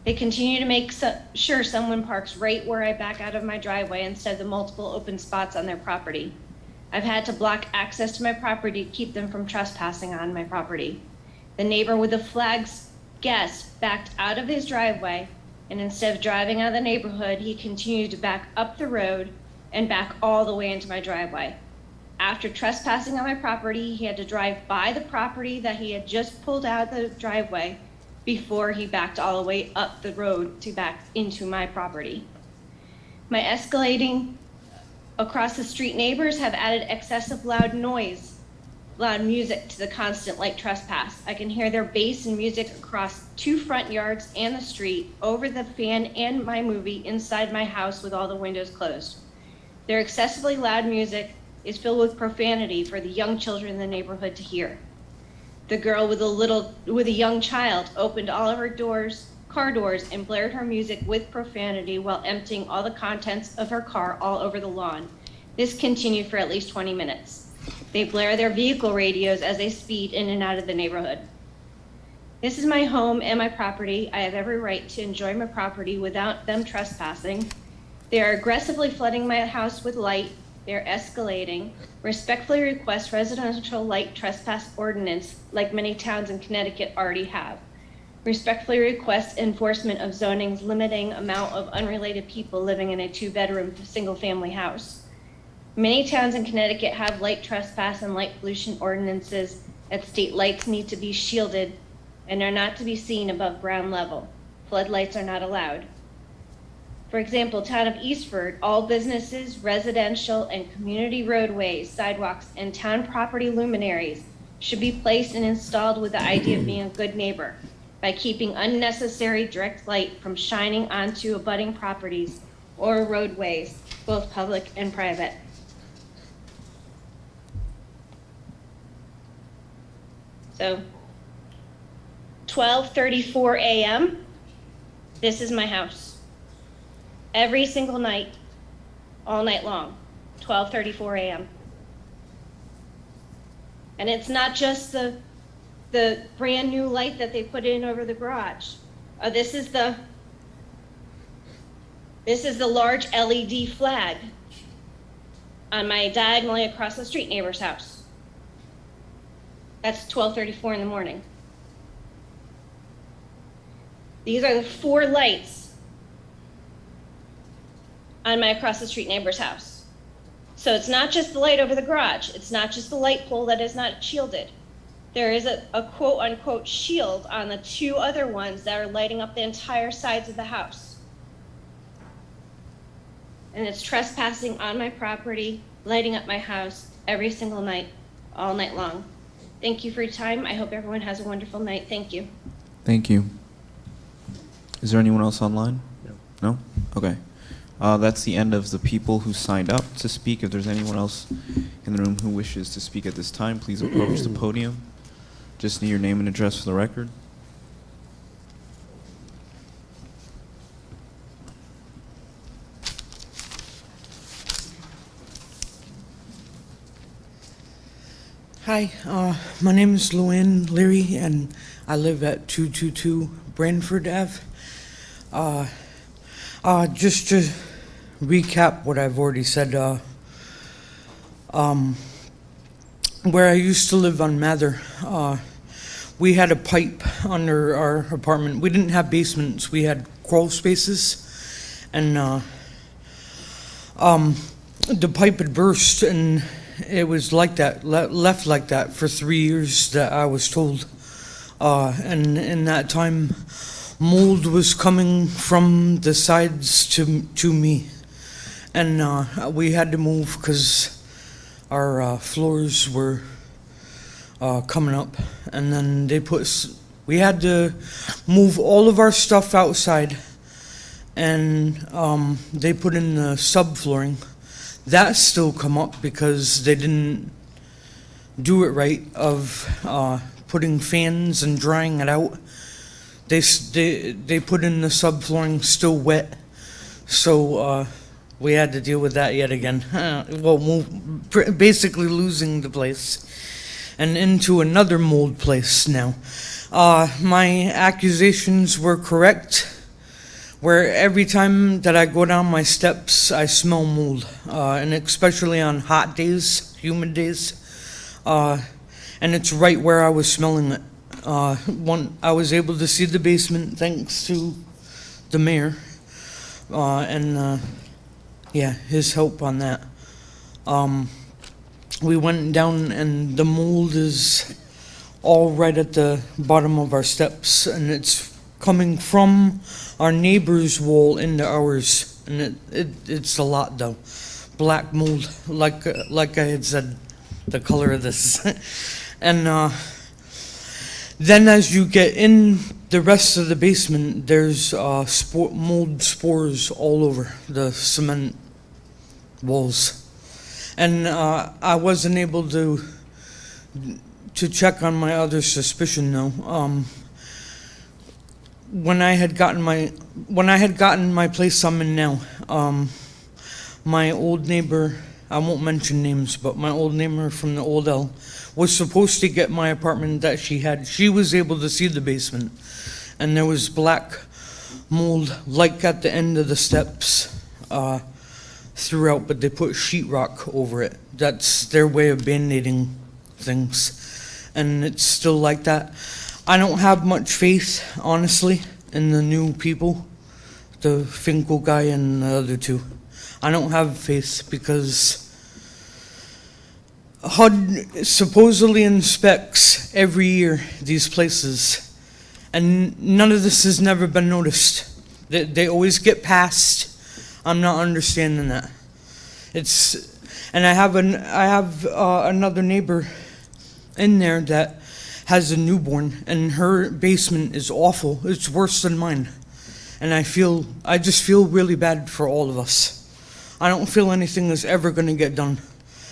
They continue to make sure someone parks right where I back out of my driveway instead of the multiple open spots on their property. I've had to block access to my property to keep them from trespassing on my property. The neighbor with the flag's guest backed out of his driveway, and instead of driving out of the neighborhood, he continued to back up the road and back all the way into my driveway. After trespassing on my property, he had to drive by the property that he had just pulled out of the driveway before he backed all the way up the road to back into my property. My escalating across the street neighbors have added excessive loud music to the constant light trespass. I can hear their bass and music across 2 front yards and the street, over the fan and my movie inside my house with all the windows closed. Their excessively loud music is filled with profanity for the young children in the neighborhood to hear. The girl with a young child opened all of her car doors and blared her music with profanity while emptying all the contents of her car all over the lawn. This continued for at least 20 minutes. They blare their vehicle radios as they speed in and out of the neighborhood. This is my home and my property. I have every right to enjoy my property without them trespassing. They are aggressively flooding my house with light. They're escalating. Respectfully request residential light trespass ordinance like many towns in Connecticut already have. Respectfully request enforcement of zoning's limiting amount of unrelated people living in a 2-bedroom single-family house. Many towns in Connecticut have light trespass and light pollution ordinances that state lights need to be shielded and are not to be seen above ground level. Floodlights are not allowed. For example, town of Eastford, all businesses, residential, and community roadways, sidewalks, and town property luminaries should be placed and installed with the idea of being a good neighbor by keeping unnecessary direct light from shining onto abutting properties or roadways, both public and private. So, 12:34 a.m., this is my house. Every single night, all night long, 12:34 a.m. And it's not just the brand new light that they put in over the garage. This is the large LED flag on my diagonally across the street neighbor's house. That's 12:34 in the morning. These are the 4 lights on my across the street neighbor's house. So it's not just the light over the garage. It's not just the light pole that is not shielded. There is a quote unquote shield on the 2 other ones that are lighting up the entire sides of the house. And it's trespassing on my property, lighting up my house every single night, all night long. Thank you for your time. I hope everyone has a wonderful night. Thank you. Thank you. Is there anyone else online? No? Okay. That's the end of the people who signed up to speak. If there's anyone else in the room who wishes to speak at this time, please approach the podium. Just need your name and address for the record. Hi, my name is Luann Leary, and I live at 222 Brantford Ave. Just to recap what I've already said, where I used to live on Mather, we had a pipe under our apartment. We didn't have basements, we had crawl spaces, and the pipe had burst, and it was like that, left like that for 3 years that I was told. And in that time, mold was coming from the sides to me. And we had to move because our floors were coming up. And then we had to move all of our stuff outside. And they put in the subflooring. That's still come up because they didn't do it right of putting fans and drying it out. They put in the subflooring still wet, so we had to deal with that yet again. Basically losing the place and into another mold place now. My accusations were correct, where every time that I go down my steps, I smell mold, and especially on hot days, humid days, and it's right where I was smelling it. I was able to see the basement thanks to the mayor, and yeah, his help on that. We went down and the mold is all right at the bottom of our steps, and it's coming from our neighbor's wall into ours, and it's a lot though. Black mold, like I had said, the color of this. And then as you get in the rest of the basement, there's mold spores all over the cement walls. And I wasn't able to check on my other suspicion though. When I had gotten my place I'm in now, my old neighbor, I won't mention names, but my old neighbor from the old L was supposed to get my apartment that she had. She was able to see the basement, and there was black mold like at the end of the steps throughout, but they put sheetrock over it. That's their way of band-aiding things, and it's still like that. I don't have much faith, honestly, in the new people, the Finkel guy and the other two. I don't have faith because HUD supposedly inspects every year these places, and none of this has never been noticed. They always get passed. I'm not understanding that. And I have another neighbor in there that has a newborn, and her basement is awful. It's worse than mine, and I just feel really bad for all of us. I don't feel anything is ever going to get done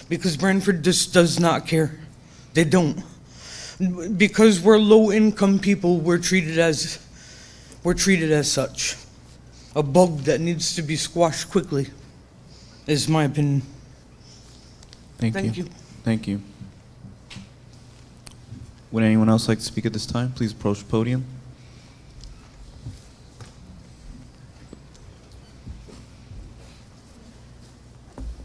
because Brantford just does not care. They don't. Because we're low-income people, we're treated as such. A bug that needs to be squashed quickly, is my opinion. Thank you. Thank you. Would anyone else like to speak at this time? Please approach the podium.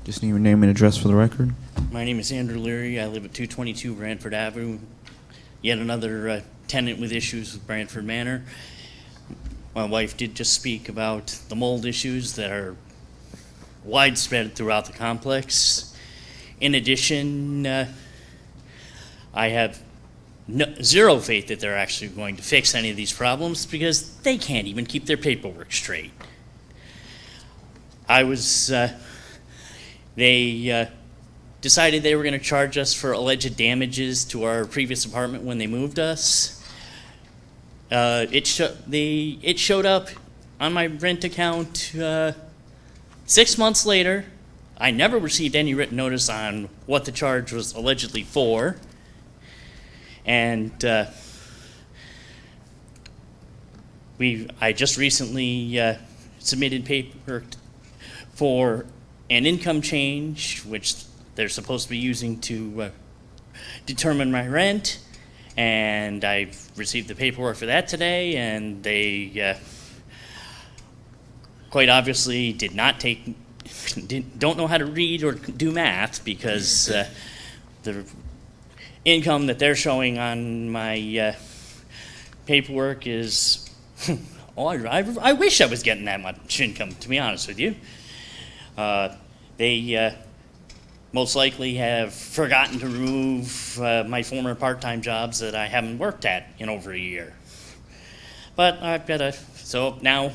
Just need your name and address for the record. My name is Andrew Leary. I live at 222 Brantford Avenue. Yet another tenant with issues with Brantford Manor. My wife did just speak about the mold issues that are widespread throughout the complex. In addition, I have zero faith that they're actually going to fix any of these problems because they can't even keep their paperwork straight. They decided they were going to charge us for alleged damages to our previous apartment when they moved us. It showed up on my rent account 6 months later. I never received any written notice on what the charge was allegedly for. And I just recently submitted paperwork for an income change, which they're supposed to be using to determine my rent. And I received the paperwork for that today, and they quite obviously don't know how to read or do math because the income that they're showing on my paperwork is, I wish I was getting that much income, to be honest with you. They most likely have forgotten to remove my former part-time jobs that I haven't worked at in over a year. But so now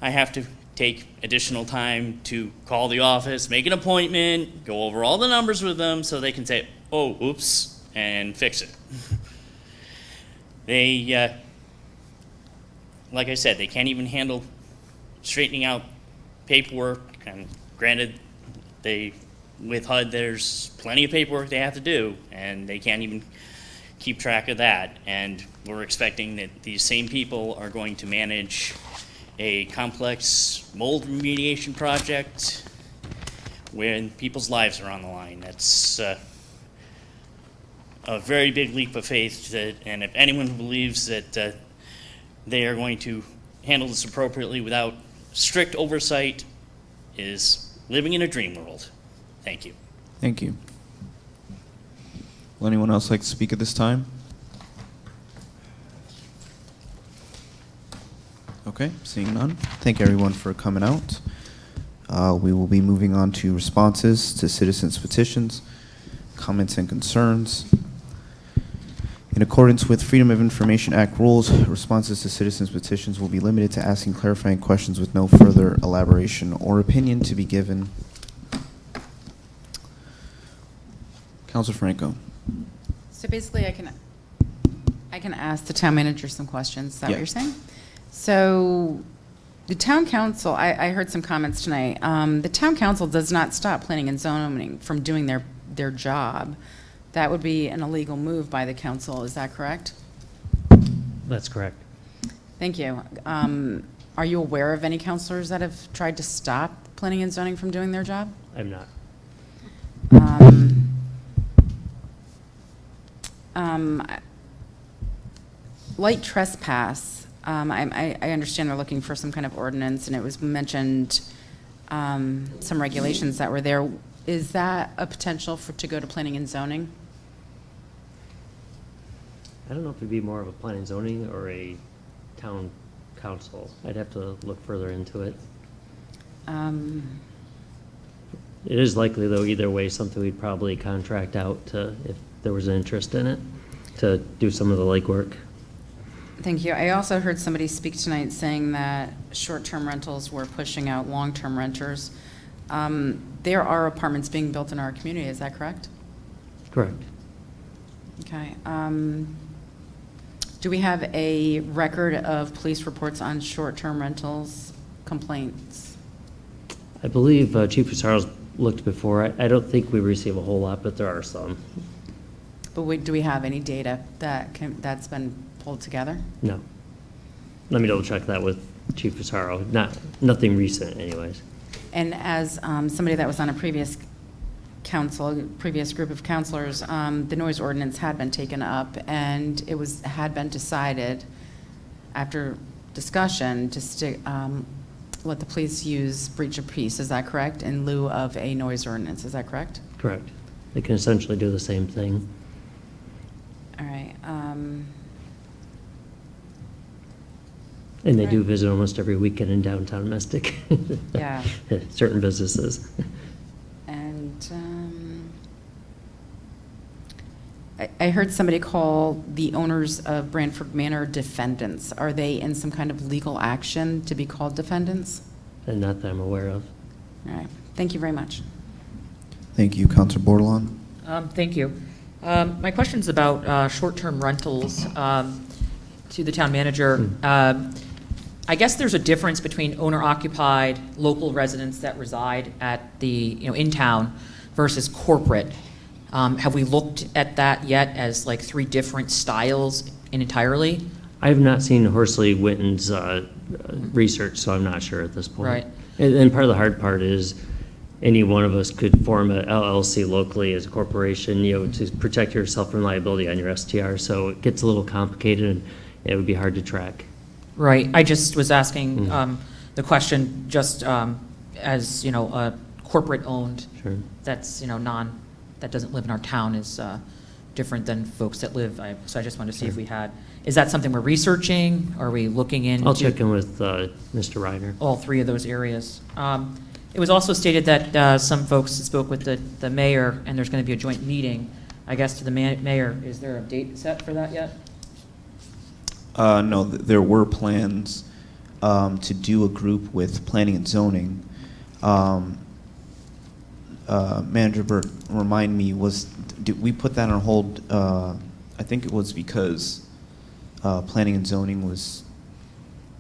I have to take additional time to call the office, make an appointment, go over all the numbers with them so they can say, oh, oops, and fix it. They, like I said, they can't even handle straightening out paperwork, and granted, with HUD, there's plenty of paperwork they have to do, and they can't even keep track of that. And we're expecting that these same people are going to manage a complex mold remediation project when people's lives are on the line. That's a very big leap of faith, and if anyone believes that they are going to handle this appropriately without strict oversight is living in a dream world. Thank you. Thank you. Will anyone else like to speak at this time? Okay. Okay, seeing none. Thank everyone for coming out. We will be moving on to responses to citizens' petitions, comments and concerns. In accordance with Freedom of Information Act rules, responses to citizens' petitions will be limited to asking clarifying questions with no further elaboration or opinion to be given. Councilor Franco. So basically, I can ask the town manager some questions. Is that what you're saying? So the town council, I heard some comments tonight. The town council does not stop planning and zoning from doing their job. That would be an illegal move by the council. Is that correct? That's correct. Thank you. Are you aware of any councilors that have tried to stop planning and zoning from doing their job? I'm not. Light trespass, I understand they're looking for some kind of ordinance, and it was mentioned some regulations that were there. Is that a potential to go to planning and zoning? I don't know if it'd be more of a planning and zoning or a town council. I'd have to look further into it. It is likely, though, either way, something we'd probably contract out to, if there was an interest in it, to do some of the legwork. Thank you. I also heard somebody speak tonight saying that short-term rentals were pushing out long-term renters. There are apartments being built in our community, is that correct? Correct. Okay. Do we have a record of police reports on short-term rentals complaints? I believe Chief Pissarro's looked before. I don't think we receive a whole lot, but there are some. But do we have any data that's been pulled together? No. Let me double check that with Chief Pissarro. Nothing recent anyways. And as somebody that was on a previous group of counselors, the noise ordinance had been taken up, and it had been decided after discussion to let the police use breach of peace, is that correct, in lieu of a noise ordinance, is that correct? Correct. They can essentially do the same thing. All right. And they do visit almost every weekend in downtown Mystic. Yeah. Certain businesses. And I heard somebody call the owners of Brantford Manor defendants. Are they in some kind of legal action to be called defendants? And not that I'm aware of. All right. Thank you very much. Thank you. Councilor Bordelon. Thank you. My question's about short-term rentals to the town manager. I guess there's a difference between owner-occupied local residents that reside at the, in town versus corporate. Have we looked at that yet as like three different styles entirely? I have not seen Horsley Witten's research, so I'm not sure at this point. Right. And part of the hard part is any one of us could form a LLC locally as a corporation, to protect yourself from liability on your STR. So it gets a little complicated, and it would be hard to track. Right. I just was asking the question just as, a corporate-owned that's, that doesn't live in our town is different than folks that live. So I just wanted to see if we had, is that something we're researching? Are we looking into? I'll check in with Mr. Reiner. All three of those areas. It was also stated that some folks spoke with the mayor, and there's going to be a joint meeting, I guess, to the mayor. Is there a date set for that yet? No, there were plans to do a group with planning and zoning. Manager Burt, remind me, did we put that on hold? I think it was because planning and zoning was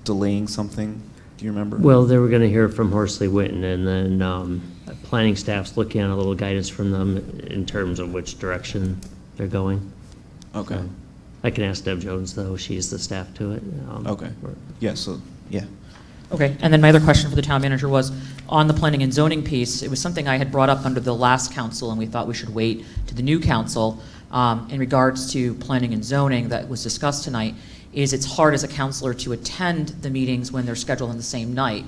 delaying something. Do you remember? Well, they were going to hear from Horsley Witten, and then planning staff's looking at a little guidance from them in terms of which direction they're going. Okay. So I can ask Deb Jones, though. She's the staff to it. Okay. Yeah, yeah. Okay, and then my other question for the town manager was, on the planning and zoning piece, it was something I had brought up under the last council, and we thought we should wait to the new council in regards to planning and zoning that was discussed tonight, is it's hard as a counselor to attend the meetings when they're scheduled on the same night.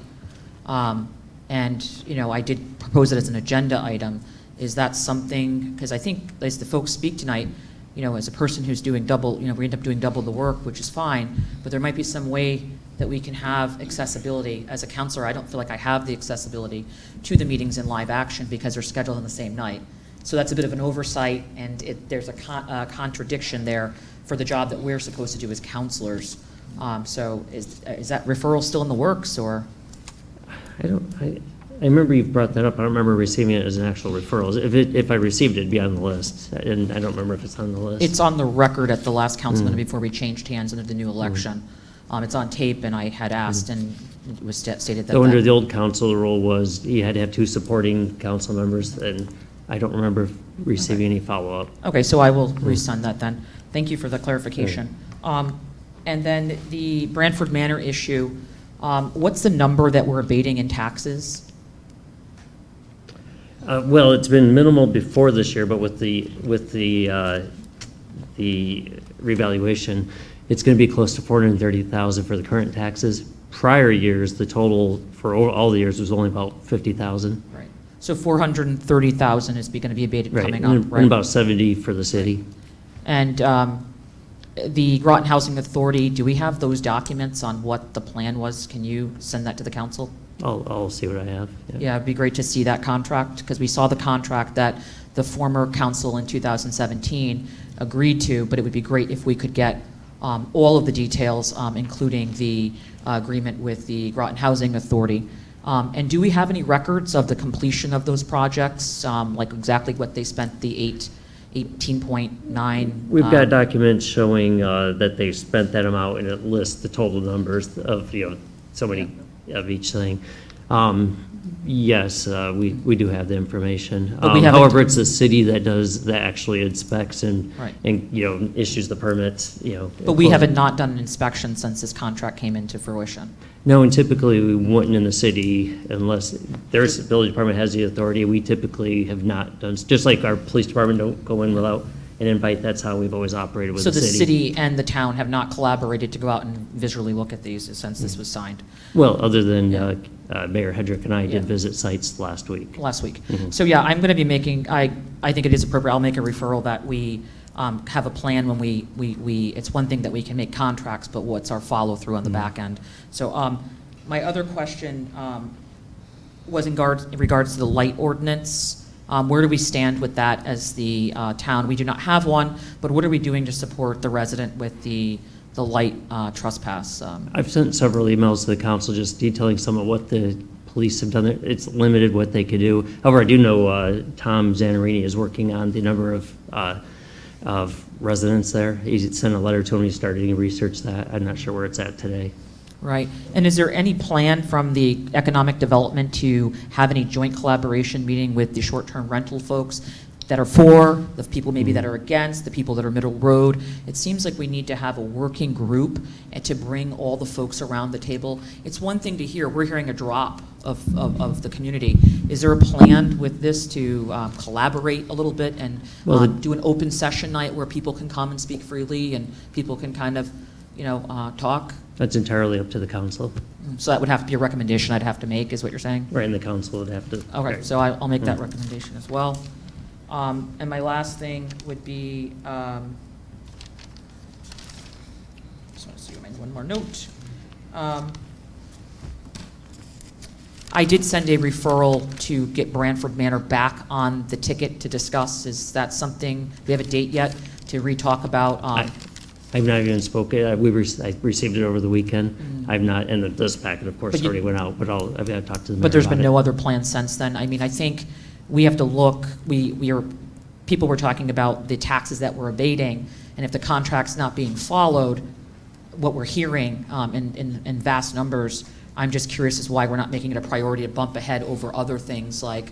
And, I did propose it as an agenda item. Is that something, because I think, as the folks speak tonight, as a person who's doing double, we end up doing double the work, which is fine, but there might be some way that we can have accessibility. As a counselor, I don't feel like I have the accessibility to the meetings in live action because they're scheduled on the same night. So that's a bit of an oversight, and there's a contradiction there for the job that we're supposed to do as counselors. So is that referral still in the works, or? I remember you brought that up. I don't remember receiving it as an actual referral. If I received it, it'd be on the list, and I don't remember if it's on the list. It's on the record at the last council meeting before we changed hands under the new election. It's on tape, and I had asked, and it was stated that. So under the old council, the rule was you had to have 2 supporting council members, and I don't remember receiving any follow-up. Okay, so I will resend that then. Thank you for the clarification. And then the Brantford Manor issue, what's the number that we're abating in taxes? Well, it's been minimal before this year, but with the revaluation, it's going to be close to $430,000 for the current taxes. Prior years, the total for all the years was only about $50,000. Right. So $430,000 is going to be abated coming up, And about $70,000 for the city. And the Groton Housing Authority, do we have those documents on what the plan was? Can you send that to the council? I'll see what I have. Yeah, it'd be great to see that contract, because we saw the contract that the former council in 2017 agreed to, but it would be great if we could get all of the details, including the agreement with the Groton Housing Authority. And do we have any records of the completion of those projects, like exactly what they spent the 18.9? We've got documents showing that they spent that amount, and it lists the total numbers of, so many of each thing. Yes, we do have the information. However, it's the city that actually inspects and issues the permits. But we haven't not done an inspection since this contract came into fruition. No, and typically we wouldn't in the city unless their village department has the authority. We typically have not done, just like our police department don't go in without an invite. That's how we've always operated with the city. So the city and the town have not collaborated to go out and visually look at these since this was signed? Well, other than Mayor Hedrick and I did visit sites last week. So yeah, I'm going to be making, I think it is appropriate, I'll make a referral that we have a plan when we it's one thing that we can make contracts, but what's our follow-through on the back end. So my other question was in regards to the light ordinance. Where do we stand with that as the town? We do not have one, but what are we doing to support the resident with the light trespass? I've sent several emails to the council just detailing some of what the police have done. It's limited what they could do. However, I do know Tom Zanarini is working on the number of residents there. He sent a letter to him. He's starting to research that. I'm not sure where it's at today. Right. And is there any plan from the economic development to have any joint collaboration meeting with the short-term rental folks that are for, the people maybe that are against, the people that are middle road? It seems like we need to have a working group and to bring all the folks around the table. It's one thing to hear, we're hearing a drop of the community. Is there a plan with this to collaborate a little bit and do an open session night where people can come and speak freely and people can kind of, talk? That's entirely up to the council. So that would have to be a recommendation I'd have to make, is what you're saying? Right, and the council would have to. Okay, so I'll make that recommendation as well. And my last thing would be, just want to see one more note. I did send a referral to get Brantford Manor back on the ticket to discuss. Is that something, do we have a date yet to re-talk about? I've not even spoken. I received it over the weekend. I've not, and this packet, of course, already went out, but I've got to talk to the mayor. But there's been no other plans since then. I mean, I think we have to look, people were talking about the taxes that we're abating, and if the contract's not being followed, what we're hearing in vast numbers, I'm just curious as why we're not making it a priority to bump ahead over other things like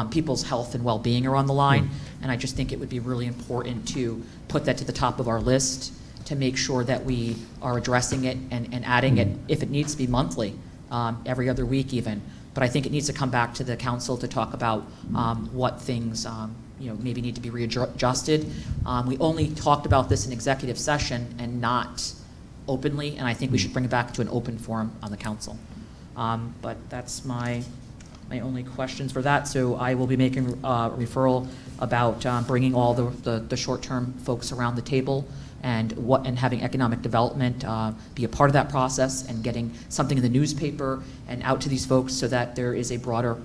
people's health and well-being are on the line. And I just think it would be really important to put that to the top of our list to make sure that we are addressing it and adding it, if it needs to be monthly, every other week even. But I think it needs to come back to the council to talk about what things maybe need to be readjusted. We only talked about this in executive session and not openly, and I think we should bring it back to an open forum on the council. But that's my my only questions for that. So I will be making a referral about bringing all the short-term folks around the table and having economic development be a part of that process and getting something in the newspaper and out to these folks so that there is a broader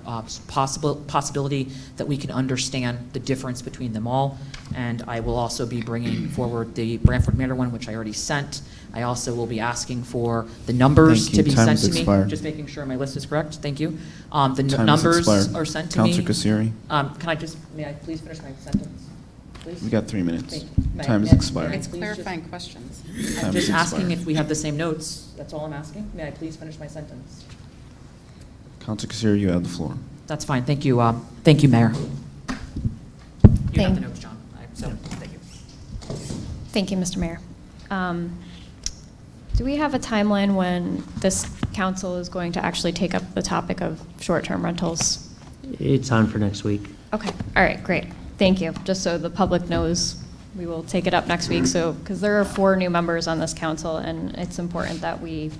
possibility that we can understand the difference between them all. And I will also be bringing forward the Brantford Manor one, which I already sent. I also will be asking for the numbers Thank you. to be Time sent has to me. expired. Just making sure my list is correct. Thank you. The Time has numbers expired. are sent to me. Counselor Kasiri. May I please finish my sentence? Please? We got 3 minutes. Thank you. Time has May I- expired. It's Please clarifying questions. I'm Time just has asking expired. if we have the same notes. That's all I'm asking. May I please finish my sentence? Counselor Kasiri, you have the floor. That's fine. Thank you. Thank you, Mayor. You have Thank- the notes, John. So, thank you. Thank you, Mr. Mayor. Do we have a timeline when this council is going to actually take up the topic of short-term rentals? It's on for next week. Okay, all right, great. Thank you. Just so the public knows, we will take it up next week. So, because there are 4 new members on this council, and it's important that we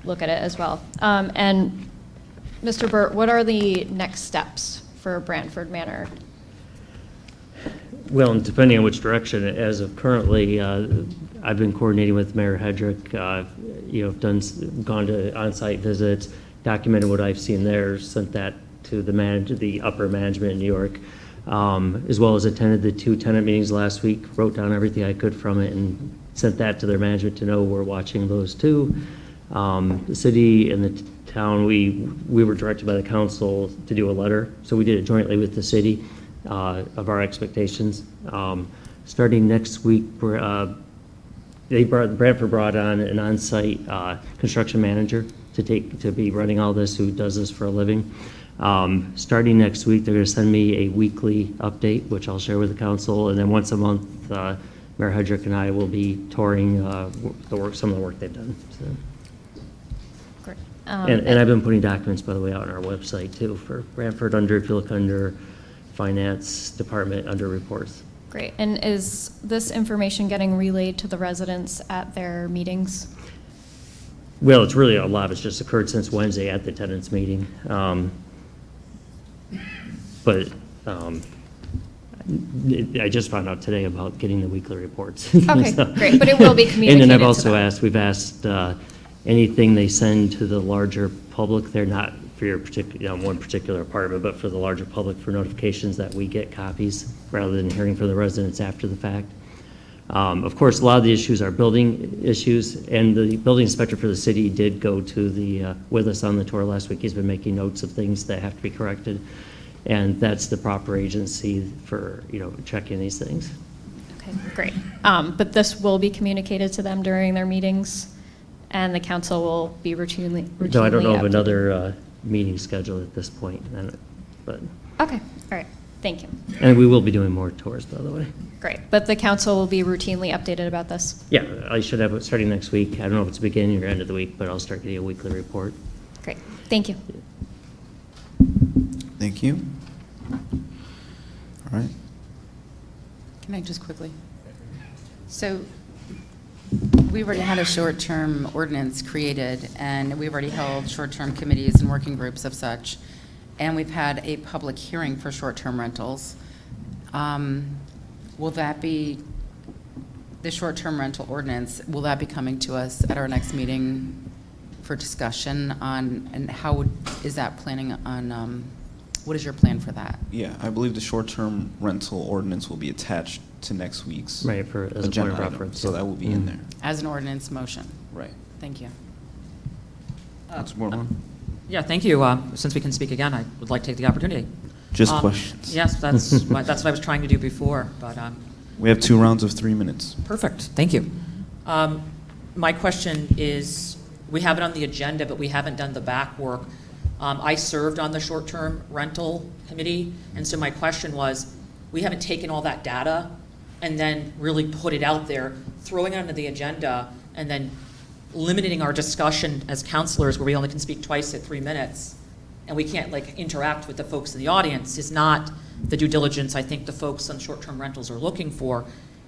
look at it as well. And Mr. Burt, what are the next steps for Brantford Manor? Well, and depending on which direction, as of currently, I've been coordinating with Mayor Hedrick. Gone to on-site visits, documented what I've seen there, sent that to the upper management in New York, as well as attended the 2 tenant meetings last week, wrote down everything I could from it, and sent that to their management to know we're watching those too. The city and the town, we were directed by the council to do a letter, so we did it jointly with the city of our expectations. Starting next week, Brantford brought on an on-site construction manager to be running all this, who does this for a living. Starting next week, they're going to send me a weekly update, which I'll share with the council, and then once a month, Mayor Hedrick and I will be touring some of the work they've done. So. Great. And I've been putting documents, by the way, out on our website too for Brantford if you look under Finance Department under reports. Great. And is this information getting relayed to the residents at their meetings? Well, it's really a lot of it's just occurred since Wednesday at the tenants meeting. I just found out today about getting the weekly reports. Okay, great. But it will be communicated And then I've to also them. we've asked anything they send to the larger public, they're not for your one particular apartment, but for the larger public, for notifications that we get copies rather than hearing from the residents after the fact. Of course, a lot of the issues are building issues, and the building inspector for the city did go to with us on the tour last week. He's been making notes of things that have to be corrected, and that's the proper agency for checking these things. Okay, great. But this will be communicated to them during their meetings, and the council will be routinely So I don't know of updated. another meeting scheduled at this point, but Okay, all right. Thank you. and we will be doing more tours, by the way. Great. But the council will be routinely updated about this? Yeah, I should have it starting next week. I don't know if it's beginning or end of the week, but I'll start getting a weekly report. Great. Thank you. Thank you. All right. Can I just quickly? So we've already had a short-term ordinance created, and we've already held short-term committees and working groups of such, and we've had a public hearing for short-term rentals. Will that be, the short-term rental ordinance, will that be coming to us at our next meeting for discussion on, and how is that planning on, what is your plan for that? Yeah, I believe the short-term rental ordinance will be attached to next week's Right, as a point agenda of item, reference. so that will be in there. As an ordinance motion? Right. Thank you. Councilor Bordelon? Yeah, thank you. Since we can speak again, I would like to take the opportunity. Just questions. Yes, that's what I was trying to do before, but We have 2 rounds of 3 minutes. perfect. Thank you. My question is, we have it on the agenda, but we haven't done the back work. I served on the short-term rental committee, and so my question was, we haven't taken all that data and then really put it out there, throwing it onto the agenda, and then limiting our discussion as counselors where we only can speak twice at 3 minutes, and we can't interact with the folks in the audience, is not the due diligence I think the folks on short-term rentals are looking for.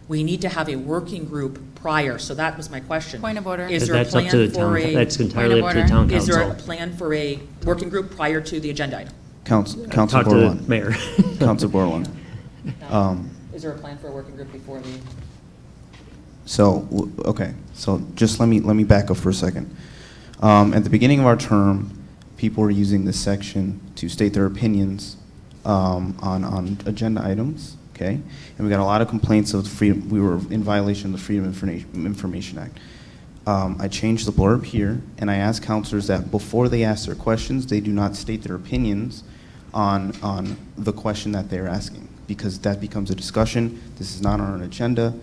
we need to have a working group prior. So that was my question. Point of order. Is there a That's up plan to the for town, a? that's entirely up to the town Is there a council. plan for a working group prior to the agenda item? Council Talk to the Borland. mayor. Council Borland. Is there a plan for a working group before the? Okay, so just let me back up for a second. At the beginning of our term, people were using this section to state their opinions on agenda items, okay? And we got a lot of complaints of freedom. We were in violation of the Freedom of Information Act. I changed the blurb here, and I asked counselors that before they ask their questions, they do not state their opinions on the question that they're asking, because that becomes a discussion. This is not on an agenda,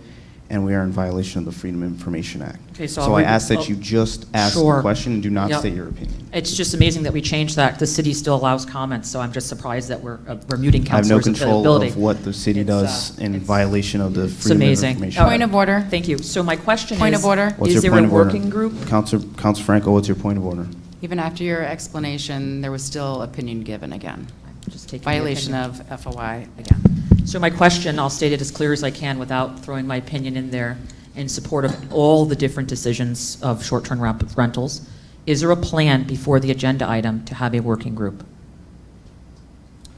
and we are in violation of the Freedom of Information Act. Okay, so I ask that you just ask the question and do not Yep. state your opinion. It's just amazing that we changed that. The city still allows comments, so I'm just surprised that we're muting I have no councilors' control ability. of what the city does in violation of the It's Freedom of amazing. Information Act. Point of order. Thank you. So my question Point is, of order. What's is your there point a of order? working group? Councilor Franco, what's your point of order? Even after your explanation, there was still opinion given again. Just taking the Violation opinion. of FOI again. So my question, I'll state it as clear as I can without throwing my opinion in there, in support of all the different decisions of short-term rentals. Is there a plan before the agenda item to have a working group?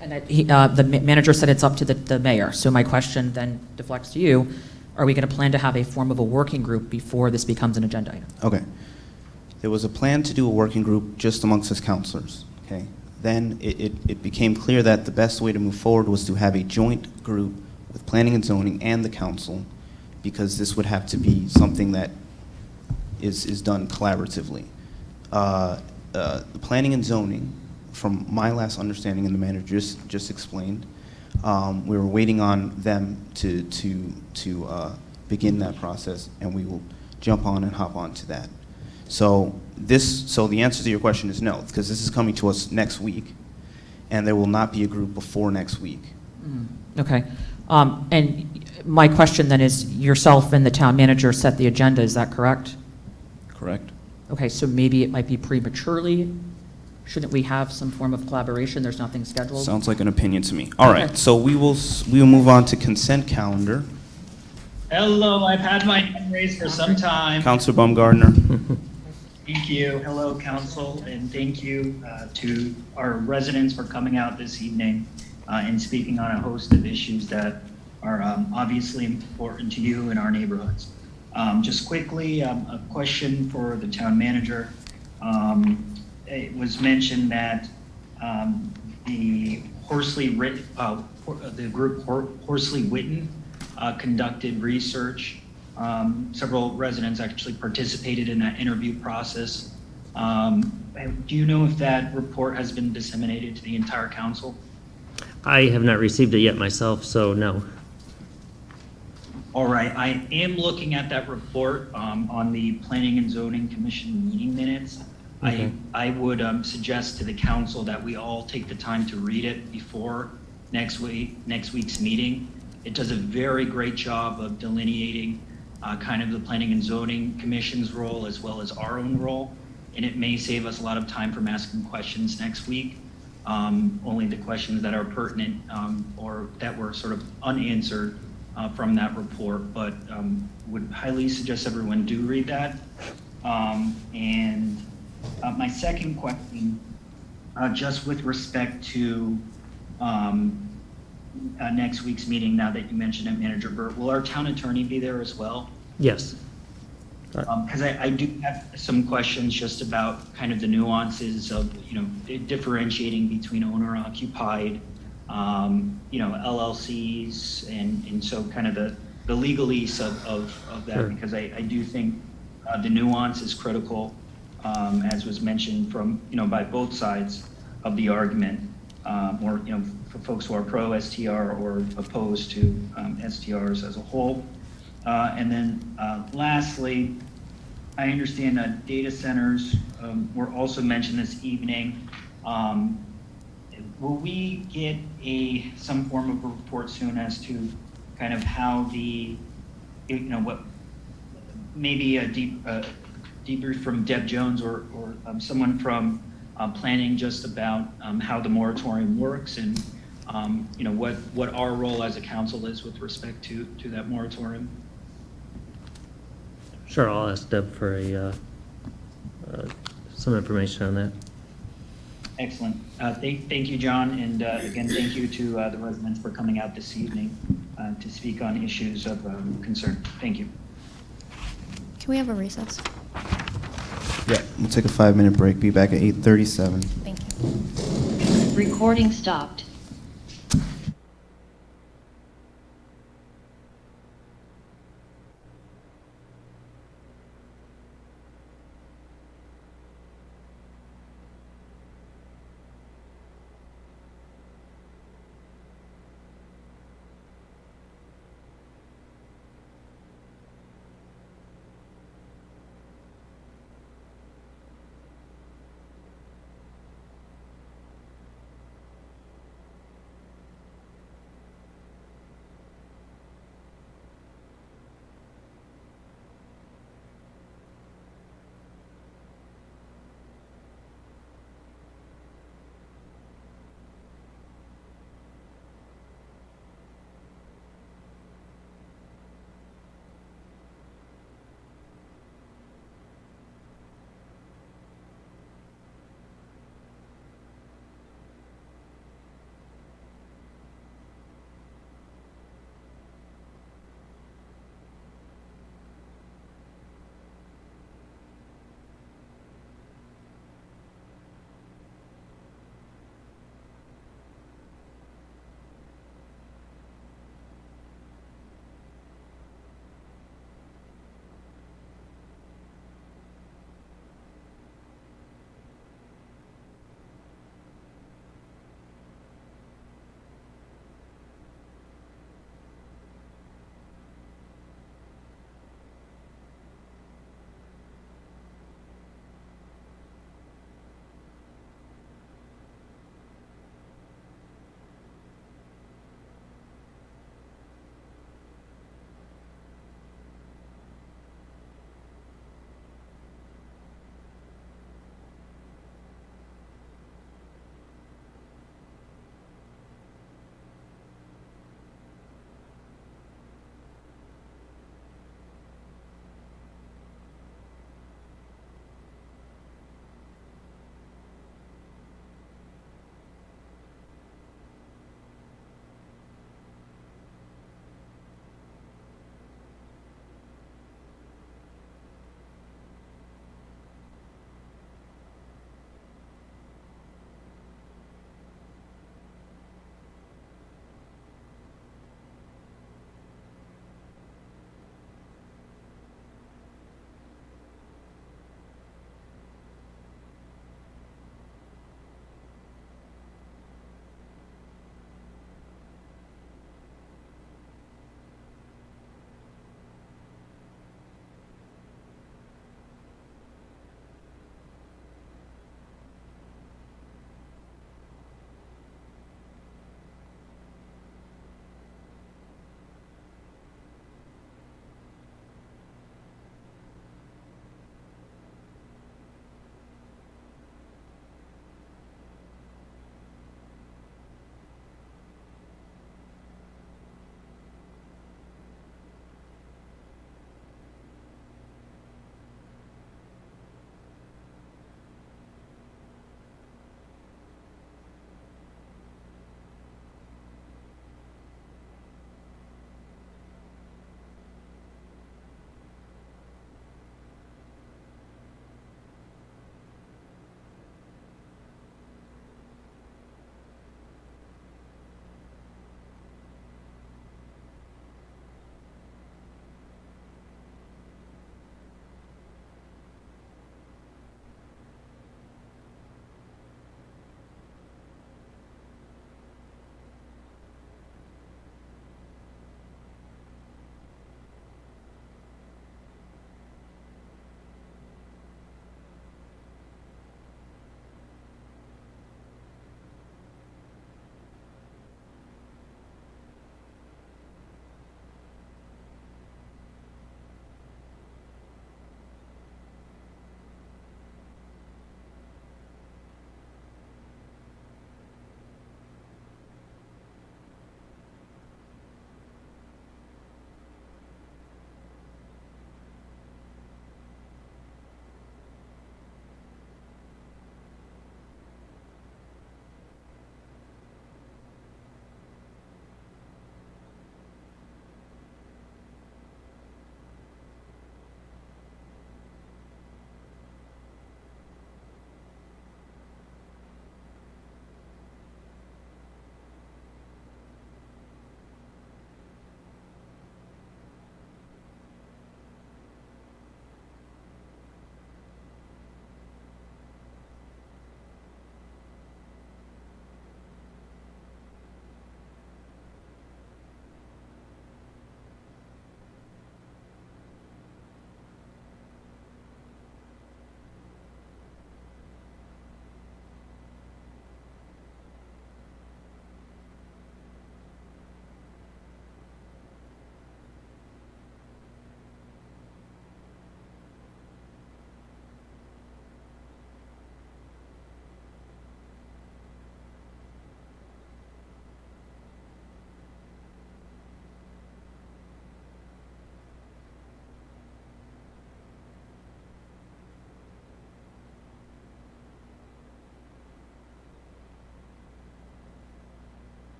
And the manager said it's up to the mayor. So my question then deflects to you. Are we going to plan to have a form of a working group before this becomes an agenda item? Okay. There was a plan to do a working group just amongst us counselors, okay? Then it became clear that the best way to move forward was to have a joint group with planning and zoning and the council, because this would have to be something that is done collaboratively. The planning and zoning, from my last understanding, and the manager just explained, we were waiting on them to begin that process, and we will jump on and hop on to that. So the answer to your question is no, because this is coming to us next week, and there will not be a group before next week. Okay. And my question then is, yourself and the town manager set the agenda, is that correct? Correct. Okay, so maybe it might be prematurely. Shouldn't we have some form of collaboration? There's nothing scheduled? Sounds like an opinion to me. All right, Okay. so we will move on to consent calendar. Hello, I've had my hand raised for some time. Councilor Baumgartner. Thank you. Hello, council, and thank you to our residents for coming out this evening and speaking on a host of issues that are obviously important to you and our neighborhoods. Just quickly, a question for the town manager. It was mentioned that the group Horsley Witten conducted research. Several residents actually participated in that interview process. Do you know if that report has been disseminated to the entire council? I have not received it yet myself, so no. All right, I am looking at that report on the Planning and Zoning Commission meeting minutes. Okay. I would suggest to the council that we all take the time to read it before next week's meeting. It does a very great job of delineating kind of the Planning and Zoning Commission's role as well as our own role, and it may save us a lot of time from asking questions next week. Only the questions that are pertinent or that were sort of unanswered from that report, but would highly suggest everyone do read that. And my second question, just with respect to next week's meeting, now that you mentioned it, Manager Burt, will our town attorney be there as well? Yes. Because I do have some questions just about kind of the nuances of, differentiating between owner-occupied, LLCs, and so kind of the legalese of that, Sure. because I do think the nuance is critical, as was mentioned from, by both sides of the argument, or, for folks who are pro-STR or opposed to STRs as a whole. And then lastly, I understand that data centers were also mentioned this evening. Will we get some form of a report soon as to kind of how what maybe a debrief from Deb Jones or someone from planning just about how the moratorium works and what our role as a council is with respect to that moratorium. Sure, I'll ask Deb for some information on that. Excellent. Thank you, John, and again, thank you to the residents for coming out this evening to speak on issues of concern. Thank you. Can we have a recess? Yeah, we'll take a 5-minute break. Be back at 8:37. Thank you. Recording stopped.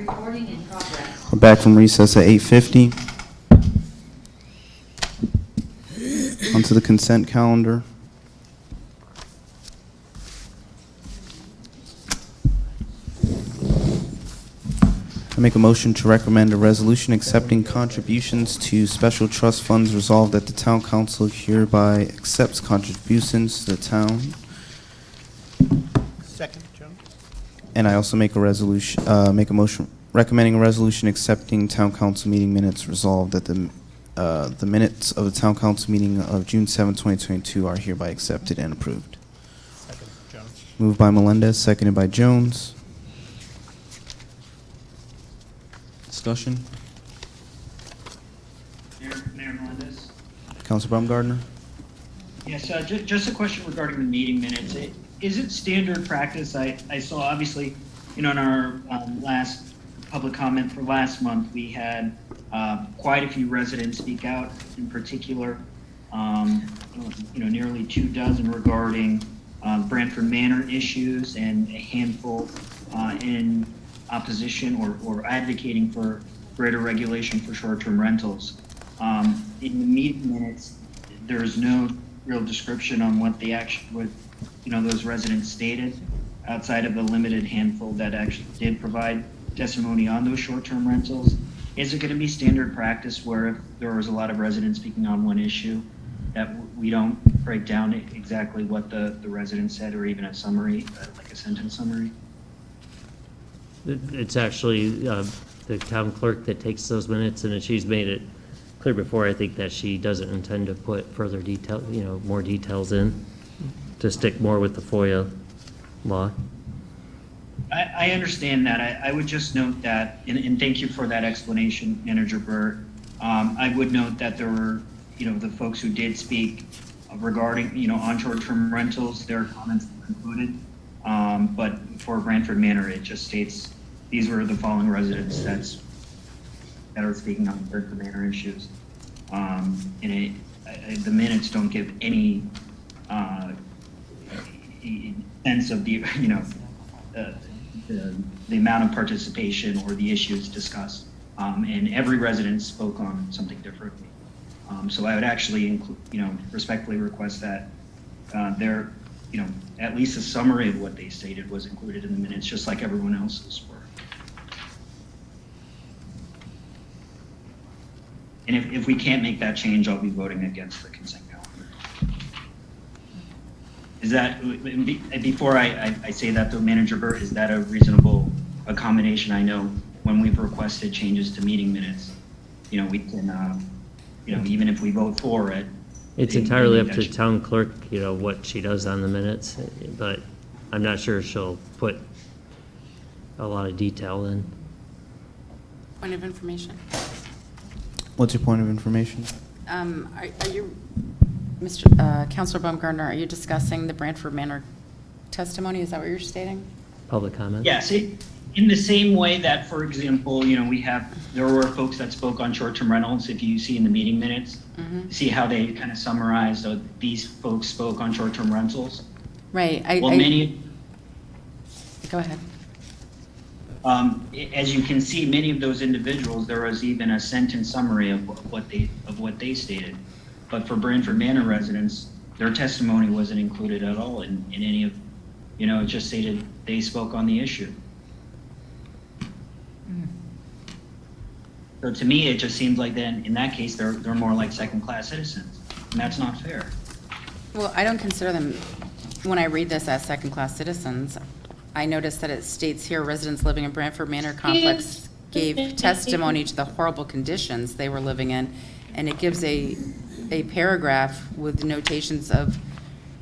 Recording in progress. We're back from recess at 8:50. Onto the consent calendar. I make a motion to recommend a resolution accepting contributions to special trust funds. Resolved that the town council hereby accepts contributions to the town. Second, Jones? And I also make a resolution, make a motion recommending a resolution accepting town council meeting minutes. Resolved that the minutes of the town council meeting of June 7, 2022 are hereby accepted and approved. Second, Jones? Moved by Melendez, seconded by Jones. Discussion? Mayor Melendez? Councilor Baumgartner? Yes, just a question regarding the meeting minutes. Is it standard practice? I saw obviously, in our last public comment for last month, we had quite a few residents speak out, in particular, nearly 24 regarding Brantford Manor issues and a handful in opposition or advocating for greater regulation for short-term rentals. In the meeting minutes, there's no real description on what those residents stated outside of the limited handful that actually did provide testimony on those short-term rentals. Is it going to be standard practice where if there was a lot of residents speaking on one issue that we don't break down exactly what the resident said or even a summary, like a sentence summary? It's actually the town clerk that takes those minutes, and she's made it clear before, I think, that she doesn't intend to put further detail, more details in, to stick more with the FOIA law. I understand that. I would just note that, and thank you for that explanation, Manager Burr. I would note that there were, the folks who did speak regarding, on short-term rentals, their comments were included. But for Brantford Manor, it just states these were the following residents that are speaking on Brantford Manor issues. And the minutes don't give any sense of the amount of participation or the issues discussed. And every resident spoke on something differently. So I would actually respectfully request that there, at least a summary of what they stated was included in the minutes, just like everyone else's were. And if we can't make that change, I'll be voting against the consent calendar. Is that, before I say that though, Manager Burr, is that a reasonable accommodation? I know when we've requested changes to meeting minutes, we can, even if we vote for it, It's entirely up to the town clerk, what she does on the minutes, but I'm not sure she'll put a lot of detail in. Point of information. What's your point of information? Are you, Councilor Baumgartner, are you discussing the Brantford Manor testimony? Is that what you're stating? Public comment? Yes, in the same way that, for example, there were folks that spoke on short-term rentals. If you see in the meeting minutes, see how they kind of summarized these folks spoke on short-term rentals. Right. Go ahead. As you can see, many of those individuals, there was even a sentence summary of what they stated. But for Brantford Manor residents, their testimony wasn't included at all in any of, it just stated they spoke on the issue. So to me, it just seems like then in that case, they're more like second-class citizens, and that's not fair. Well, I don't consider them, when I read this, as second-class citizens. I noticed that it states here, residents living in Brantford Manor Complex gave testimony to the horrible conditions they were living in, and it gives a paragraph with notations of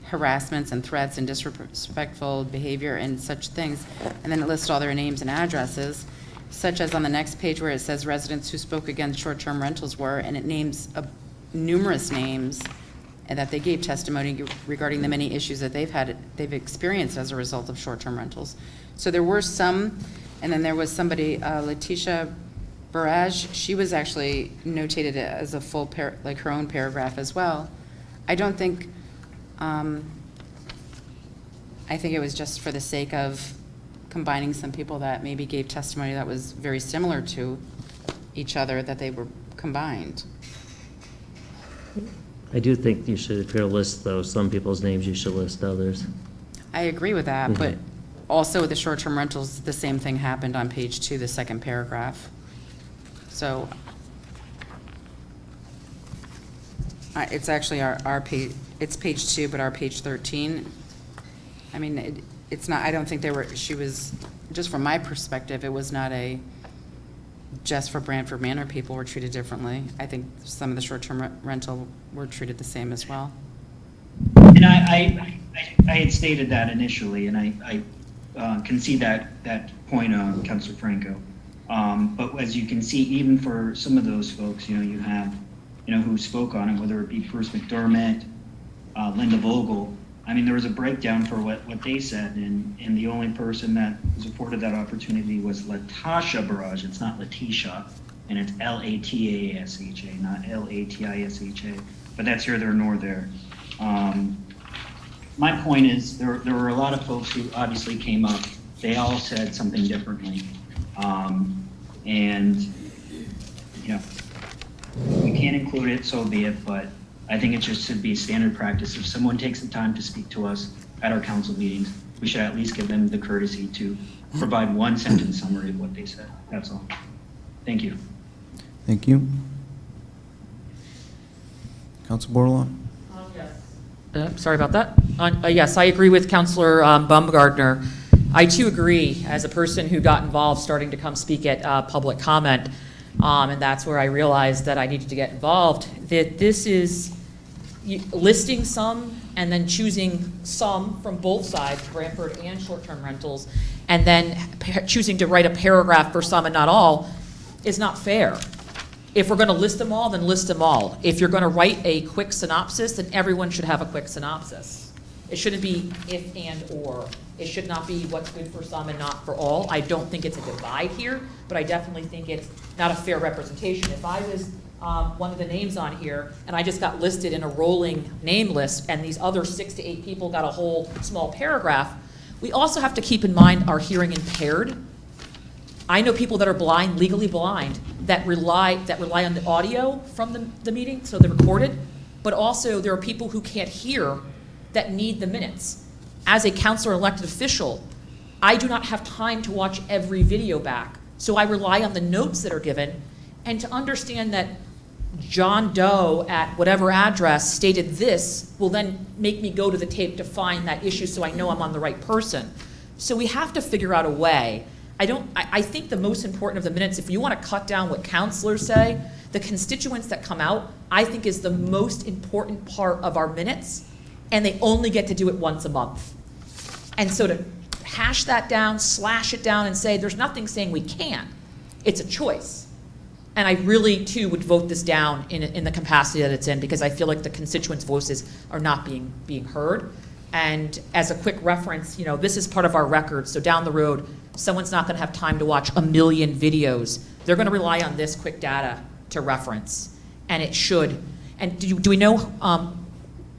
harassments and threats and disrespectful behavior and such things, and then it lists all their names and addresses, such as on the next page where it says residents who spoke against short-term rentals were, and it names numerous names, and that they gave testimony regarding the many issues that they've experienced as a result of short-term rentals. So there were some, and then there was somebody, Letitia Barrage, she was actually notated as a full, like her own paragraph as well. I don't think, I think it was just for the sake of combining some people that maybe gave testimony that was very similar to each other, that they were combined. I do think you should, if you're going to list those, some people's names, you should list others. I agree with that, but also with the short-term rentals, the same thing happened on page 2, the second paragraph. So it's actually our page, it's page 2, but our page 13. I mean, it's not, I don't think she was, just from my perspective, it was not just for Brantford Manor people were treated differently. I think some of the short-term rental were treated the same as well. And I had stated that initially, and I concede that point on Councilor Franco. But as you can see, even for some of those folks, you have, who spoke on it, whether it be Bruce McDermott, Linda Vogel. I mean, there was a breakdown for what they said, and the only person that was afforded that opportunity was Latasha Barrage. It's not Letitia, and it's Latasha, not Latisha. But that's here, there, nor there. My point is, there were a lot of folks who obviously came up. They all said something differently, and we can't include it, so be it. But I think it just should be standard practice. If someone takes the time to speak to us at our council meetings, we should at least give them the courtesy to provide one sentence summary of what they said. That's all. Thank you. Thank you. Council Bordelon? Sorry about that. Yes, I agree with Councilor Baumgartner. I too agree, as a person who got involved starting to come speak at public comment, and that's where I realized that I needed to get involved, that this is listing some and then choosing some from both sides, Brantford and short-term rentals, and then choosing to write a paragraph for some and not all is not fair. If we're going to list them all, then list them all. If you're going to write a quick synopsis, then everyone should have a quick synopsis. It shouldn't be if and or. It should not be what's good for some and not for all. I don't think it's a divide here, but I definitely think it's not a fair representation. If I was one of the names on here and I just got listed in a rolling name list and these other 6 to 8 people got a whole small paragraph, we also have to keep in mind our hearing impaired. I know people that are blind, legally blind, that rely on the audio from the meeting, so they're recorded, but also there are people who can't hear that need the minutes. As a councilor elected official, I do not have time to watch every video back, so I rely on the notes that are given, and to understand that John Doe at whatever address stated this will then make me go to the tape to find that issue so I know I'm on the right person. So we have to figure out a way. I think the most important of the minutes, if you want to cut down what counselors say, the constituents that come out, I think is the most important part of our minutes, and they only get to do it once a month. And so to hash that down, slash it down, and say there's nothing saying we can't, it's a choice. And I really, too, would vote this down in the capacity that it's in, because I feel like the constituents' voices are not being heard. And as a quick reference, this is part of our record, so down the road, someone's not going to have time to watch a million videos. They're going to rely on this quick data to reference, and it should. And do we know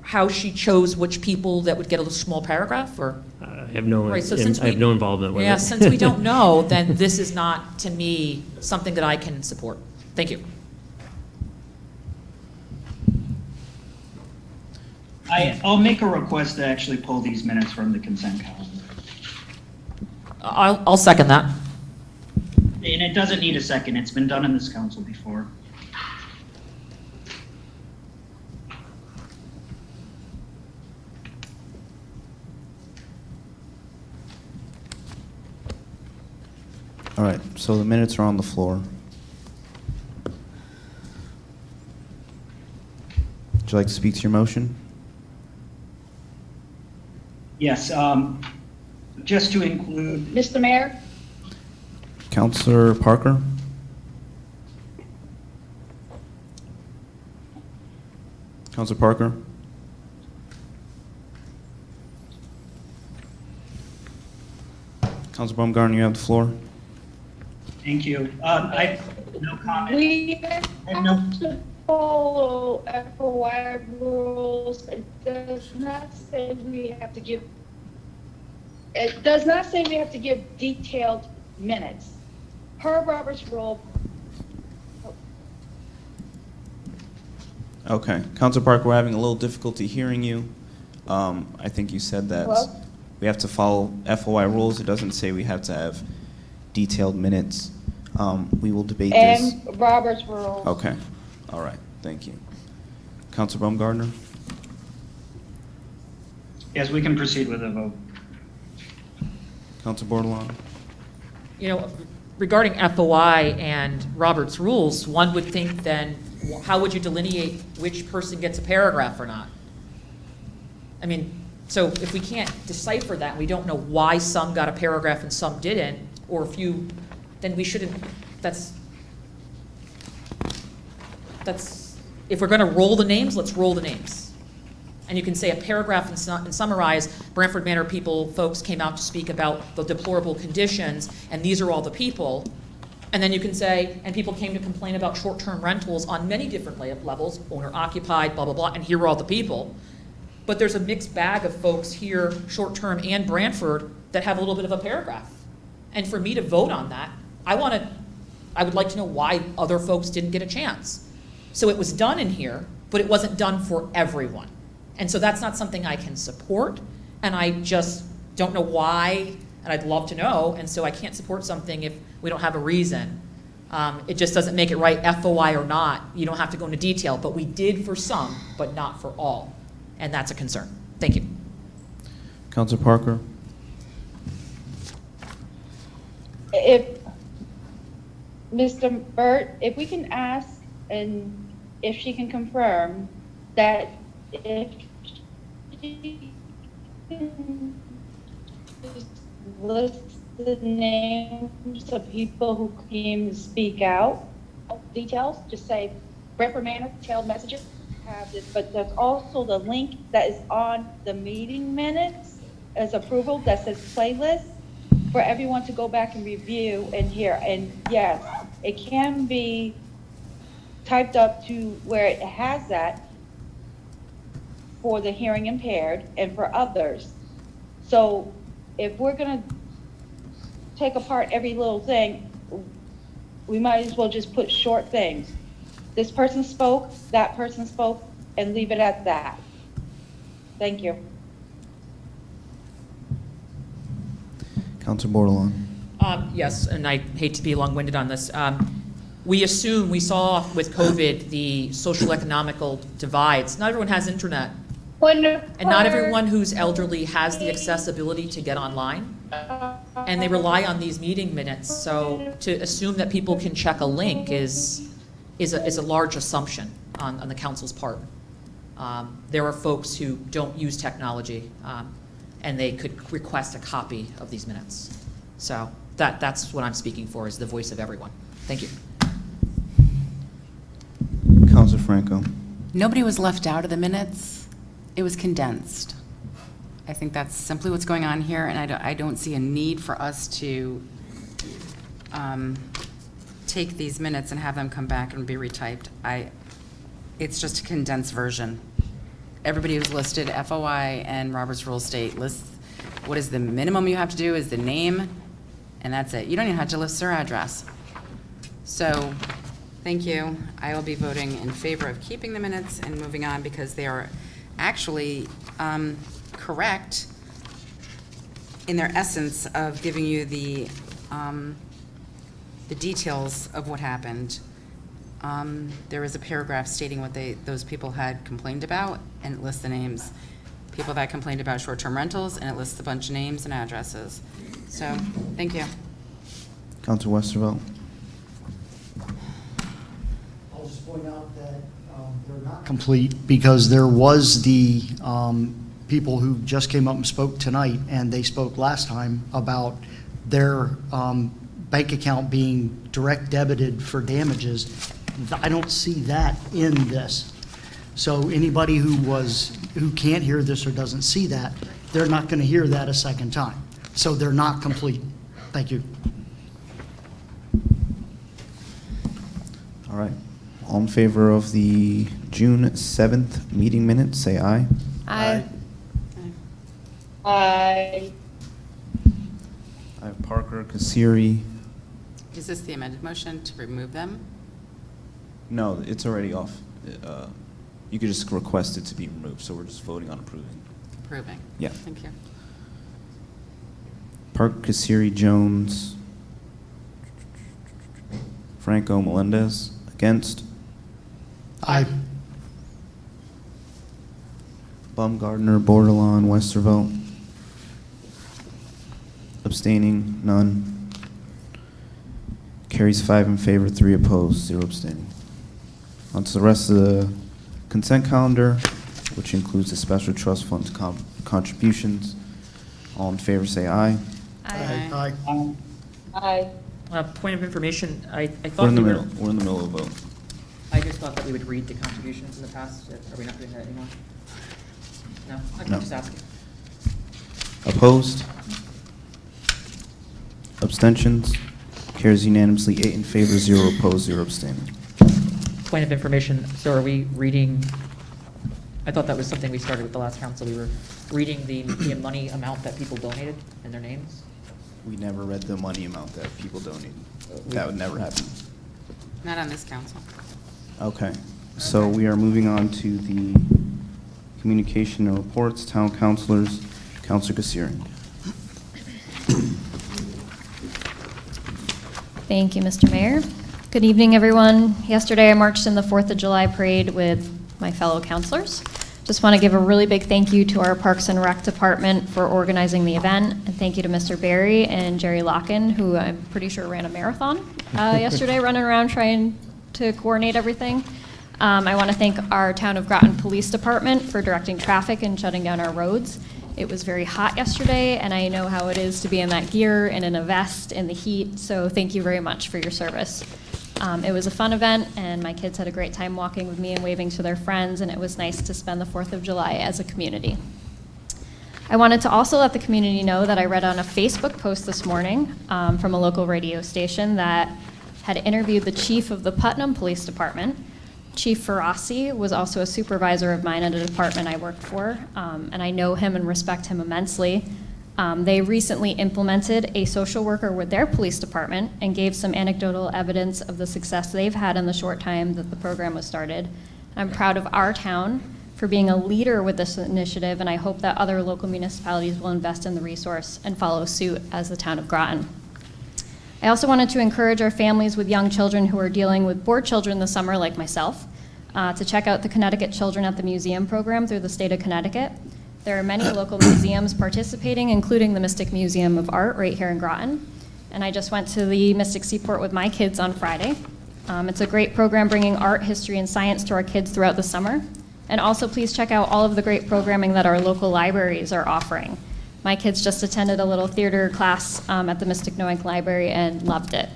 how she chose which people that would get a small paragraph? Or I have no involvement with it. Yeah, since we don't know, then this is not, to me, something that I can support. Thank you. I'll make a request to actually pull these minutes from the consent calendar. I'll second that. And it doesn't need a second. It's been done in this council before. All right, so the minutes are on the floor. Would you like to speak to your motion? Yes, just to include. Mr. Mayor? Councilor Parker? Councilor Parker? Councilor Baumgartner, you have the floor. Thank you. I have no comment. We have to follow FOI rules. It does not say we have to give It does not say we have to give detailed minutes. Per Robert's rule, Okay, Council Parker, we're having a little difficulty hearing you. I think you said that Hello? we have to follow FOI rules. It doesn't say we have to have detailed minutes. We will debate this. and Robert's rule. Okay, all right, thank you. Council Baumgartner? Yes, we can proceed with a vote. Council Bordelon? You know, regarding FOI and Robert's rules, one would think then, how would you delineate which person gets a paragraph or not? I mean, so if we can't decipher that, we don't know why some got a paragraph and some didn't, or if you, then we shouldn't, that's, if we're gonna roll the names, let's roll the names. And you can say a paragraph and summarize, Brantford Manor folks came out to speak about the deplorable conditions, and these are all the people. And then you can say, and people came to complain about short-term rentals on many different levels, owner-occupied, blah, blah, blah, and here are all the people. But there's a mixed bag of folks here, short-term and Brantford, that have a little bit of a paragraph. And for me to vote on that, I would like to know why other folks didn't get a chance. So it was done in here, but it wasn't done for everyone. And so that's not something I can support, and I just don't know why, and I'd love to know, and so I can't support something if we don't have a reason. It just doesn't make it right, FOI or not. You don't have to go into detail, but we did for some, but not for all. And that's a concern. Thank you. Council Parker? If, Mr. Burt, if we can ask, and if she can confirm, that if she can just list the names of people who came to speak out, details, just say Brantford Manor, detailed messages, have this, but there's also the link that is on the meeting minutes as approval that says playlist for everyone to go back and review and hear. And yes, it can be typed up to where it has that for the hearing impaired and for others. So if we're gonna take apart every little thing, we might as well just put short things. This person spoke, that person spoke, and leave it at that. Thank you. Council Bordelon? Yes, and I hate to be long-winded on this. We saw with COVID the social economical divides. Not everyone has internet. And not everyone who's elderly has the accessibility to get online. And they rely on these meeting minutes. So to assume that people can check a link is a large assumption on the council's part. There are folks who don't use technology, and they could request a copy of these minutes. So that's what I'm speaking for, is the voice of everyone. Thank you. Council Franco? Nobody was left out of the minutes. It was condensed. I think that's simply what's going on here, and I don't see a need for us to take these minutes and have them come back and be retyped. It's just a condensed version. Everybody who's listed, FOI and Robert's Rules state, lists what is the minimum you have to do is the name, and that's it. You don't even have to list their address. So, thank you. I will be voting in favor of keeping the minutes and moving on because they are actually correct in their essence of giving you the details of what happened. There is a paragraph stating what those people had complained about, and it lists the names. People that complained about short-term rentals, and it lists a bunch of names and addresses. So, thank you. Council Westervelt? I'll just point out that they're not complete because there was the people who just came up and spoke tonight, and they spoke last time about their bank account being direct debited for damages. I don't see that in this. So anybody who can't hear this or doesn't see that, they're not going to hear that a second time. So they're not complete. Thank you. All right. All in favor of the June 7th meeting minutes, say aye. Aye. Aye. I have Parker, Kasiri. Is this the amended motion to remove them? No, it's already off. You could just request it to be removed, so we're just voting on approving. Approving. Yeah. Thank you. Parker, Kasiri, Jones. Franco, Melendez. Against? Aye. Baumgartner, Bordelon, Westervelt. Abstaining, none. Carries 5 in favor, 3 opposed, 0 abstaining. On to the rest of the consent calendar, which includes the special trust fund contributions. All in favor say aye. Aye. Aye. Aye. Point of information, I We're thought in the we middle. were, We're in the middle of a vote. I just thought that we would read the contributions in the past. Are we not doing that anymore? No? I'm No. just asking. Opposed? Abstentions? Carries unanimously, 8 in favor, 0 opposed, 0 abstaining. Point of information, so are we reading, I thought that was something we started with the last council. We were reading the money amount that people donated and their names? We never read the money amount that people donated. That would never happen. Not on this council. Okay, so we are moving on to the communication and reports. Town councilors, Councilor Kasiri. Thank you, Mr. Mayor. Good evening, everyone. Yesterday, I marched in the 4th of July parade with my fellow councilors. Just want to give a really big thank you to our Parks and Rec department for organizing the event, and thank you to Mr. Barry and Jerry Locken, who I'm pretty sure ran a marathon yesterday, running around trying to coordinate everything. I want to thank our Town of Groton Police Department for directing traffic and shutting down our roads. It was very hot yesterday, and I know how it is to be in that gear and in a vest in the heat, so thank you very much for your service. It was a fun event, and my kids had a great time walking with me and waving to their friends, and it was nice to spend the 4th of July as a community. I wanted to also let the community know that I read on a Facebook post this morning from a local radio station that had interviewed the chief of the Putnam Police Department. Chief Ferrasi was also a supervisor of mine at a department I worked for, and I know him and respect him immensely. They recently implemented a social worker with their police department and gave some anecdotal evidence of the success they've had in the short time that the program was started. I'm proud of our town for being a leader with this initiative, and I hope that other local municipalities will invest in the resource and follow suit as the town of Groton. I also wanted to encourage our families with young children who are dealing with bored children this summer, like myself, to check out the Connecticut Children at the Museum program through the state of Connecticut. There are many local museums participating, including the Mystic Museum of Art right here in Groton. And I just went to the Mystic Seaport with my kids on Friday. It's a great program bringing art, history, and science to our kids throughout the summer. And also please check out all of the great programming that our local libraries are offering. My kids just attended a little theater class at the Mystic Noank Library and loved it.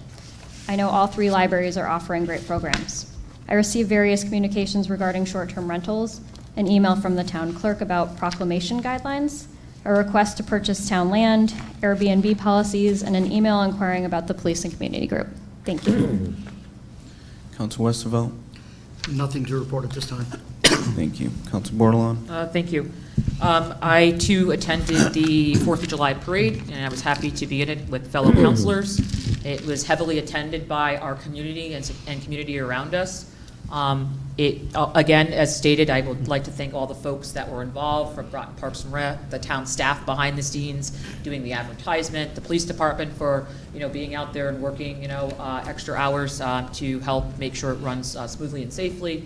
I know all 3 libraries are offering great programs. I received various communications regarding short-term rentals, an email from the town clerk about proclamation guidelines, a request to purchase town land, Airbnb policies, and an email inquiring about the police and community group. Thank you. Councilor Westervelt. Nothing to report at this time. Thank you. Councilor Bordelon. Thank you. I, too, attended the 4th of July parade, and I was happy to be in it with fellow councilors. It was heavily attended by our community and community around us. Again, as stated, I would like to thank all the folks that were involved, from Groton Parks and Rec, the town staff behind the scenes doing the advertisement, the police department for being out there and working extra hours to help make sure it runs smoothly and safely.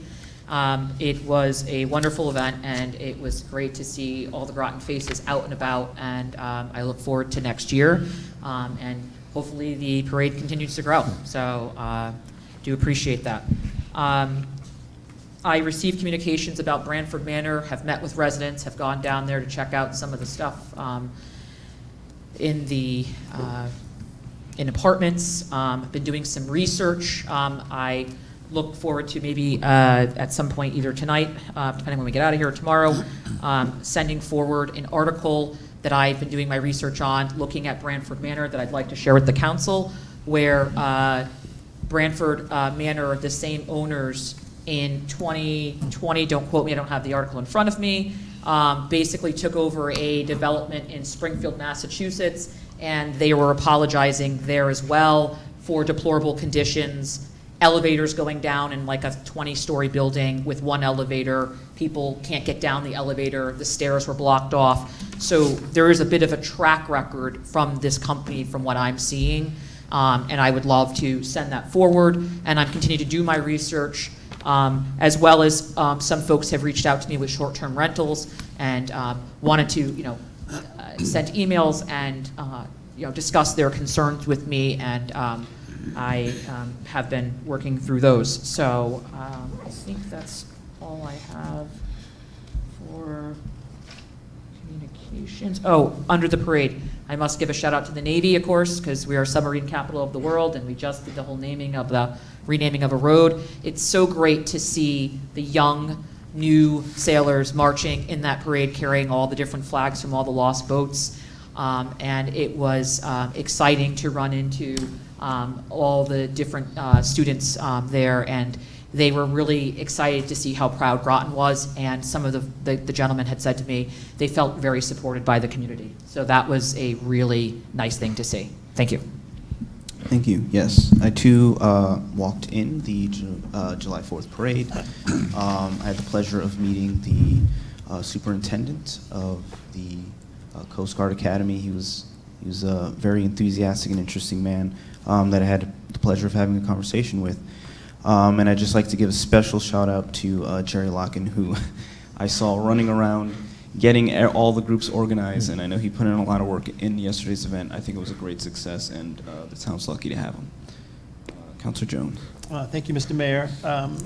It was a wonderful event, and it was great to see all the Groton faces out and about, and I look forward to next year, and hopefully the parade continues to grow. So do appreciate that. I received communications about Brantford Manor, have met with residents, have gone down there to check out some of the stuff in apartments. Been doing some research. I look forward to maybe at some point, either tonight, depending when we get out of here, or tomorrow, sending forward an article that I've been doing my research on, looking at Brantford Manor, that I'd like to share with the council, where Brantford Manor, the same owners in 2020, don't quote me, I don't have the article in front of me, basically took over a development in Springfield, Massachusetts, and they were apologizing there as well for deplorable conditions, elevators going down in like a 20-story building with one elevator. People can't get down the elevator, the stairs were blocked off. So there is a bit of a track record from this company from what I'm seeing, and I would love to send that forward, and I'm continuing to do my research, as well as some folks have reached out to me with short-term rentals and wanted to, send emails and, discuss their concerns with me, and I have been working through those. So I think that's all I have for communications. Oh, under the parade, I must give a shout out to the Navy, of course, because we are submarine capital of the world, and we just did the whole renaming of a road. It's so great to see the young, new sailors marching in that parade, carrying all the different flags from all the lost boats. And it was exciting to run into all the different students there, and they were really excited to see how proud Groton was, and some of the gentlemen had said to me they felt very supported by the community. So that was a really nice thing to see. Thank you. Thank you. Yes, I too walked in the July 4th parade. I had the pleasure of meeting the superintendent of the Coast Guard Academy. He was a very enthusiastic and interesting man that I had the pleasure of having a conversation with. And I'd just like to give a special shout out to Jerry Locken, who I saw running around getting all the groups organized, and I know he put in a lot of work in yesterday's event. I think it was a great success, and the town's lucky to have him. Councilor Jones. Thank you, Mr. Mayor.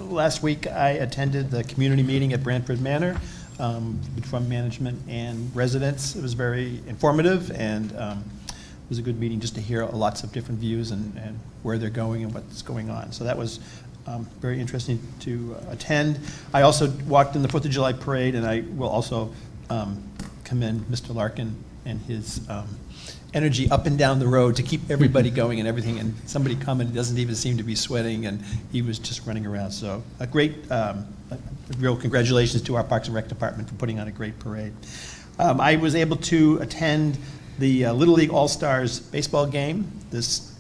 Last week I attended the community meeting at Brantford Manor from management and residents. It was very informative, and it was a good meeting just to hear lots of different views and where they're going and what's going on. So that was very interesting to attend. I also walked in the 4th of July parade, and I will also commend Mr. Larkin and his energy up and down the road to keep everybody going and everything. And somebody commented, doesn't even seem to be sweating, and he was just running around. So a great, real congratulations to our Parks and Rec department for putting on a great parade. I was able to attend the Little League All-Stars baseball game this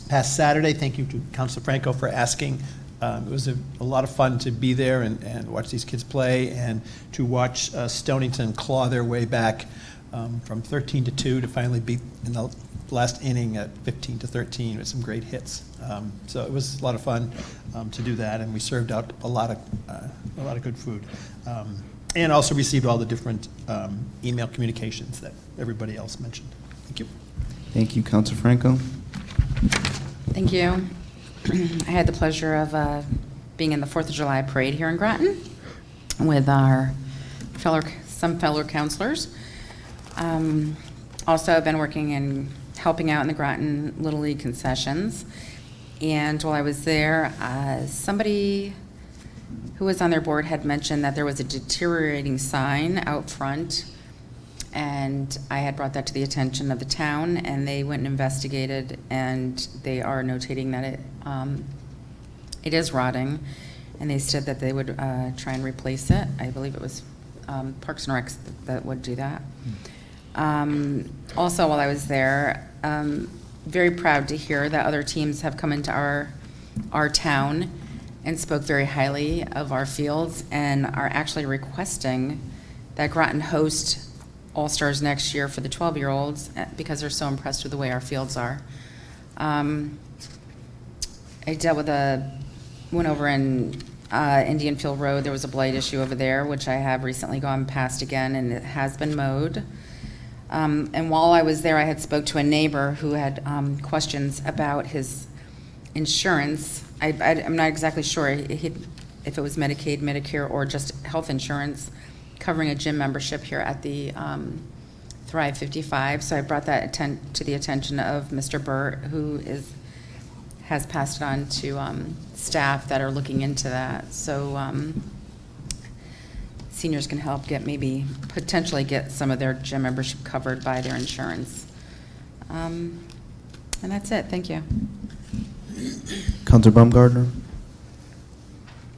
past Saturday. Thank you to Councilor Franco for asking. It was a lot of fun to be there and watch these kids play, and to watch Stonington claw their way back from 13-2 to finally beat in the last inning at 15-13 with some great hits. So it was a lot of fun to do that, and we served out a lot of good food, and also received all the different email communications that everybody else mentioned. Thank you. Thank you, Councilor Franco. Thank you. I had the pleasure of being in the 4th of July parade here in Groton with some fellow counselors. Also, I've been working and helping out in the Groton Little League concessions. And while I was there, somebody who was on their board had mentioned that there was a deteriorating sign out front, and I had brought that to the attention of the town, and they went and investigated, and they are notating that it is rotting, and they said that they would try and replace it. I believe it was Parks and Rec that would do that. Also, while I was there, very proud to hear that other teams have come into our town and spoke very highly of our fields, and are actually requesting that Groton host All-Stars next year for the 12-year-olds because they're so impressed with the way our fields are. I dealt with went over in Indian Field Road. There was a blight issue over there, which I have recently gone past again, and it has been mowed. And while I was there, I had spoke to a neighbor who had questions about his insurance. I'm not exactly sure if it was Medicaid, Medicare, or just health insurance covering a gym membership here at the Thrive 55. So I brought that to the attention of Mr. Burt, who has passed it on to staff that are looking into that. So seniors can help potentially get some of their gym membership covered by their insurance. And that's it. Thank you. Councilor Baumgartner.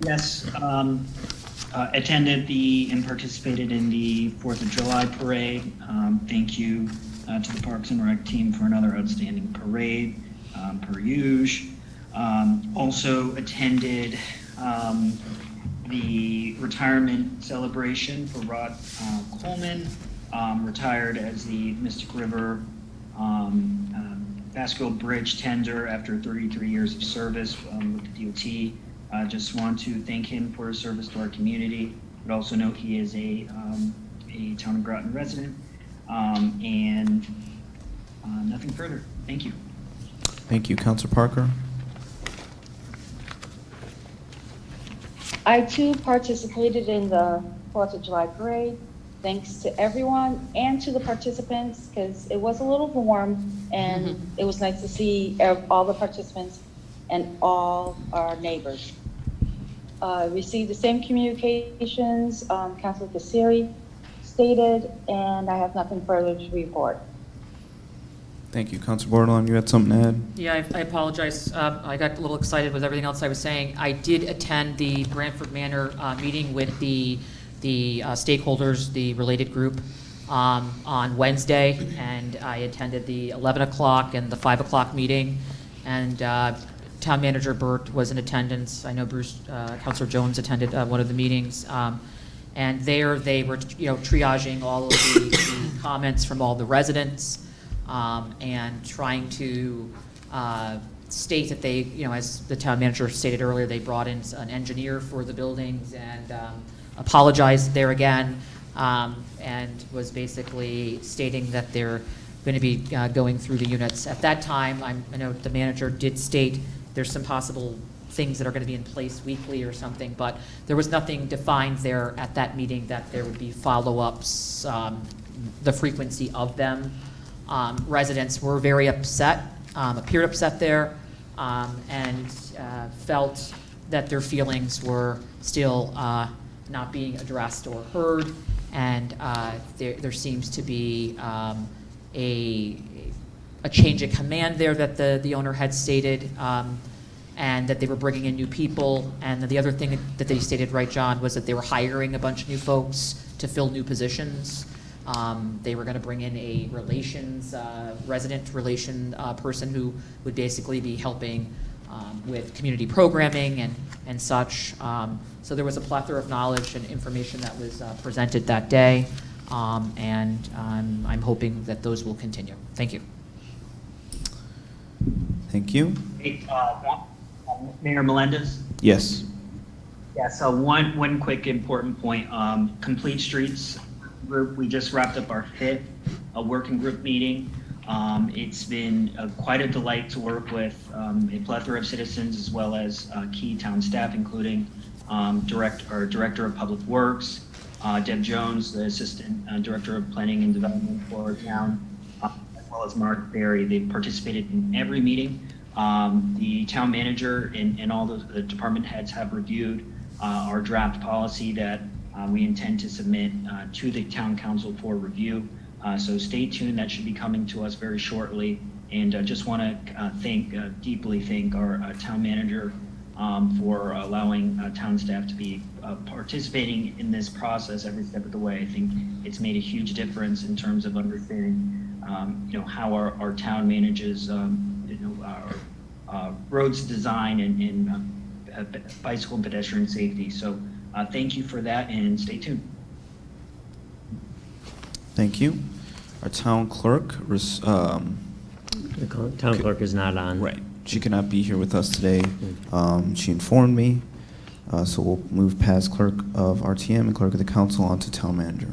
Yes, attended and participated in the 4th of July parade. Thank you to the Parks and Rec team for another outstanding parade, per usual. Also attended the retirement celebration for Rod Coleman, retired as the Mystic River Basco Bridge tender after 33 years of service with the DOT. Just want to thank him for his service to our community, but also note he is a Town of Groton resident. And nothing further. Thank you. Thank you. Councilor Parker? I too participated in the 4th of July parade. Thanks to everyone and to the participants, because it was a little warm and it was nice to see all the participants and all our neighbors. Received the same communications Councilor Kassiri stated, and I have nothing further to report. Thank you. Councilor Bordelon, you had something to add? Yeah, I apologize. I got a little excited with everything else I was saying. I did attend the Brantford Manor meeting with the stakeholders, the related group, on Wednesday, and I attended the 11 o'clock and the 5 o'clock meeting, and Town Manager Burt was in attendance. I know Councilor Jones attended one of the meetings, and there they were, triaging all of the comments from all the residents, and trying to state that they, as the town manager stated earlier, they brought in an engineer for the buildings and apologized there again, and was basically stating that they're going to be going through the units. At that time, I know the manager did state there's some possible things that are going to be in place weekly or something, but there was nothing defined there at that meeting that there would be follow-ups, the frequency of them. Residents were very upset, appeared upset there, and felt that their feelings were still not being addressed or heard, and there seems to be a change in command there that the owner had stated, and that they were bringing in new people, and the other thing that they stated, right, John, was that they were hiring a bunch of new folks to fill new positions. They were going to bring in a resident relation person who would basically be helping with community programming and such. So there was a plethora of knowledge and information that was presented that day, and I'm hoping that those will continue. Thank you. Thank you. Hey, Mayor Melendez? Yes. Yeah, so one quick important point. Complete Streets Group, we just wrapped up our 5th working group meeting. It's been quite a delight to work with a plethora of citizens as well as key town staff, including Director of Public Works, Deb Jones, the Assistant Director of Planning and Development for our town, as well as Mark Berry. They've participated in every meeting. The town manager and all the department heads have reviewed our draft policy that we intend to submit to the town council for review. So stay tuned, that should be coming to us very shortly. And just want to deeply thank our town manager for allowing town staff to be participating in this process every step of the way. I think it's made a huge difference in terms of understanding how our town manages our roads design and bicycle and pedestrian safety. So thank you for that, and stay tuned. Thank you. Our town clerk, The town clerk is not on. Right. She cannot be here with us today. She informed me. So we'll move past clerk of RTM and clerk of the council on to town manager.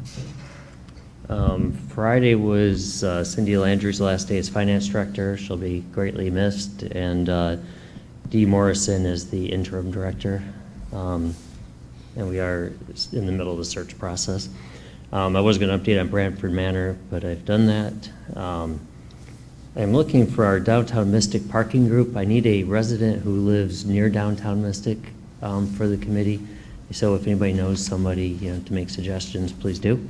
Friday was Cindy Landry's last day as finance director. She'll be greatly missed. And Dee Morrison is the interim director. And we are in the middle of the search process. I was going to update on Brantford Manor, but I've done that. I'm looking for our Downtown Mystic parking group. I need a resident who lives near Downtown Mystic for the committee. So if anybody knows somebody, to make suggestions, please do.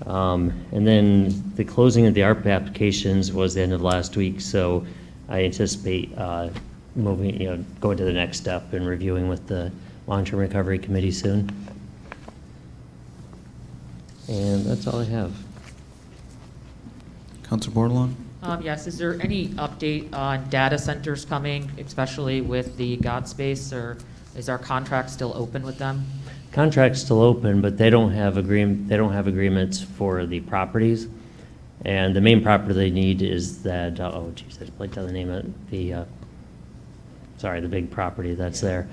And then the closing of the ARP applications was the end of last week, so I anticipate moving, going to the next step and reviewing with the Long-Term Recovery Committee soon. And that's all I have. Councilor Bordelon? Yes, is there any update on data centers coming, especially with the God space, or is our contract still open with them? Contract's still open, but they don't have agreements for the properties. And the main property they need is that, oh geez, I just blanked out the name of it, the big property that's there.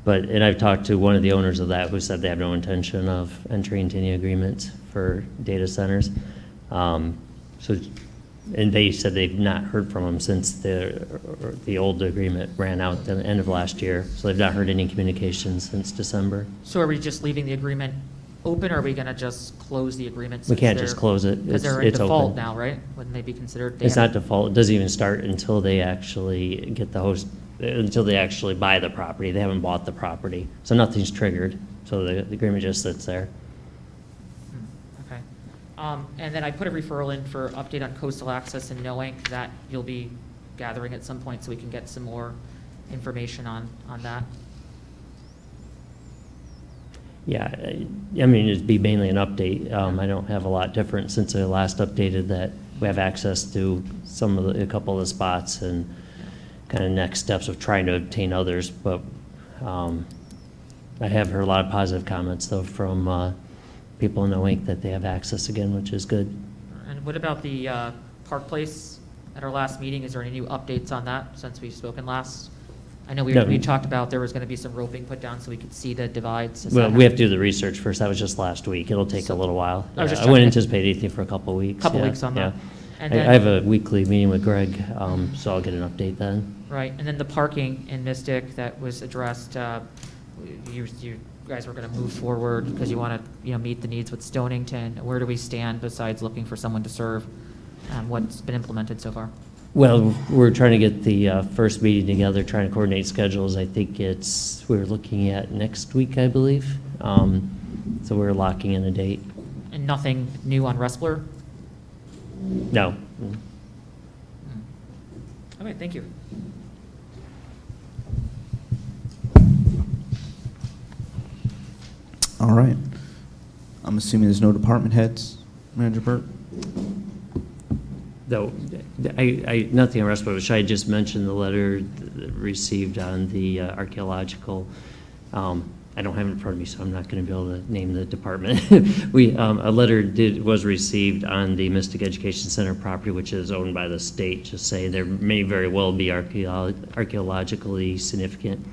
And I've talked to one of the owners of that who said they have no intention of entering into any agreements for data centers. And they said they've not heard from them since the old agreement ran out at the end of last year. So they've not heard any communications since December. So are we just leaving the agreement open, or are we going to just close the agreement? We can't just close it. Because they're in default open now, right? Wouldn't they be considered? It's not default. It doesn't even start until they actually get the host, until they actually buy the property. They haven't bought the property. So nothing's triggered. So the agreement just sits there. Okay. And then I put a referral in for update on coastal access and knowing that you'll be gathering at some point so we can get some more information on that. Yeah, I mean, it'd be mainly an update. I don't have a lot different since I last updated that we have access to a couple of the spots and kind of next steps of trying to obtain others. But I have heard a lot of positive comments though from people in Owink that they have access again, which is good. And what about the Park Place at our last meeting? Is there any new updates on that since we've spoken last? I know we talked about there was going to be some roping put down so we could see the divides. Well, we have to do the research first. That was just last week. It'll take a little while. I wouldn't anticipate anything for a couple of weeks. Weeks on that. And I have a weekly meeting with Greg, so I'll get an update then. Right, and then the parking in Mystic that was addressed, you guys were going to move forward because you want to meet the needs with Stonington. Where do we stand besides looking for someone to serve? What's been implemented so far? Well, we're trying to get the first meeting together, trying to coordinate schedules. I think we're looking at next week, I believe. So we're locking in a date. And nothing new on Rustler? No. Okay, thank you. All right. I'm assuming there's no department heads, Manager Burt? Though, nothing on Rustler, which I just mentioned the letter received on the archaeological. I don't have it in front of me, so I'm not going to be able to name the department. A letter was received on the Mystic Education Center property, which is owned by the state, just saying there may very well be archaeologically significant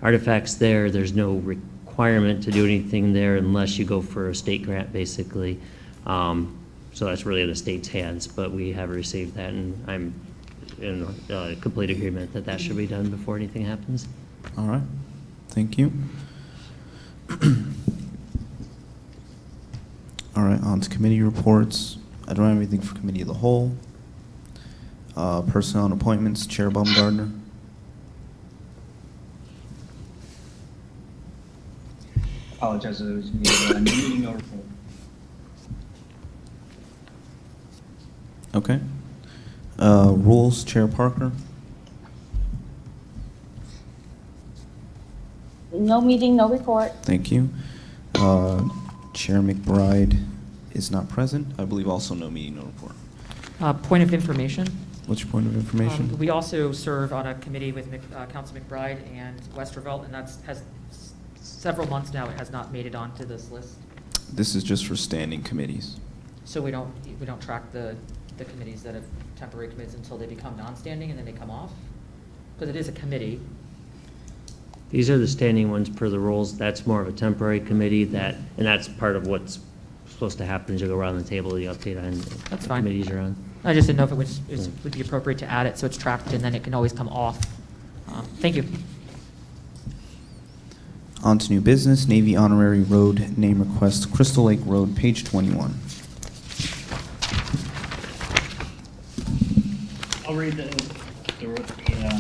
artifacts there. There's no requirement to do anything there unless you go for a state grant, basically. So that's really in the state's hands, but we have received that, and I'm in complete agreement that that should be done before anything happens. All right, thank you. All right, on to committee reports. I don't have anything for committee of the whole. Personnel and appointments, Chair Baumgartner. Apologize, I was meeting over. Okay. Rules, Chair Parker. No meeting, no report. Thank you. Chair McBride is not present. I believe also no meeting, no report. Point of information. What's your point of information? We also serve on a committee with Council McBride and Westervelt, and has several months now. It has not made it onto this list. This is just for standing committees. So we don't track the committees that have temporary committees until they become non-standing and then they come off? Because it is a committee. These are the standing ones per the rules. That's more of a temporary committee, and that's part of what's supposed to happen as you go around the table, you update on That's the fine. committees you're on. I just didn't know if it would be appropriate to add it so it's tracked and then it can always come off. Thank you. On to new business, Navy Honorary Road name request, Crystal Lake Road, page 21. I'll read the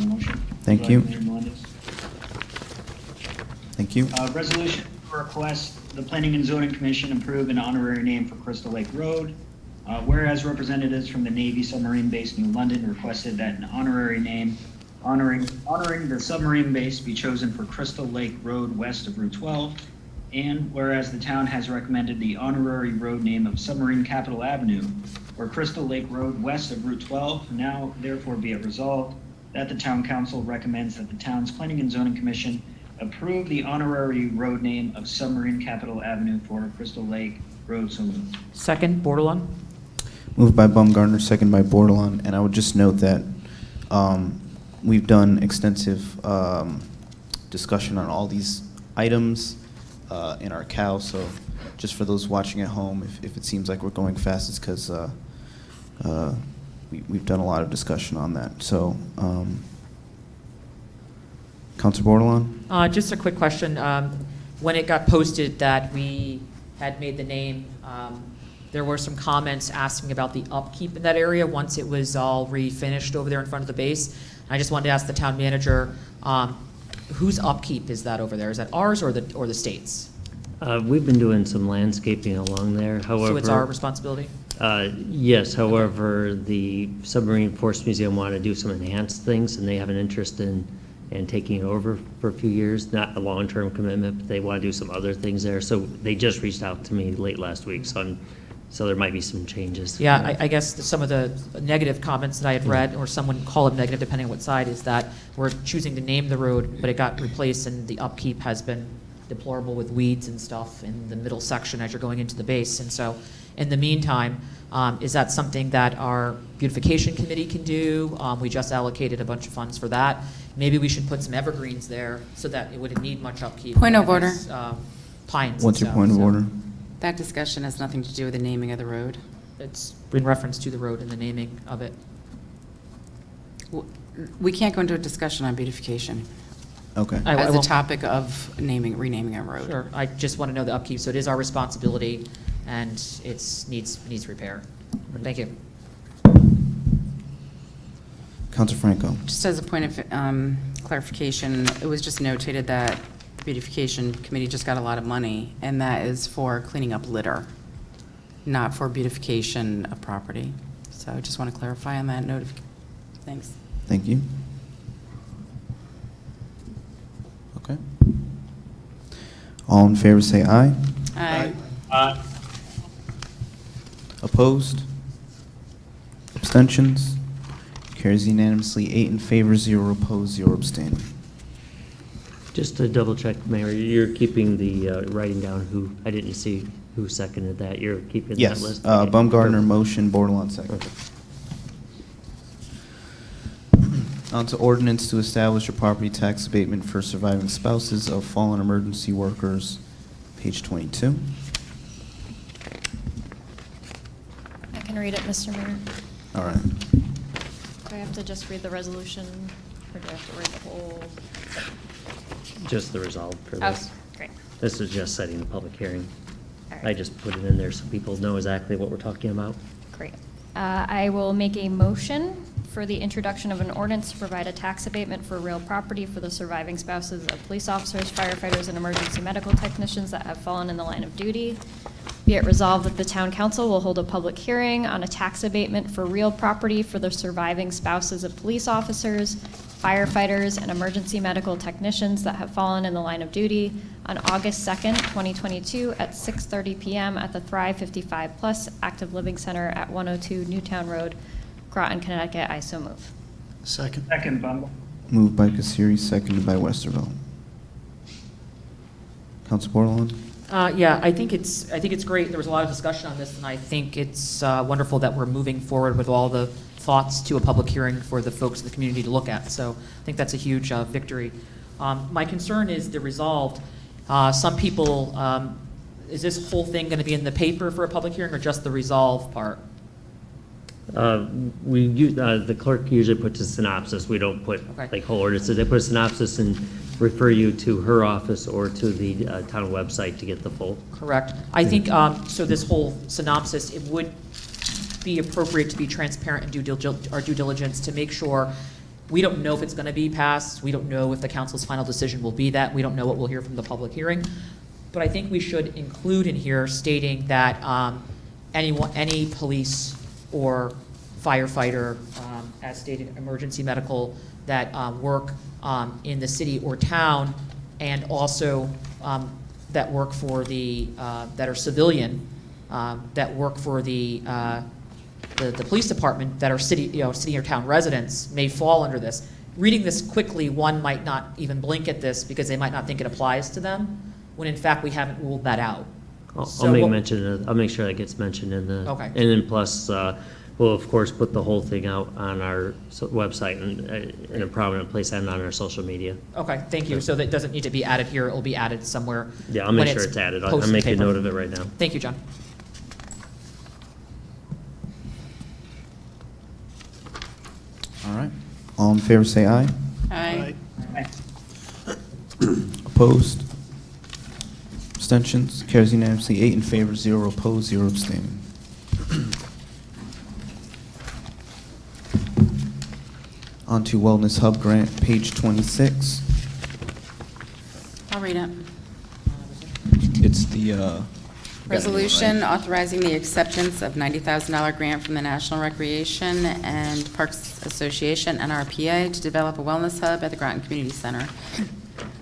motion. Thank you. Thank you. Resolution to request the Planning and Zoning Commission approve an honorary name for Crystal Lake Road. Whereas representatives from the Navy submarine base New London requested that an honorary name honoring the submarine base be chosen for Crystal Lake Road west of Route 12. And whereas the town has recommended the honorary road name of Submarine Capital Avenue or Crystal Lake Road west of Route 12, now therefore be it resolved that the town council recommends that the town's Planning and Zoning Commission approve the honorary road name of Submarine Capital Avenue for Crystal Lake Road. So moved. Second, Bordelon. Moved by Baumgartner, second by Bordelon, and I would just note that we've done extensive discussion on all these items in our COW, so just for those watching at home, if it seems like we're going fast, it's because we've done a lot of discussion on that. So, Councilor Bordelon? Just a quick question. When it got posted that we had made the name, there were some comments asking about the upkeep in that area once it was all refinished over there in front of the base. I just wanted to ask the town manager, whose upkeep is that over there? Is that ours or the state's? We've been doing some landscaping along there, however. So it's our responsibility? Yes, however, the Submarine Force Museum want to do some enhanced things, and they have an interest in taking it over for a few years. Not a long-term commitment, but they want to do some other things there. So they just reached out to me late last week, so there might be some changes. Yeah, I guess some of the negative comments that I had read, or someone call it negative depending on what side, is that we're choosing to name the road, but it got replaced and the upkeep has been deplorable with weeds and stuff in the middle section as you're going into the base. And so in the meantime, is that something that our beautification committee can do? We just allocated a bunch of funds for that. Maybe we should put some evergreens there so that it wouldn't need much upkeep. Point of order. Pines. What's your point of order? That discussion has nothing to do with the naming of the road. It's in reference to the road and the naming of it. We can't go into a discussion on beautification. Okay. As a topic of renaming a road. Sure, I just want to know the upkeep, so it is our responsibility, and it needs repair. Thank you. Councilor Franco? Just as a point of clarification, it was just notated that the beautification committee just got a lot of money, and that is for cleaning up litter, not for beautification of property. So I just want to clarify on that note. Thanks. Thank you. Okay. All in favor say aye. Aye. Aye. Opposed? Abstentions? Carries unanimously, 8 in favor, 0 opposed, 0 abstaining. Just to double check, Mayor, you're keeping the writing down who, I didn't see who seconded that. You're keeping that Yes, list? Okay. Baumgartner motion, Bordelon second. Okay. On to ordinance to establish a property tax abatement for surviving spouses of fallen emergency workers, page 22. I can read it, Mr. Mayor. All right. Do I have to just read the resolution, or do I have to read the whole? Just the resolve for Okay, this. great. This is just setting the public hearing. All right. I just put it in there so people know exactly what we're talking about. Great. I will make a motion for the introduction of an ordinance to provide a tax abatement for real property for the surviving spouses of police officers, firefighters, and emergency medical technicians that have fallen in the line of duty. Be it resolved that the town council will hold a public hearing on a tax abatement for real property for the surviving spouses of police officers, firefighters, and emergency medical technicians that have fallen in the line of duty on August 2nd, 2022 at 6:30 p.m. at the Thrive 55 Plus Active Living Center at 102 Newtown Road, Groton, Connecticut. I so move. Second. Second, Bumble. Moved by Kasiri, seconded by Westervelt. Council Bordelon? Yeah, I think it's great. There was a lot of discussion on this, and I think it's wonderful that we're moving forward with all the thoughts to a public hearing for the folks in the community to look at. So I think that's a huge victory. My concern is the resolved. Some people, is this whole thing going to be in the paper for a public hearing, or just the resolve part? The clerk usually puts a synopsis. We don't put like whole ordinances. They put a synopsis and refer you to her office or to the town website to get the full. Correct. I think, so this whole synopsis, it would be appropriate to be transparent and our due diligence to make sure we don't know if it's going to be passed. We don't know if the council's final decision will be that. We don't know what we'll hear from the public hearing. But I think we should include in here stating that any police or firefighter, as stated, emergency medical, that work in the city or town, and also that work for the, that are civilian, that work for the police department, that are city or town residents may fall under this. Reading this quickly, one might not even blink at this because they might not think it applies to them, when in fact we haven't ruled that out. I'll make sure that gets mentioned in the. Okay. And then plus, we'll of course put the whole thing out on our website and in a prominent place and on our social media. Okay, thank you. So that doesn't need to be added here, it'll be added somewhere. Yeah, I'll make sure it's added. I'll make a note of it right now. Thank you, John. All right. All in favor, say aye. Aye. Opposed? Abstentions? Carries unanimously. 8 in favor, 0 opposed, 0 abstaining. On to Wellness Hub Grant, page 26. I'll read it. It's the, Resolution authorizing the acceptance of $90,000 grant from the National Recreation and Parks Association, NRPA, to develop a wellness hub at the Groton Community Center.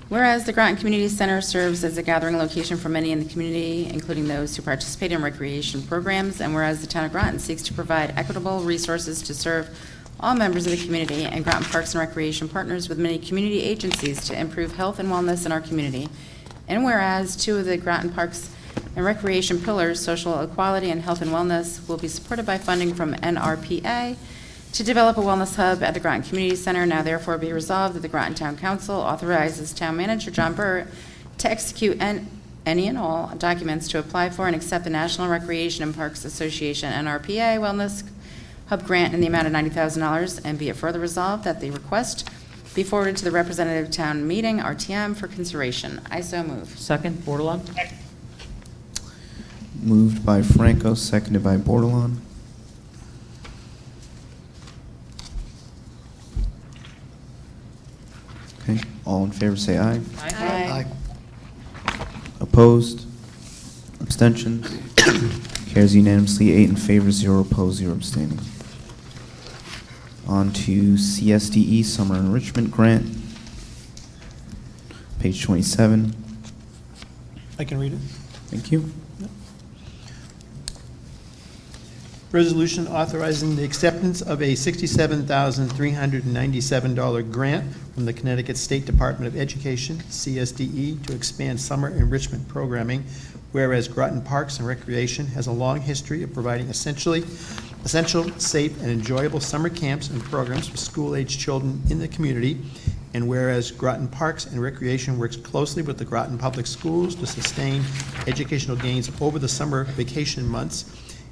Whereas the Groton Community Center serves as a gathering location for many in the community, including those who participate in recreation programs, and whereas the town of Groton seeks to provide equitable resources to serve all members of the community, and Groton Parks and Recreation partners with many community agencies to improve health and wellness in our community. And whereas 2 of the Groton Parks and Recreation pillars, social equality and health and wellness, will be supported by funding from NRPA to develop a wellness hub at the Groton Community Center. Now therefore be resolved that the Groton Town Council authorizes Town Manager John Burt to execute any and all documents to apply for and accept the National Recreation and Parks Association NRPA Wellness Hub Grant in the amount of $90,000, and be it further resolved that the request be forwarded to the representative town meeting, RTM, for consideration. I so move. Second, Bordelon? moved by Franco, seconded by Bordelon. Okay, all in favor say aye. Aye. Opposed? Abstentions? Carries unanimously, 8 in favor, 0 opposed, 0 abstaining. On to CSDE Summer Enrichment Grant, page 27. I can read it. Thank you. Resolution authorizing the acceptance of a $67,397 grant from the Connecticut State Department of Education, CSDE, to expand summer enrichment programming, whereas Groton Parks and Recreation has a long history of providing essential, safe, and enjoyable summer camps and programs for school-aged children in the community, and whereas Groton Parks and Recreation works closely with the Groton Public Schools to sustain educational gains over the summer vacation months,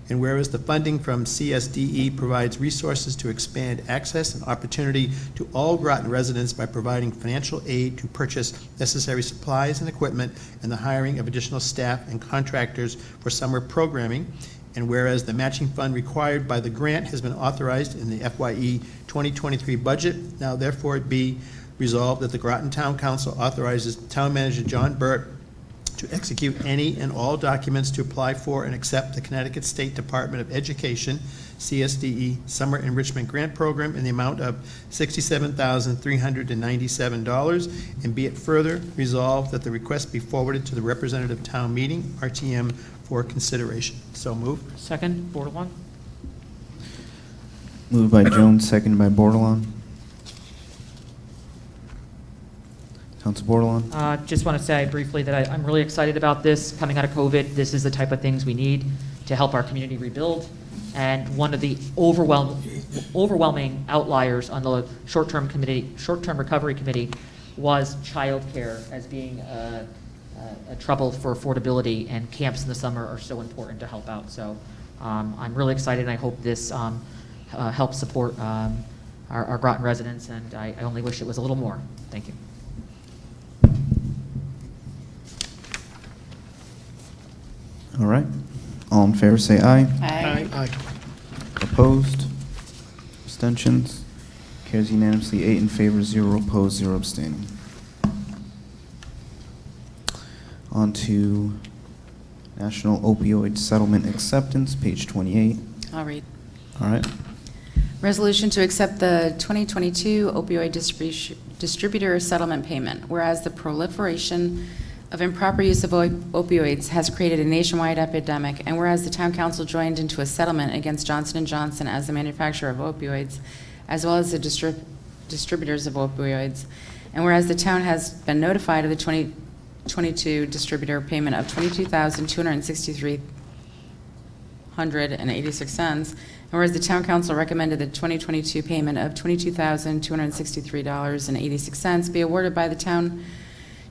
and whereas the funding from CSDE provides resources to expand access and opportunity to all Groton residents by providing financial aid to purchase necessary supplies and equipment and the hiring of additional staff and contractors for summer programming, and whereas the matching fund required by the grant has been authorized in the FYE 2023 budget, now therefore it be resolved that the Groton Town Council authorizes Town Manager John Burt to execute any and all documents to apply for and accept the Connecticut State Department of Education, CSDE, Summer Enrichment Grant Program in the amount of $67,397, and be it further resolved that the request be forwarded to the representative town meeting, RTM, for consideration. So moved. Second, Bordelon? Moved by Jones, seconded by Bordelon. Council Bordelon? Just want to say briefly that I'm really excited about this. Coming out of COVID, this is the type of things we need to help our community rebuild. And one of the overwhelming outliers on the short-term recovery committee was childcare as being a trouble for affordability, and camps in the summer are so important to help out. So I'm really excited, and I hope this helps support our Groton residents, and I only wish it was a little more. Thank you. All right. All in favor say aye. Aye. Aye. Opposed? Abstentions? Carries unanimously, 8 in favor, 0 opposed, 0 abstaining. On to National Opioid Settlement Acceptance, page 28. I'll read. All right. Resolution to accept the 2022 opioid distributor settlement payment, whereas the proliferation of improper use of opioids has created a nationwide epidemic, and whereas the town council joined into a settlement against Johnson & Johnson as the manufacturer of opioids, as well as the distributors of opioids, and whereas the town has been notified of the 2022 distributor payment of $22,263.86, and whereas the town council recommended the 2022 payment of $22,263.86 be awarded by the town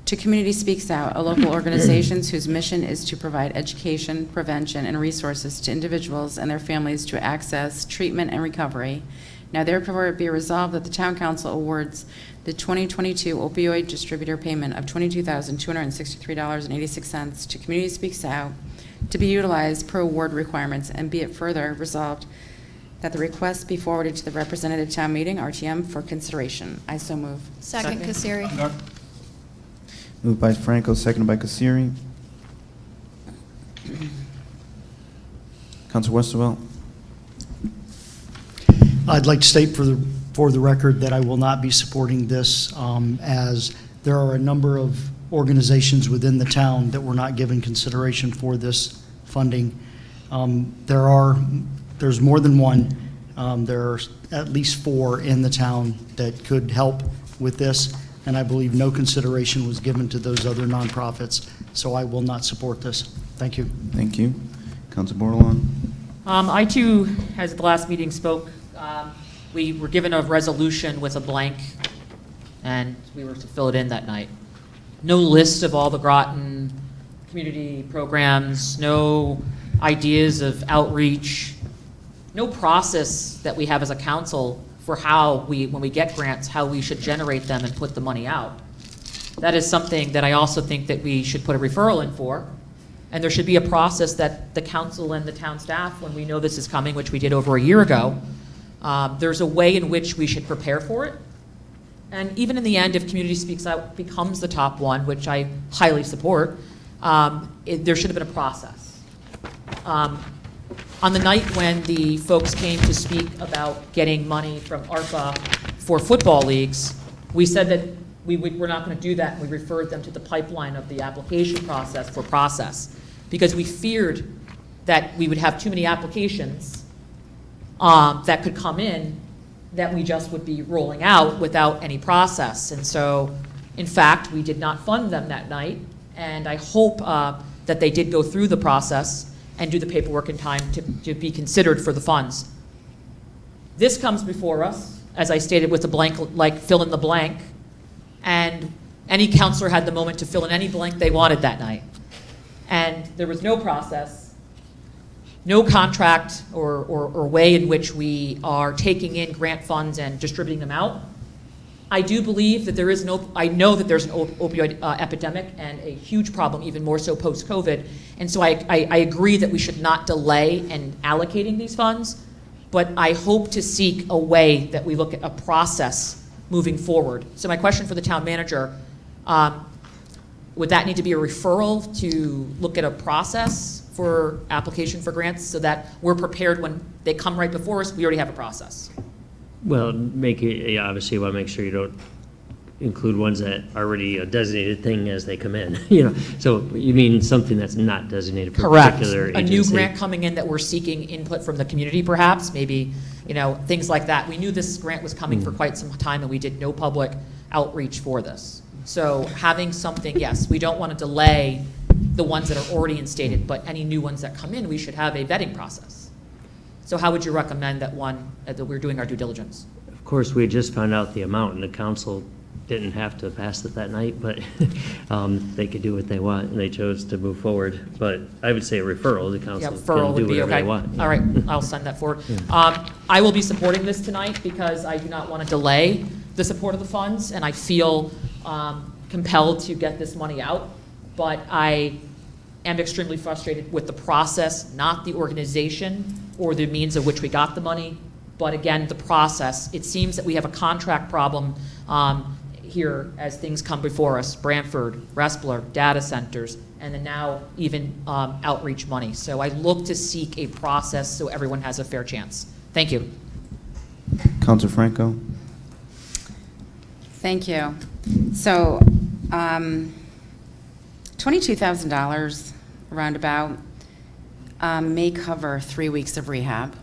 to Community Speaks Out, a local organization whose mission is to provide education, prevention, and resources to individuals and their families to access treatment and recovery. Now therefore be resolved that the town council awards the 2022 opioid distributor payment of $22,263.86 to Community Speaks Out to be utilized per award requirements, and be it further resolved that the request be forwarded to the representative town meeting, RTM, for consideration. I so move. Second, Kasiri. Moved by Franco, seconded by Kasiri. Council Westervelt. I'd like to state for the record that I will not be supporting this, as there are a number of organizations within the town that were not given consideration for this funding. There's more than one. There are at least 4 in the town that could help with this, and I believe no consideration was given to those other nonprofits, so I will not support this. Thank you. Thank you. Council Bordelon. I too, as the last meeting spoke, we were given a resolution with a blank, and we were to fill it in that night. No list of all the Groton community programs, no ideas of outreach, no process that we have as a council for how when we get grants, how we should generate them and put the money out. That is something that I also think that we should put a referral in for. And there should be a process that the council and the town staff, when we know this is coming, which we did over a year ago, there's a way in which we should prepare for it. And even in the end, if Community Speaks Out becomes the top one, which I highly support, there should have been a process. On the night when the folks came to speak about getting money from ARPA for football leagues, we said that we're not going to do that, and we referred them to the pipeline of the application process because we feared that we would have too many applications that could come in that we just would be rolling out without any process. And so, in fact, we did not fund them that night, and I hope that they did go through the process and do the paperwork in time to be considered for the funds. This comes before us, as I stated, with a blank, like fill in the blank, and any counselor had the moment to fill in any blank they wanted that night. And there was no process, no contract or way in which we are taking in grant funds and distributing them out. I do believe that I know that there's an opioid epidemic and a huge problem, even more so post-COVID. And so I agree that we should not delay in allocating these funds, but I hope to seek a way that we look at a process moving forward. So my question for the town manager, would that need to be a referral to look at a process for application for grants so that we're prepared when they come right before us, we already have a process? Well, obviously you want to make sure you don't include ones that are already a designated thing as they come in, So you mean something that's not designated for a particular agency? A new grant coming in that we're seeking input from the community perhaps, maybe, things like that. We knew this grant was coming for quite some time and we did no public outreach for this. So having something, yes, we don't want to delay the ones that are already instated, but any new ones that come in, we should have a vetting process. So how would you recommend that we're doing our due diligence? Of course, we just found out the amount, and the council didn't have to pass it that night, but they could do what they want, and they chose to move forward. But I would say a referral. The council can do whatever they want. All right, I'll send that forward. I will be supporting this tonight because I do not want to delay the support of the funds, and I feel compelled to get this money out. But I am extremely frustrated with the process, not the organization or the means of which we got the money, but again, the process. It seems that we have a contract problem here as things come before us, Brantford, Respler, data centers, and then now even outreach money. So I look to seek a process so everyone has a fair chance. Thank you. Councilor Franco. Thank you. So, $22,000 roundabout may cover 3 weeks of rehab.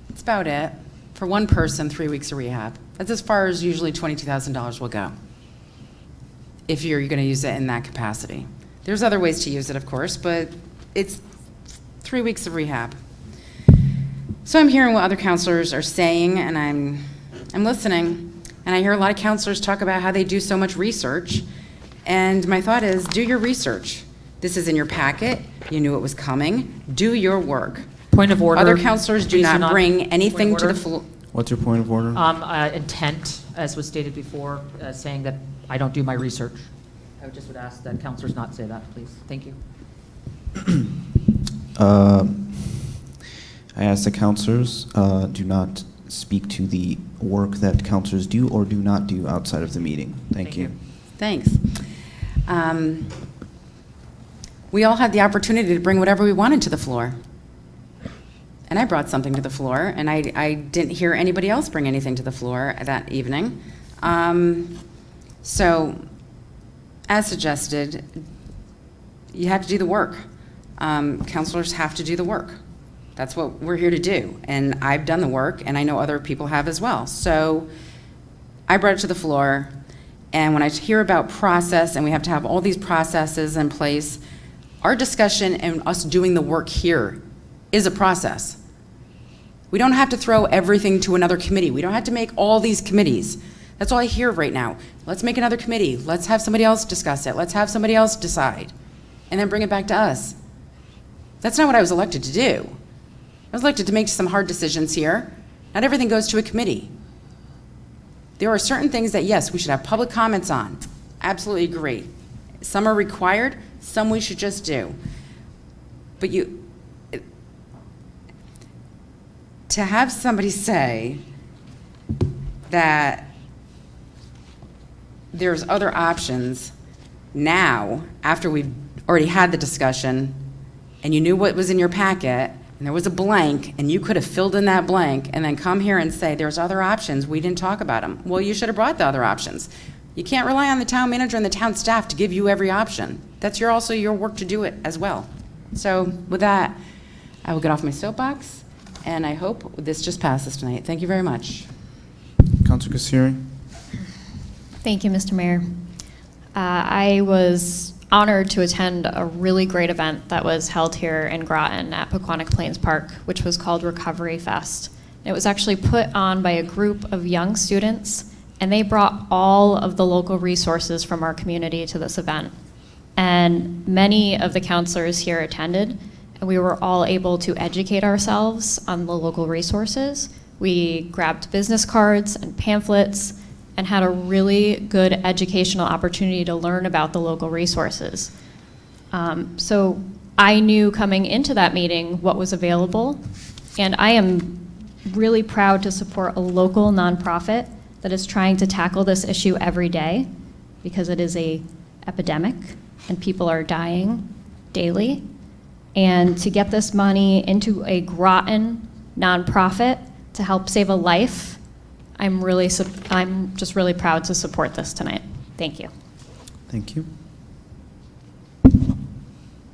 That's about it. For one person, 3 weeks of rehab. That's as far as usually $22,000 will go, if you're going to use it in that capacity. There's other ways to use it, of course, but it's 3 weeks of rehab. So I'm hearing what other counselors are saying, and I'm listening. And I hear a lot of counselors talk about how they do so much research. And my thought is, do your research. This is in your packet. You knew it was coming. Do your work. Point of order. Other counselors do Please not bring anything to the order. floor. What's your point of order? Intent, as was stated before, saying that I don't do my research. I just would ask that counselors not say that, please. Thank you. I ask the counselors do not speak to the work that counselors do or do not do outside of the meeting. Thank you. Thanks. We all had the opportunity to bring whatever we wanted to the floor. And I brought something to the floor, and I didn't hear anybody else bring anything to the floor that evening. So, as suggested, you have to do the work. Counselors have to do the work. That's what we're here to do. And I've done the work, and I know other people have as well. So I brought it to the floor, and when I hear about process, and we have to have all these processes in place, our discussion and us doing the work here is a process. We don't have to throw everything to another committee. We don't have to make all these committees. That's all I hear right now. Let's make another committee. Let's have somebody else discuss it. Let's have somebody else decide, and then bring it back to us. That's not what I was elected to do. I was elected to make some hard decisions here. Not everything goes to a committee. There are certain things that, yes, we should have public comments on. Absolutely agree. Some are required, some we should just do. But to have somebody say that there's other options now, after we've already had the discussion, and you knew what was in your packet, and there was a blank, and you could have filled in that blank, and then come here and say, there's other options, we didn't talk about them. Well, you should have brought the other options. You can't rely on the town manager and the town staff to give you every option. That's also your work to do it as well. So with that, I will get off my soapbox, and I hope this just passes tonight. Thank you very much. Councilor Kassiri? Thank you, Mr. Mayor. I was honored to attend a really great event that was held here in Groton at Pequannock Plains Park, which was called Recovery Fest. It was actually put on by a group of young students, and they brought all of the local resources from our community to this event. And many of the counselors here attended, and we were all able to educate ourselves on the local resources. We grabbed business cards and pamphlets and had a really good educational opportunity to learn about the local resources. So I knew coming into that meeting what was available, and I am really proud to support a local nonprofit that is trying to tackle this issue every day, because it is an epidemic and people are dying daily. And to get this money into a Groton nonprofit to help save a life, I'm just really proud to support this tonight. Thank you. Thank you.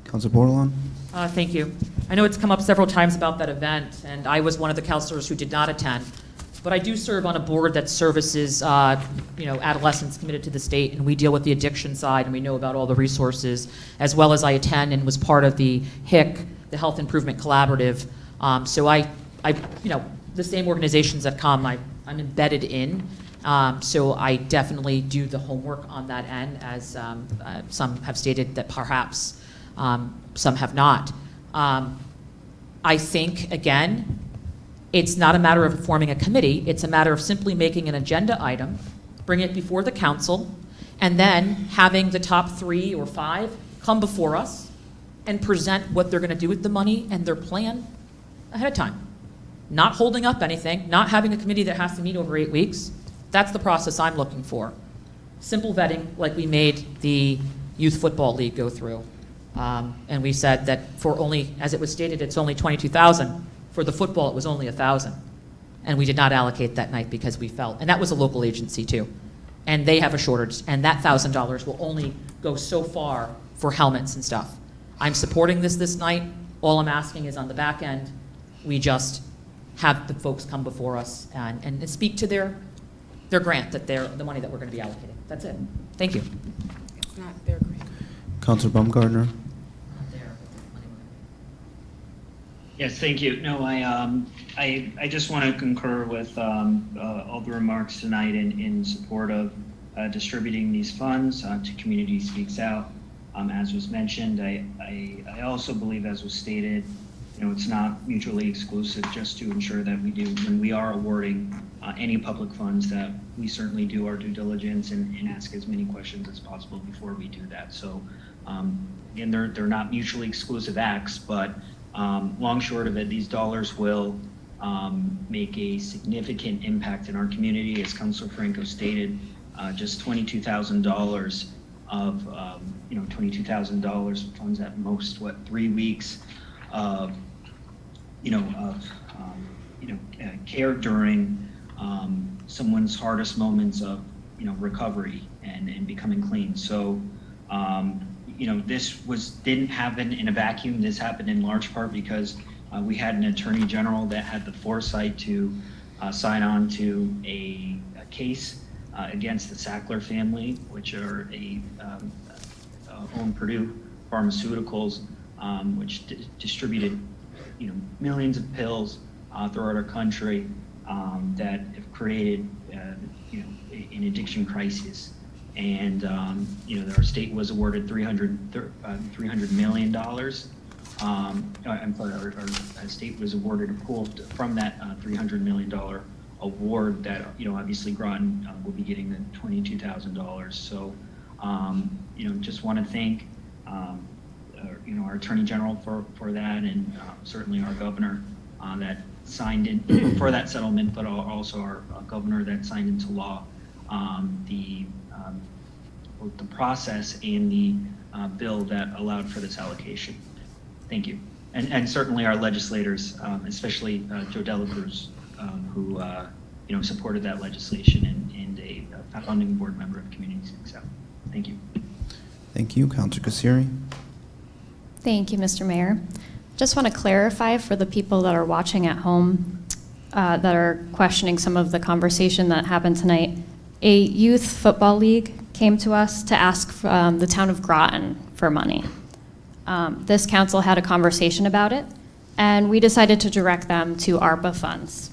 Councilor Bordelon? Thank you. I know it's come up several times about that event, and I was one of the counselors who did not attend. But I do serve on a board that services, adolescents committed to the state, and we deal with the addiction side, and we know about all the resources, as well as I attend and was part of the HIC, the Health Improvement Collaborative. So the same organizations that come, I'm embedded in. So I definitely do the homework on that end, as some have stated that perhaps some have not. I think, again, it's not a matter of forming a committee, it's a matter of simply making an agenda item, bring it before the council, and then having the top 3 or 5 come before us and present what they're going to do with the money and their plan ahead of time. Not holding up anything, not having a committee that has to meet over 8 weeks. That's the process I'm looking for. Simple vetting, like we made the Youth Football League go through. And we said that for only, as it was stated, it's only $22,000. For the football, it was only $1,000. And we did not allocate that night because we felt, and that was a local agency too. And they have a shortage, and that $1,000 will only go so far for helmets and stuff. I'm supporting this night. All I'm asking is on the back end, we just have the folks come before us and speak to their grant, the money that we're going to be allocating. That's it. Thank you. It's not their grant. Councilor Baumgartner. Yes, thank you. No, I just want to concur with all the remarks tonight in support of distributing these funds to Community Speaks Out. As was mentioned, I also believe, as was stated, it's not mutually exclusive, just to ensure that we do, when we are awarding any public funds, that we certainly do our due diligence and ask as many questions as possible before we do that. So again, they're not mutually exclusive acts, but long short of it, these dollars will make a significant impact in our community. As Councilor Franco stated, just $22,000 of $22,000 funds at most 3 weeks of care during someone's hardest moments of recovery and becoming clean. So this didn't happen in a vacuum. This happened in large part because we had an attorney general that had the foresight to sign on to a case against the Sackler family, which are own Purdue Pharmaceuticals, which distributed millions of pills throughout our country that have created an addiction crisis. And our state was awarded $300 million. I'm sorry, our state was awarded a pool from that $300 million award that obviously Groton will be getting the $22,000. So just want to thank our Attorney General for that, and certainly our governor that signed in for that settlement, but also our governor that signed into law both the process and the bill that allowed for this allocation. Thank you. And certainly our legislators, especially Joe Delacruz, who supported that legislation and a founding board member of Community Speaks Out. Thank you. Thank you. Councilor Kassiri. Thank you, Mr. Mayor. Just want to clarify for the people that are watching at home that are questioning some of the conversation that happened tonight. A youth football league came to us to ask the town of Groton for money. This council had a conversation about it, and we decided to direct them to ARPA funds.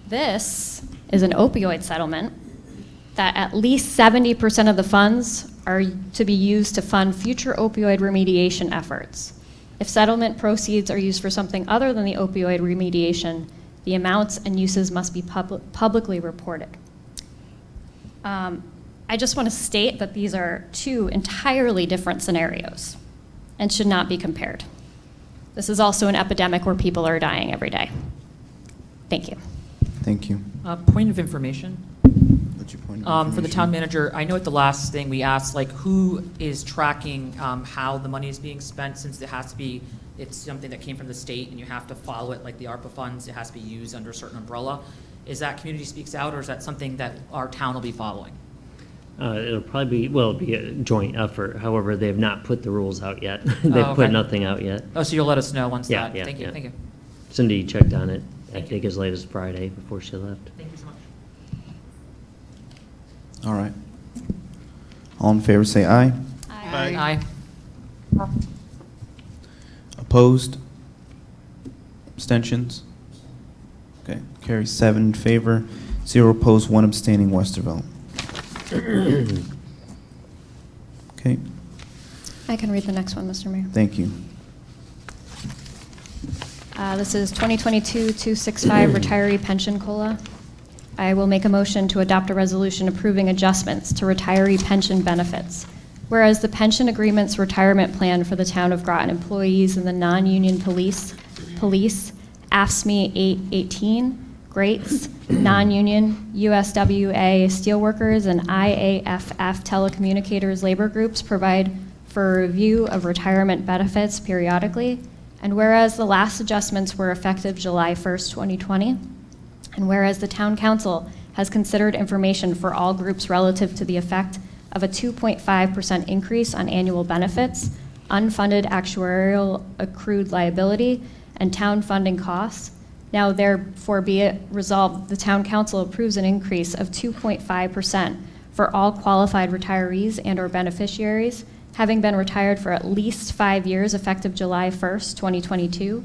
This is an opioid settlement that at least 70% of the funds are to be used to fund future opioid remediation efforts. If settlement proceeds are used for something other than the opioid remediation, the amounts and uses must be publicly reported. I just want to state that these are two entirely different scenarios and should not be compared. This is also an epidemic where people are dying every day. Thank you. Thank you. Point of information. What's your point of For the information? town manager, I know at the last thing we asked, who is tracking how the money is being spent, since it has to be, it's something that came from the state and you have to follow it, like the ARPA funds, it has to be used under a certain umbrella. Is that Community Speaks Out, or is that something that our town will be following? It'll probably be a joint effort. However, they have not put the rules out yet. They've okay. put nothing out yet. Oh, so you'll let us know once Yeah, that, yeah, thank you, yeah. thank you. Cindy checked on it, I think as late as Friday before she left. Thank you so much. All right. All in favor say aye. Aye. Opposed? Abstentions? Okay, carries 7 in favor, 0 opposed, 1 abstaining, Westervelt. Okay, I can read the next one, Mr. Mayor. thank you. This is 2022-265 retiree pension COLA. I will make a motion to adopt a resolution approving adjustments to retiree pension benefits. Whereas the pension agreement's retirement plan for the town of Groton employees in the non-union police, AFSCME 818, Greats, non-union, USWA steelworkers, and IAFF telecommunicators labor groups provide for review of retirement benefits periodically. And whereas the last adjustments were effective July 1st, 2020, and whereas the town council has considered information for all groups relative to the effect of a 2.5% increase on annual benefits, unfunded actuarial accrued liability, and town funding costs. Now therefore be it resolved, the town council approves an increase of 2.5% for all qualified retirees and or beneficiaries having been retired for at least 5 years effective July 1st, 2022,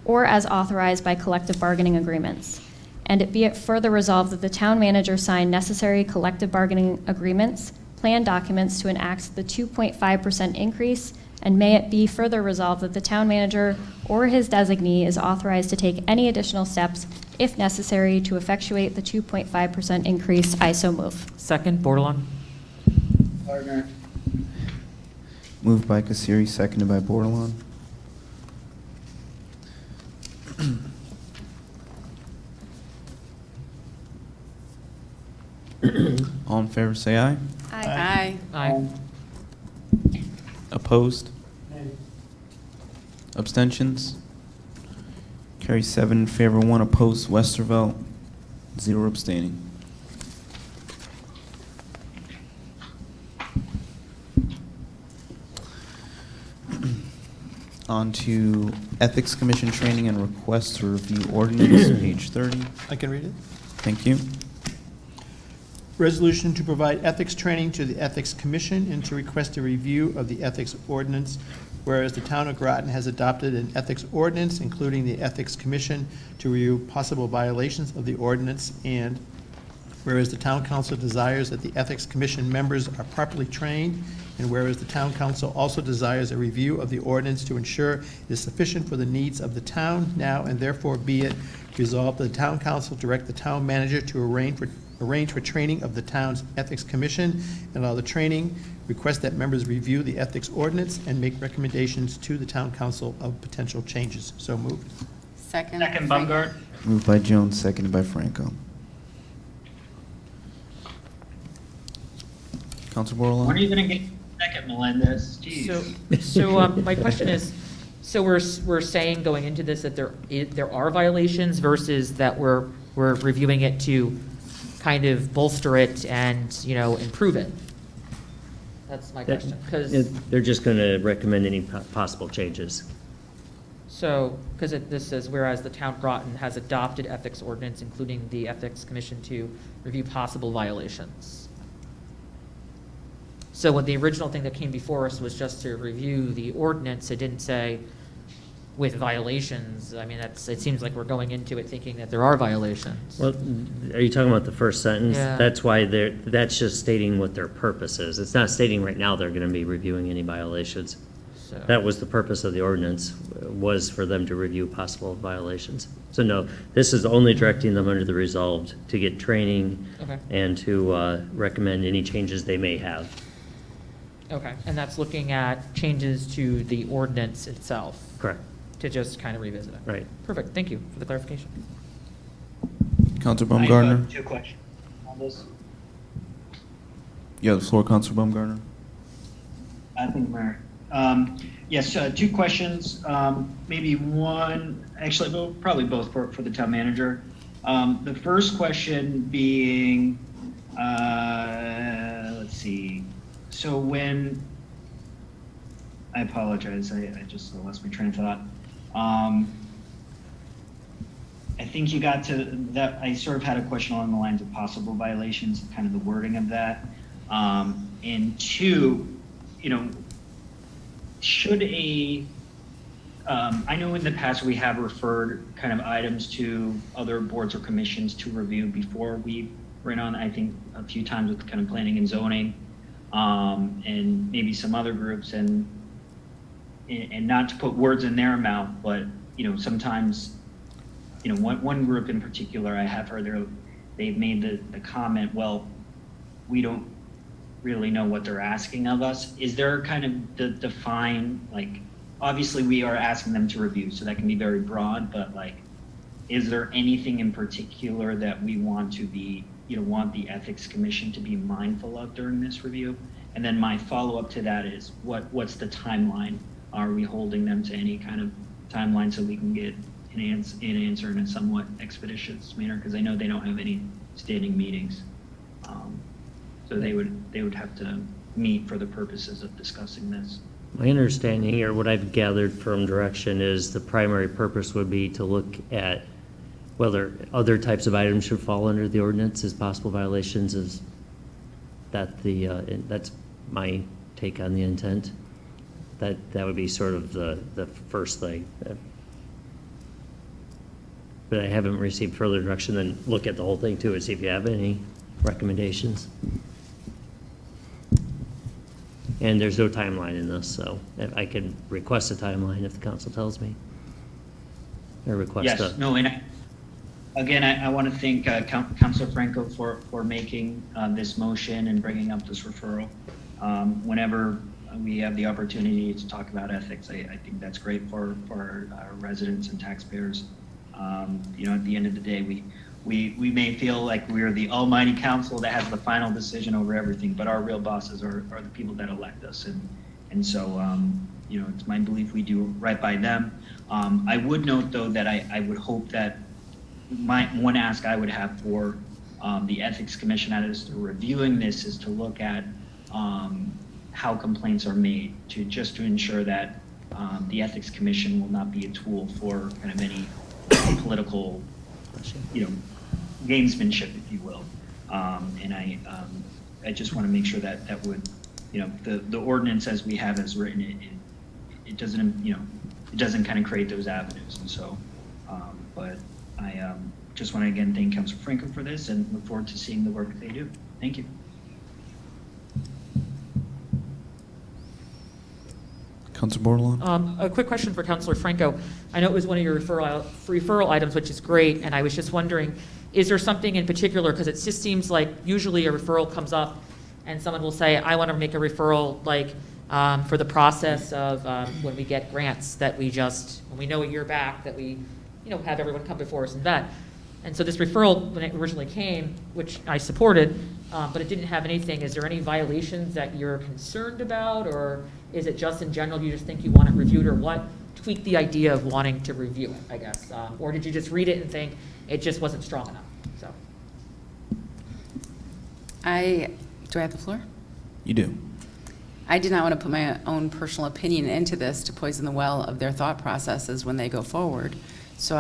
or as authorized by collective bargaining agreements. And it be it further resolved that the town manager sign necessary collective bargaining agreements, plan documents to enact the 2.5% increase, and may it be further resolved that the town manager or his designee is authorized to take any additional steps, if necessary, to effectuate the 2.5% increase. I so move. Second, Bordelon. Partner. Moved by Kasiri, seconded by Bordelon. All in favor, say aye. Aye. Aye. Opposed? Abstentions? Carry 7 in favor, 1 opposed. Westervelt, 0 abstaining. On to Ethics Commission training and request to review ordinance, page 30. I can read it. Thank you. Resolution to provide ethics training to the Ethics Commission and to request a review of the ethics ordinance, whereas the town of Groton has adopted an ethics ordinance, including the Ethics Commission, to review possible violations of the ordinance, and whereas the town council desires that the Ethics Commission members are properly trained, and whereas the town council also desires a review of the ordinance to ensure it is sufficient for the needs of the town, now and therefore be it resolved that the town council direct the town manager to arrange for training of the town's Ethics Commission and allow the training, request that members review the ethics ordinance, and make recommendations to the town council of potential changes. So moved. Second. Second, Baumgart. Moved by Jones, seconded by Franco. Councilor Bordelon? When are you going to get second, Melendez? Jeez. So my question is, so we're saying going into this that there are violations versus that we're reviewing it to kind of bolster it and, improve it? That's my question, because. They're just going to recommend any possible changes. So, because this says, whereas the town of Groton has adopted ethics ordinance, including the Ethics Commission, to review possible violations. So when the original thing that came before us was just to review the ordinance, it didn't say with violations. I mean, it seems like we're going into it thinking that there are violations. Well, are you talking about the first sentence? Yeah. That's why that's just stating what their purpose is. It's not stating right now they're going to be reviewing any violations. So. That was the purpose of the ordinance, was for them to review possible violations. So no, this is only directing them under the resolved to get training Okay. and to recommend any changes they may have. Okay, and that's looking at changes to the ordinance itself. Correct. To just kind of revisit it. Right. Perfect, thank you for the clarification. Councilor I Baumgartner? have 2 questions on this. You have the floor, Councilor Baumgartner. Thank you, Mayor. Yes, 2 questions. Maybe one, actually, probably both for the town manager. The first question being, let's see. So when, I apologize, I just lost my train of thought. I think you got to that, I sort of had a question along the lines of possible violations, kind of the wording of that. And 2, should I know in the past we have referred kind of items to other boards or commissions to review before we ran on, I think a few times with kind of planning and zoning, and maybe some other groups, and not to put words in their mouth, but, sometimes, one group in particular, I have heard they've made the comment, well, we don't really know what they're asking of us. Is there kind of the define, like, obviously we are asking them to review, so that can be very broad, but like, is there anything in particular that we want to be, want the Ethics Commission to be mindful of during this review? And then my follow-up to that is, what's the timeline? Are we holding them to any kind of timeline so we can get an answer in a somewhat expeditious manner? Because I know they don't have any standing meetings. So they would have to meet for the purposes of discussing this. My understanding, or what I've gathered from direction, is the primary purpose would be to look at whether other types of items should fall under the ordinance as possible violations. Is that that's my take on the intent? That would be sort of the first thing. But I haven't received further direction than look at the whole thing too and see if you have any recommendations. And there's no timeline in this, so I can request a timeline if the council tells me. Or request Yes, no, and again, I want to thank Councilor Franco for making this motion and bringing up this referral. Whenever we have the opportunity to talk about ethics, I think that's great for our residents and taxpayers. You know, at the end of the day, we may feel like we're the almighty council that has the final decision over everything, but our real bosses are the people that elect us. And so, you know, it's my belief we do right by them. I would note, though, that I would hope that one ask I would have for the Ethics Commission as to reviewing this is to look at how complaints are made, just to ensure that the Ethics Commission will not be a tool for kind of any political, you know, gamesmanship, if you will. And I just want to make sure that would, you know, the ordinance as we have as written, it doesn't, you know, it doesn't kind of create those avenues. And so, but I just want to again thank Councilor Franco for this and look forward to seeing the work they do. Thank you. Councilor Bordelon? A quick question for Councilor Franco. I know it was one of your referral items, which is great, and I was just wondering, is there something in particular, because it just seems like usually a referral comes up and someone will say, I want to make a referral like for the process of when we get grants that we just, when we know a year back that we, you know, have everyone come before us and vet. And so this referral, when it originally came, which I supported, but it didn't have anything, is there any violations that you're concerned about, or is it just in general you just think you want it reviewed, or what tweaked the idea of wanting to review it, I guess? Or did you just read it and think it just wasn't strong enough? So. Do I have the floor? You do. I did not want to put my own personal opinion into this to poison the well of their thought processes when they go forward. So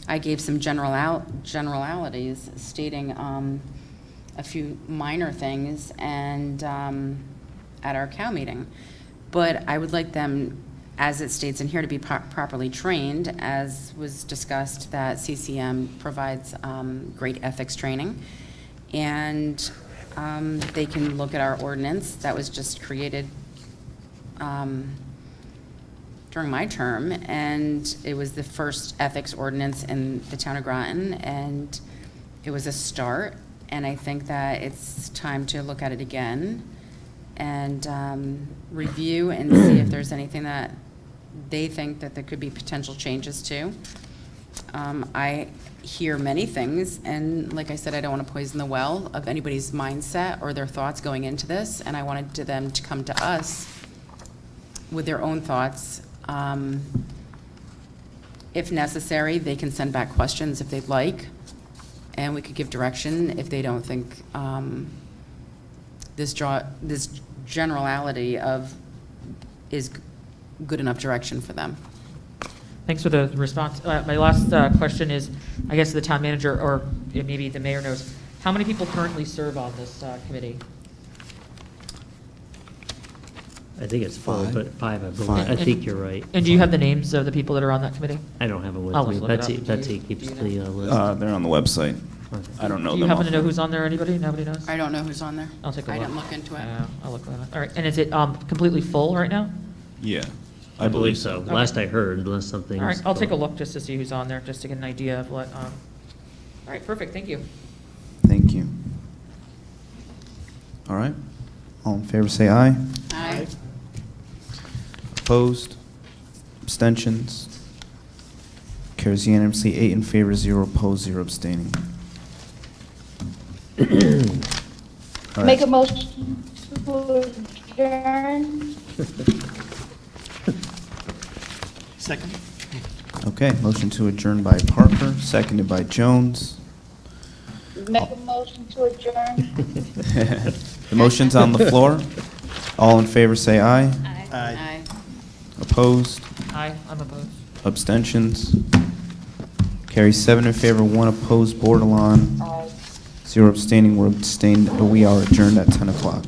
I gave some generalities stating a few minor things and at our COW meeting. But I would like them, as it states in here, to be properly trained, as was discussed, that CCM provides great ethics training. And they can look at our ordinance that was just created during my term, and it was the first ethics ordinance in the town of Groton, and it was a start, and I think that it's time to look at it again and review and see if there's anything that they think that there could be potential changes to. I hear many things, and like I said, I don't want to poison the well of anybody's mindset or their thoughts going into this, and I wanted them to come to us with their own thoughts. If necessary, they can send back questions if they'd like, and we could give direction if they don't think this generality of is good enough direction for them. Thanks for the response. My last question is, I guess the town manager, or maybe the mayor knows, how many people currently serve on this committee? I think it's full, but five, I believe. Five. I think you're right. And do you have the names of the people that are on that committee? I don't have it with I'll me. look it up. Betsy keeps the list. They're on the website. I don't know Do them. you happen to know who's on there? Anybody? Nobody knows? I don't know who's on there. I'll take a look. I didn't look into it. I'll look that up. All right. And is it completely full right now? Yeah. I believe so. Okay. Last I heard, unless something. All right. I'll take a look just to see who's on there, just to get an idea of what. All right. Perfect. Thank you. Thank you. All right. All in favor, say aye. Aye. Opposed? Abstentions? Carries unanimously, 8 in favor, 0 opposed, 0 abstaining. All right. Make a motion to adjourn. Second. Okay, motion to adjourn by Parker, seconded by Jones. Make a motion motion to adjourn. The motion's on the floor. All in favor say aye. Aye. Opposed? Aye, I'm opposed. Abstentions? Carries 7 in favor, 1 opposed, borderline. 0 abstaining, we're abstained. We are adjourned at 10 o'clock.